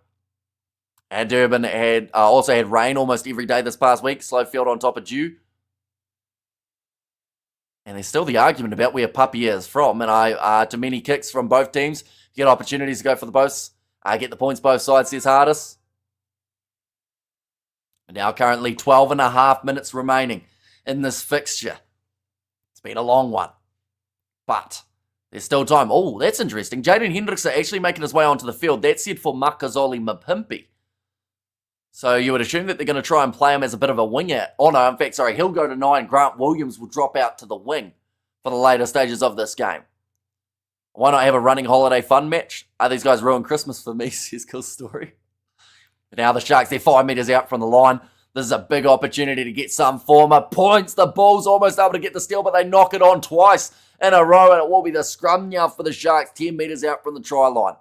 And Durban had also had rain almost every day this past week. Slow field on top of dew. And there's still the argument about where Puppy is from. And too many kicks from both teams. Get opportunities to go for the both. Get the points both sides, says Hardis. Now currently 12 and a half minutes remaining in this fixture. It's been a long one. But there's still time. Oh, that's interesting. Jaden Hendricks are actually making his way onto the field. That's it for Makazole Mapimpi. So you would assume that they're going to try and play him as a bit of a winger. Oh no, in fact, sorry, he'll go to 9. Grant Williams will drop out to the wing for the later stages of this game. Why not have a running holiday fun match? These guys ruined Christmas for me, says Cool Story. Now the Sharks, they're 5 metres out from the line. This is a big opportunity to get some former points. The Bulls almost able to get the steal, but they knock it on twice in a row, and it will be the scrum now for the Sharks, 10 metres out from the try line.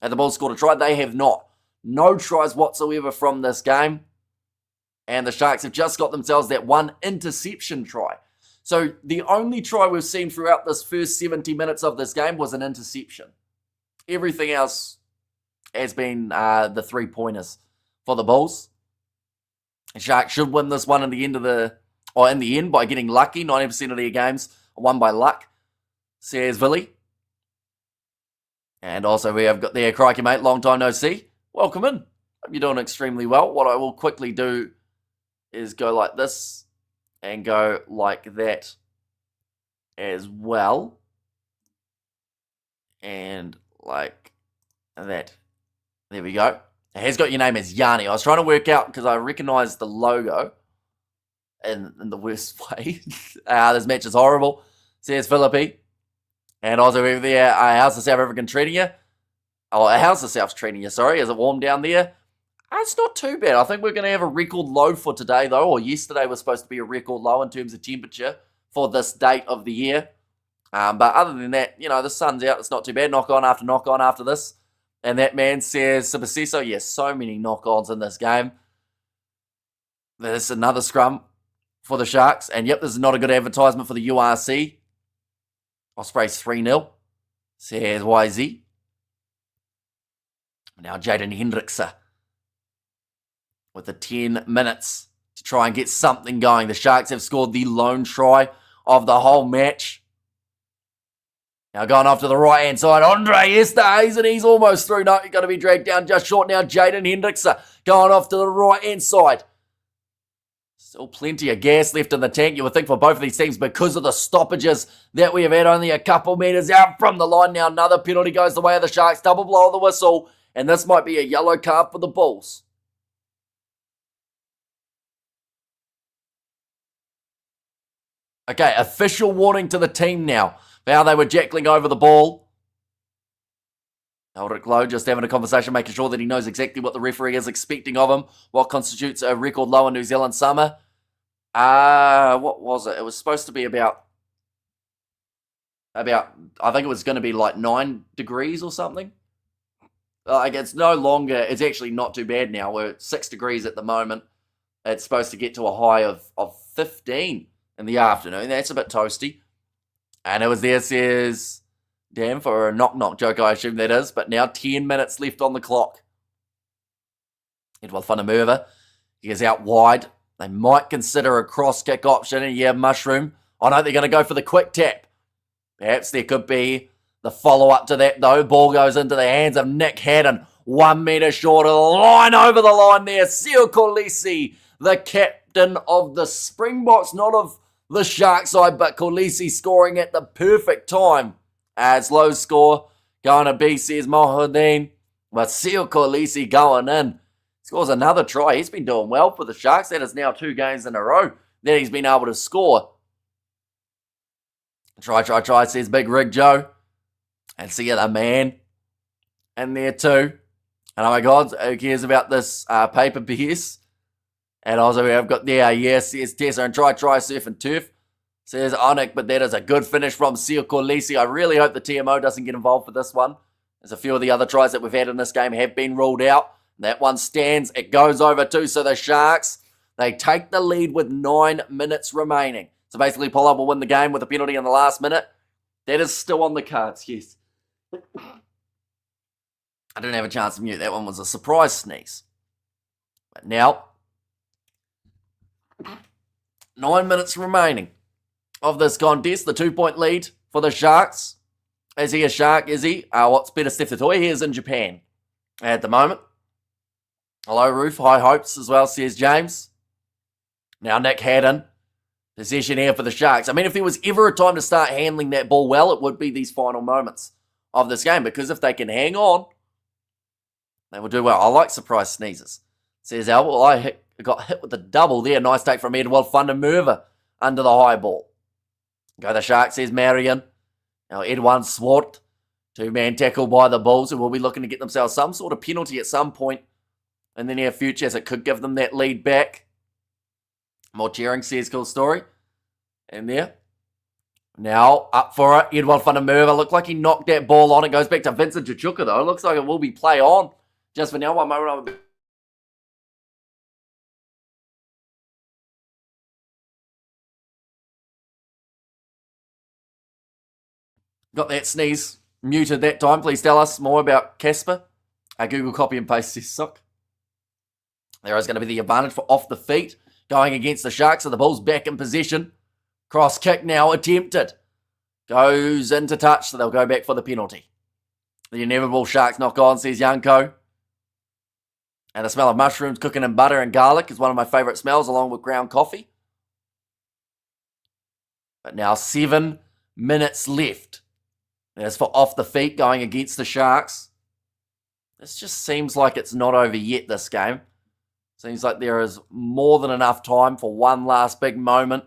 Have the Bulls scored a try? They have not. No tries whatsoever from this game. And the Sharks have just got themselves that one interception try. So the only try we've seen throughout this first 70 minutes of this game was an interception. Everything else has been the 3-pointers for the Bulls. The Sharks should win this one in the end by getting lucky. 90% of their games are won by luck, says Villy. And also we have got there, crikey mate, long time no see. Welcome in. Hope you're doing extremely well. What I will quickly do is go like this and go like that as well. And like that. There we go. It has got your name as Yanni. I was trying to work out because I recognise the logo in the worst way. This match is horrible, says Philippi. And also over there, how's the South African treating you? Oh, how's the South treating you, sorry? Is it warm down there? It's not too bad. I think we're going to have a record low for today, though. Or yesterday was supposed to be a record low in terms of temperature for this date of the year. But other than that, you know, the sun's out. It's not too bad. Knock on after this. And that man says, Sibaseso, yes, so many knock-ons in this game. There's another scrum for the Sharks. And yep, this is not a good advertisement for the URC. Ospreys 3-0, says YZ. Now Jaden Hendricks with the 10 minutes to try and get something going. The Sharks have scored the lone try of the whole match. Now going off to the right-hand side, Andre Esterhuizen, and he's almost through. No, he's going to be dragged down just short now. Jaden Hendricks going off to the right-hand side. Still plenty of gas left in the tank, you would think, for both of these teams because of the stoppages that we have had only a couple metres out from the line. Now another penalty goes the way of the Sharks. Double blow of the whistle, and this might be a yellow card for the Bulls. Okay, official warning to the team now. Now they were jackling over the ball. Eldrick Lowe just having a conversation, making sure that he knows exactly what the referee is expecting of him. What constitutes a record low in New Zealand summer. What was it? It was supposed to be about, I think it was going to be like 9 degrees or something. Like it's no longer, it's actually not too bad now. We're at 6 degrees at the moment. It's supposed to get to a high of 15 in the afternoon. That's a bit toasty. And it was there, says, damn, for a knock-knock joke, I assume that is. But now 10 minutes left on the clock. Edward van der Merwe, he is out wide. They might consider a cross-kick option. And yeah, Mushroom. Oh no, they're going to go for the quick tap. Perhaps there could be the follow-up to that, though. Ball goes into the hands of Nick Haddon. 1 metre short of the line, over the line there. Sio Kolisi, the captain of the Springboks, not of the Shark side, but Kolisi scoring at the perfect time. As low score going to be, says Mohadeen. But Sio Kolisi going in. Scores another try. He's been doing well for the Sharks. That is now 2 games in a row that he's been able to score. Try, says Big Rig Joe. And see the man in there too. And oh my God, who cares about this paper piece? And also we have got there, yes, says Tessa, and try, surf and turf. Says Onik, but that is a good finish from Sia Corlisi. I really hope the TMO doesn't get involved for this one. There's a few of the other tries that we've had in this game have been ruled out. That one stands. It goes over too. So the Sharks, they take the lead with 9 minutes remaining. So basically, Pollard will win the game with a penalty in the last minute. That is still on the cards, yes. I didn't have a chance to mute. That one was a surprise sneeze. But now, 9 minutes remaining of this contest. The 2-point lead for the Sharks. Is he a Shark? Is he? What's better, Steph Tatoy? He is in Japan at the moment. Hello, Ruth. High hopes as well, says James. Now, Nick Haddon. Possession here for the Sharks. I mean, if there was ever a time to start handling that ball well, it would be these final moments of this game. Because if they can hang on, they will do well. I like surprise sneezes. Says Albert. Well, I got hit with the double there. Nice take from Edward Fundermerva under the high ball. Go the Sharks, says Marion. Now Edwin Swart. 2-man tackle by the Bulls, who will be looking to get themselves some sort of penalty at some point in the near future, as it could give them that lead back. More cheering, says Cool Story. And there. Now, up for it. Edward Fundermerva. Looked like he knocked that ball on. It goes back to Vincent Chichuka, though. It looks like it will be play on. Just for now, one moment. Got that sneeze muted that time. Please tell us more about Casper. Google copy and paste this suck. There is going to be the advantage for off the feet. Going against the Sharks. So the Bulls back in possession. Cross kick now attempted. Goes into touch. So they'll go back for the penalty. The inevitable Sharks knock on, says Yanko. And the smell of mushrooms cooking in butter and garlic is one of my favourite smells, along with ground coffee. But now 7 minutes left. As for off the feet going against the Sharks. This just seems like it's not over yet, this game. Seems like there is more than enough time for one last big moment.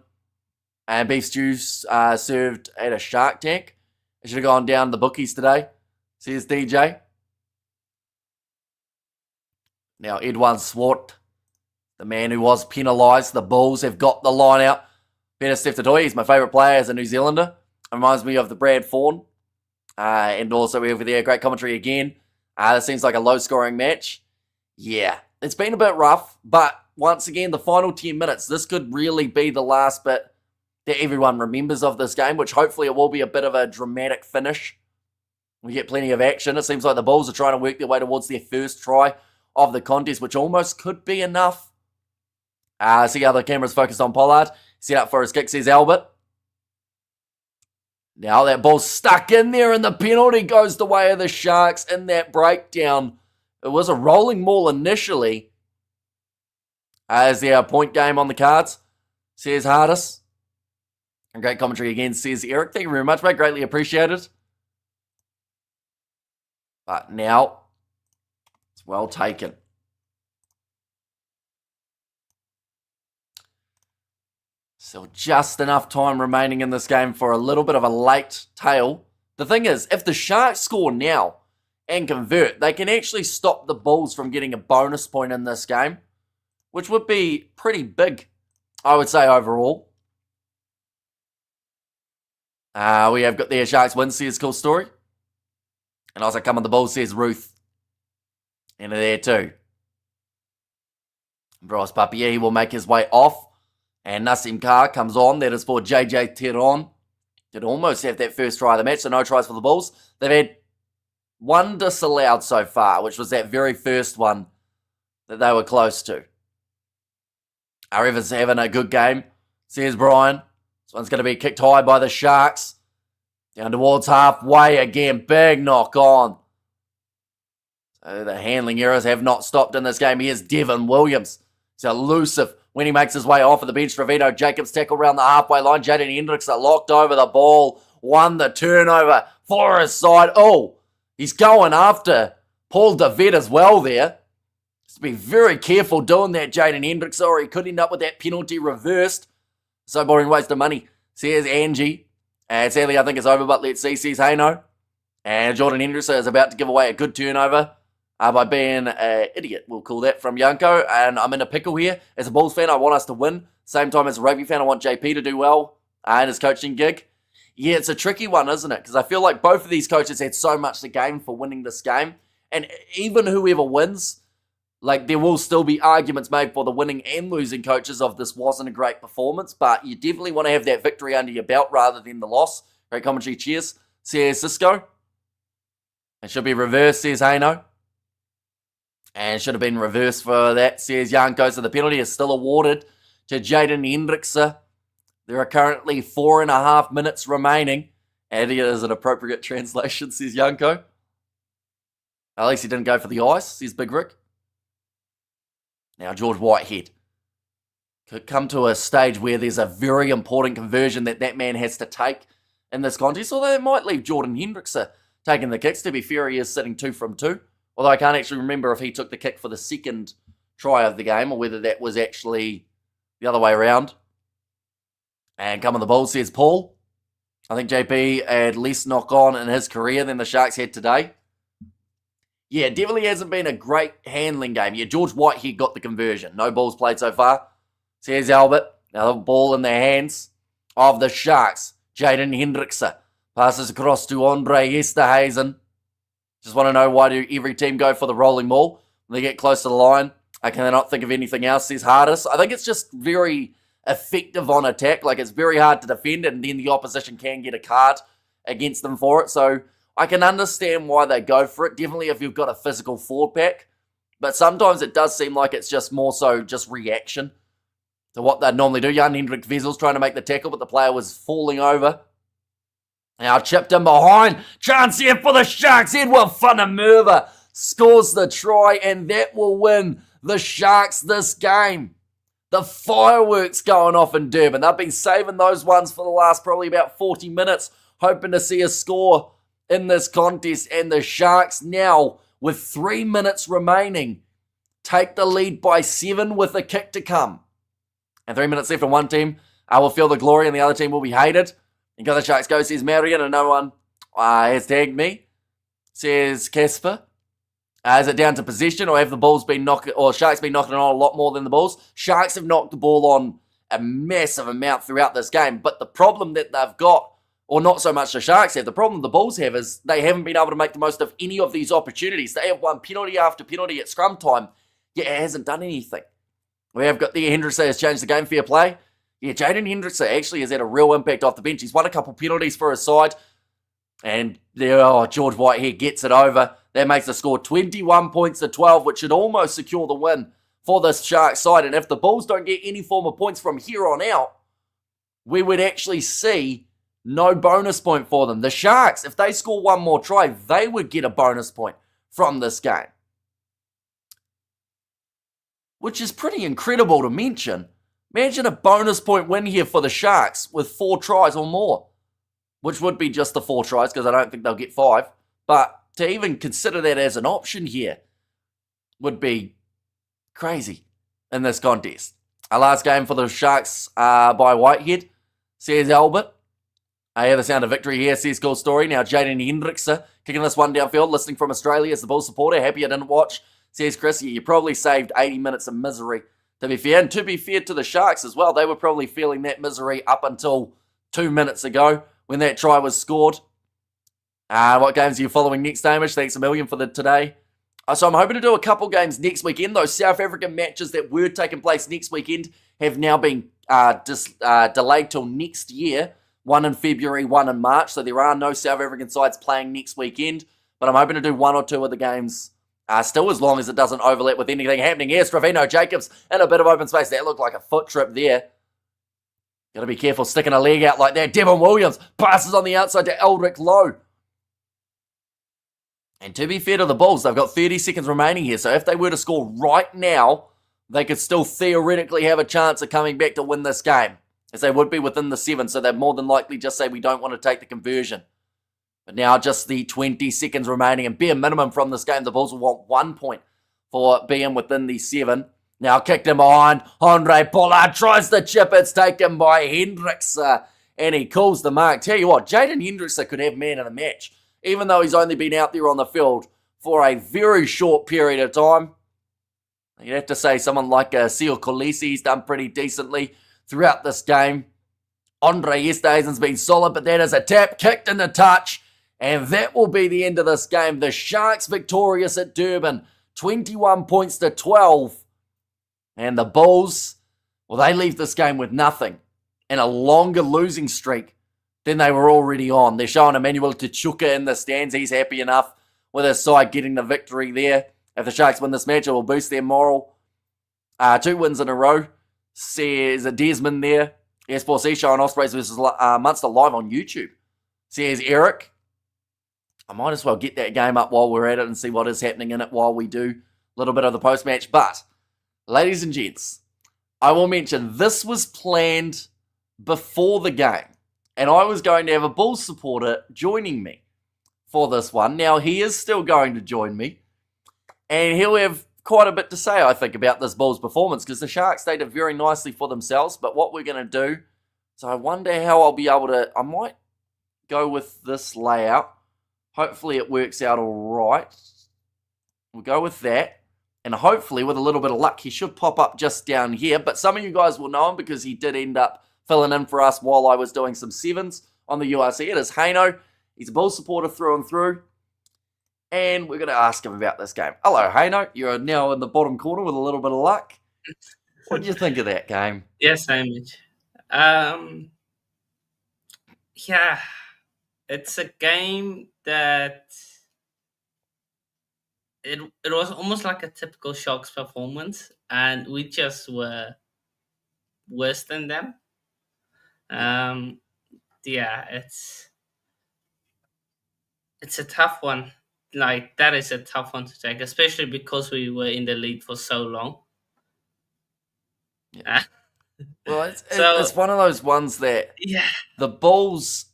And beef stew served at a Shark Tank. It should have gone down the bookies today, says DJ. Now Edwin Swart, the man who was penalised. The Bulls have got the line out. Peter Steph Tatoy, he's my favourite player as a New Zealander. Reminds me of the Brad Fawn. And also over there, great commentary again. This seems like a low-scoring match. Yeah, it's been a bit rough, but once again, the final 10 minutes, this could really be the last bit that everyone remembers of this game, which hopefully it will be a bit of a dramatic finish. We get plenty of action. It seems like the Bulls are trying to work their way towards their first try of the contest, which almost could be enough. See how the camera's focused on Pollard. Set up for his kick, says Albert. Now that ball's stuck in there and the penalty goes the way of the Sharks in that breakdown. It was a rolling maul initially. As the point game on the cards, says Hardis. And great commentary again, says Eric. Thank you very much, mate. Greatly appreciated. But now, it's well taken. So just enough time remaining in this game for a little bit of a late tail. The thing is, if the Sharks score now and convert, they can actually stop the Bulls from getting a bonus point in this game, which would be pretty big, I would say, overall. We have got the Sharks win, says Cool Story. And also come on the Bulls, says Ruth. Into there too. Bryce Papier, he will make his way off. And Nassim Carr comes on. That is for JJ Teron. Did almost have that first try of the match, so no tries for the Bulls. They've had one disallowed so far, which was that very first one that they were close to. Rivers having a good game, says Brian. This one's going to be kicked high by the Sharks. Down towards halfway again. Big knock on. So the handling errors have not stopped in this game. Here's Devin Williams. He's elusive when he makes his way off of the bench. Trevino Jacobs tackle around the halfway line. Jaden Hendricks are locked over the ball. Won the turnover for his side. Oh, he's going after Paul David as well there. Just be very careful doing that, Jaden Hendricks, or he could end up with that penalty reversed. So boring, waste of money, says Angie. And sadly, I think it's over, but let's see, says Hayno. And Jordan Henderson is about to give away a good turnover by being an idiot, we'll call that, from Yanko. And I'm in a pickle here. As a Bulls fan, I want us to win. Same time as a rugby fan, I want JP to do well in his coaching gig. Yeah, it's a tricky one, isn't it? Because I feel like both of these coaches had so much to gain for winning this game. And even whoever wins, like, there will still be arguments made for the winning and losing coaches of this wasn't a great performance. But you definitely want to have that victory under your belt rather than the loss. Great commentary, cheers. Says Cisco. It should be reversed, says Hayno. And should have been reversed for that, says Yanko. So the penalty is still awarded to Jaden Hendrickse. There are currently 4.5 minutes remaining. And it is an appropriate translation, says Yanko. At least he didn't go for the ice, says Big Rick. Now George Whitehead could come to a stage where there's a very important conversion that man has to take in this contest. Although it might leave Jordan Hendrickse taking the kicks. To be fair, he is sitting 2 from 2. Although I can't actually remember if he took the kick for the second try of the game or whether that was actually the other way around. And come on the Bulls, says Paul. I think JP had less knock-on in his career than the Sharks had today. Yeah, it definitely hasn't been a great handling game. Yeah, George Whitehead got the conversion. No balls played so far. Says Albert. Now the ball in the hands of the Sharks. Jaden Hendrickse passes across to Andre Esterhuizen. Just want to know, why do every team go for the rolling ball when they get close to the line? I cannot think of anything else, says Hardis. I think it's just very effective on attack. Like, it's very hard to defend, and then the opposition can get a card against them for it. So I can understand why they go for it. Definitely if you've got a physical forward pack. But sometimes it does seem like it's just more so just reaction to what they'd normally do. Jan Hendrik Vezel's trying to make the tackle, but the player was falling over. Now chipped in behind. Chance here for the Sharks. Edward Funamurva scores the try, and that will win the Sharks this game. The fireworks going off in Durban. They've been saving those ones for the last probably about 40 minutes, hoping to see a score in this contest. And the Sharks now, with 3 minutes remaining, take the lead by 7 with a kick to come. And 3 minutes left, and one team will feel the glory and the other team will be hated. And go the Sharks go, says Marion, and no one has tagged me, says Casper. Is it down to possession, or have the Bulls been knocking, or Sharks been knocking on a lot more than the Bulls? Sharks have knocked the ball on a massive amount throughout this game, but the problem that they've got, or not so much the Sharks have, the problem the Bulls have is they haven't been able to make the most of any of these opportunities. They have won penalty after penalty at scrum time, yet it hasn't done anything. We have got the Hendrickse has changed the game, fair play. Yeah, Jaden Hendrickse actually has had a real impact off the bench. He's won a couple penalties for his side, and there, George Whitehead gets it over. That makes the score 21 points to 12, which should almost secure the win for the Sharks side. And if the Bulls don't get any form of points from here on out, we would actually see no bonus point for them. The Sharks, if they score one more try, they would get a bonus point from this game, which is pretty incredible to mention. Imagine a bonus point win here for the Sharks with 4 tries or more, which would be just the 4 tries because I don't think they'll get 5. But to even consider that as an option here would be crazy in this contest. Our last game for the Sharks by Whitehead, says Albert. I hear the sound of victory here, says Cool Story. Now Jaden Hendrickse kicking this one downfield, listening from Australia as the Bulls supporter. Happy I didn't watch, says Chris. You probably saved 80 minutes of misery, to be fair. And to be fair to the Sharks as well, they were probably feeling that misery up until 2 minutes ago when that try was scored. What games are you following next, Hamish? Thanks a million for today. So I'm hoping to do a couple games next weekend. Those South African matches that were taking place next weekend have now been delayed till next year. One in February, one in March. So there are no South African sides playing next weekend. But I'm hoping to do 1 or 2 of the games still, as long as it doesn't overlap with anything happening here. Stravino Jacobs in a bit of open space. That looked like a foot trip there. Got to be careful sticking a leg out like that. Devon Williams passes on the outside to Eldrick Lowe. And to be fair to the Bulls, they've got 30 seconds remaining here. So if they were to score right now, they could still theoretically have a chance of coming back to win this game, as they would be within the 7. So they'd more than likely just say, we don't want to take the conversion. But now just the 20 seconds remaining, and bare minimum from this game, the Bulls will want 1 point for being within the 7. Now kicked him behind. Andre Pollard tries to chip. It's taken by Hendricks. And he calls the mark. Tell you what, Jaden Hendricks could have man of the match. Even though he's only been out there on the field for a very short period of time. You'd have to say someone like Seal Kolisi's done pretty decently throughout this game. Andre Esterhuizen's been solid, but that is a tap, kicked in the touch. And that will be the end of this game. The Sharks victorious at Durban, 21 points to 12. And the Bulls, well, they leave this game with nothing and a longer losing streak than they were already on. They're showing Emmanuel Tachuka in the stands. He's happy enough with his side getting the victory there. If the Sharks win this match, it will boost their morale. 2 wins in a row. Says Desmond there. S4C showing Ospreys versus Munster live on YouTube. Says Eric. I might as well get that game up while we're at it and see what is happening in it while we do a little bit of the post-match. But, ladies and gents, I will mention this was planned before the game. And I was going to have a Bulls supporter joining me for this one. Now, he is still going to join me. And he'll have quite a bit to say, I think, about this Bulls performance because the Sharks did it very nicely for themselves. But what we're going to do, so I wonder how I'll be able to, I might go with this layout. Hopefully it works out all right. We'll go with that. And hopefully, with a little bit of luck, he should pop up just down here. But some of you guys will know him because he did end up filling in for us while I was doing some sevens on the URC. It is Haino. He's a Bulls supporter through and through. And we're going to ask him about this game. Hello, Haino. You're now in the bottom corner with a little bit of luck. What did you think of that game? Yes, Hamish. Yeah, it's a game that it was almost like a typical Sharks performance, and we just were worse than them. Yeah, it's a tough one. Like, that is a tough one to take, especially because we were in the lead for so long. Yeah. Well, it's one of those ones that the Bulls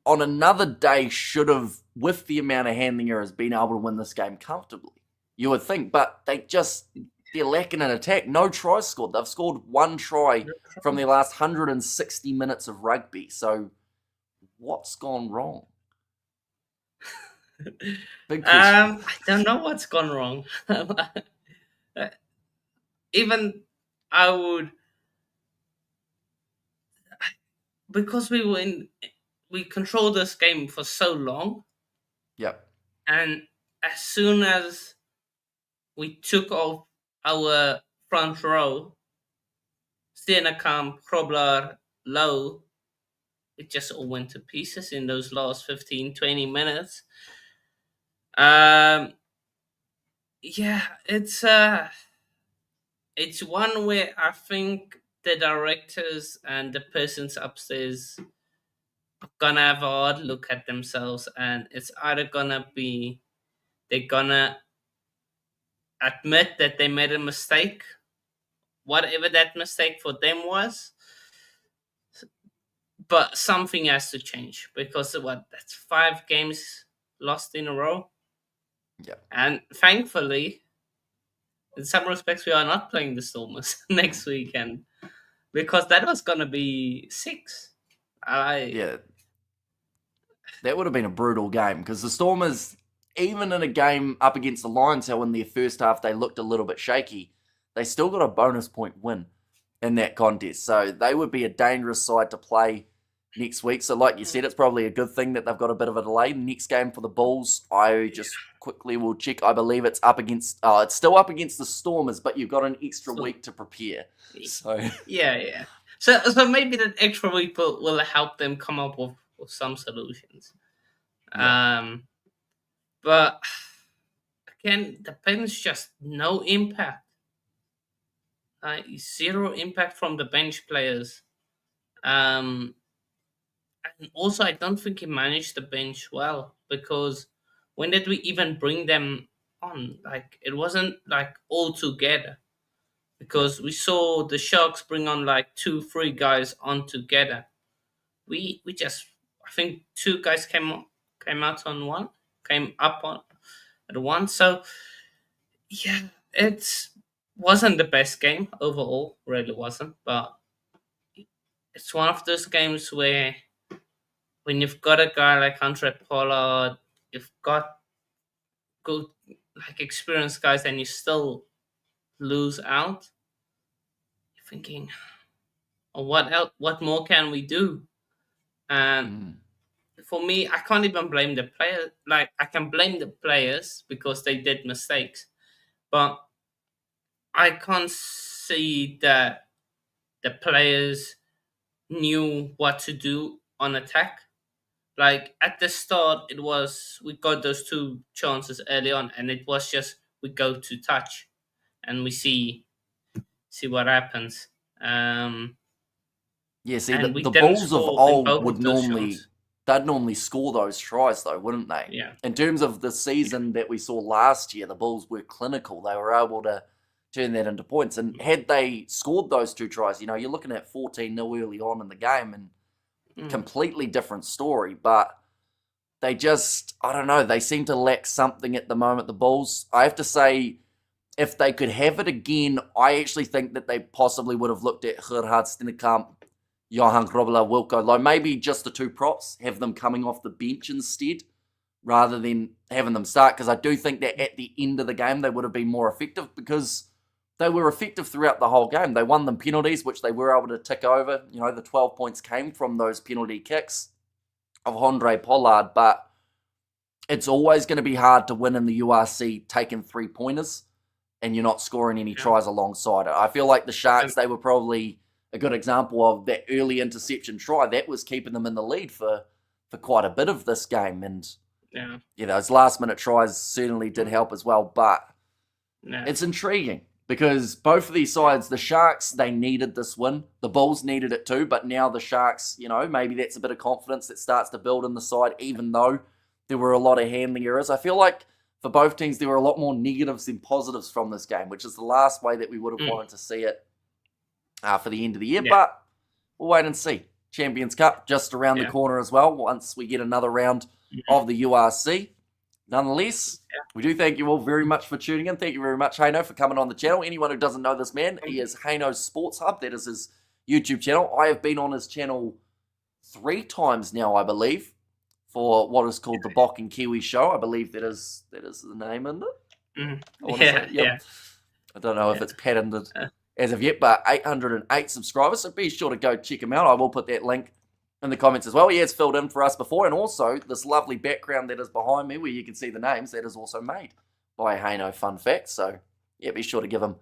on another day should have, with the amount of handling errors, been able to win this game comfortably. You would think, but they're lacking an attack. No tries scored. They've scored 1 try from their last 160 minutes of rugby. So, what's gone wrong? Big question. I don't know what's gone wrong. Even I would, because we controlled this game for so long. Yep. And as soon as we took off our front row, Steenekamp, Krobler, Low, it just all went to pieces in those last 15, 20 minutes. Yeah, it's one where I think the directors and the persons upstairs are gonna have a hard look at themselves, and it's either gonna be they're gonna admit that they made a mistake, whatever that mistake for them was, but something has to change because that's 5 games lost in a row. Yeah. And thankfully, in some respects, we are not playing the Stormers next weekend because that was going to be 6. Yeah. That would have been a brutal game because the Stormers, even in a game up against the Lions, how in their first half they looked a little bit shaky, they still got a bonus point win in that contest. So they would be a dangerous side to play next week. So like you said, it's probably a good thing that they've got a bit of a delay. The next game for the Bulls, I just quickly will check. I believe it's it's still up against the Stormers, but you've got an extra week to prepare. So yeah. So maybe that extra week will help them come up with some solutions. Yeah. But again, the bench just no impact. 0 impact from the bench players. And also, I don't think he managed the bench well because when did we even bring them on? Like, it wasn't like all together because we saw the Sharks bring on like 2-3 guys on together. We just, I think 2 guys came up on at one. So yeah, it's wasn't the best game overall, really wasn't, but it's one of those games where when you've got a guy like Andre Pollard, you've got good, like, experienced guys, and you still lose out. You're thinking, oh, what else? What more can we do? And for me, I can't even blame the player. Like, I can blame the players because they did mistakes, but I can't see that the players knew what to do on attack. Like, at the start, it was we got those two chances early on, and it was just we go to touch, and we see what happens. Yeah, see, And we the didn't Bulls of score in old both would of those shots. they'd normally score those tries though, wouldn't they? Yeah, In terms of the season that we saw last year, the Bulls were clinical. They were able to turn that into points. And had they scored those two tries, you're looking at 14-0 early on in the game and completely different story. But they just, I don't know, they seem to lack something at the moment, the Bulls. I have to say, if they could have it again, I actually think that they possibly would have looked at Gerhard Stennekamp, Johan Grobler, Wilco Low, maybe just the two props, have them coming off the bench instead, rather than having them start, because I do think that at the end of the game, they would have been more effective, because they were effective throughout the whole game. They won them penalties, which they were able to tick over. The 12 points came from those penalty kicks of Andre Pollard, but it's always going to be hard to win in the URC taking 3-pointers and you're not scoring any tries alongside it. I feel like the Sharks, they were probably a good example of that early interception try. That was keeping them in the lead for quite a bit of this game. And those last-minute tries certainly did help as well. But it's intriguing because both of these sides, the Sharks, they needed this win. The Bulls needed it too, but now the Sharks, maybe that's a bit of confidence that starts to build in the side, even though there were a lot of handling errors. I feel like for both teams, there were a lot more negatives than positives from this game, which is the last way that we would have wanted to see it for the end of the year. But we'll wait and see. Champions Cup just around the corner as well, once we get another round of the URC. Nonetheless, we do thank you all very much for tuning in. Thank you very much, Haino, for coming on the channel. Anyone who doesn't know this man, he is Haino's Sports Hub. That is his YouTube channel. I have been on his channel 3 times now, I believe, for what is called the Bok and Kiwi Show. I believe that is the name, isn't it? I don't know if it's patented as of yet, but 808 subscribers, so be sure to go check him out. I will put that link in the comments as well. He has filled in for us before, and also this lovely background that is behind me where you can see the names, that is also made by Haino, fun fact. So be sure to give him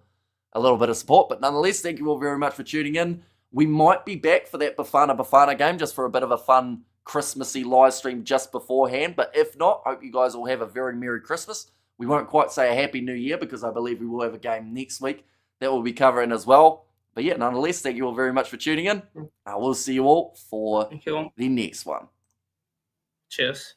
a little bit of support. But nonetheless, thank you all very much for tuning in. We might be back for that Bafana game, just for a bit of a fun Christmassy live stream just beforehand. But if not, I hope you guys all have a very Merry Christmas. We won't quite say a Happy New Year because I believe we will have a game next week that we'll be covering as well. But nonetheless, thank you all very much for tuning in. We'll see you all for the next one. Cheers.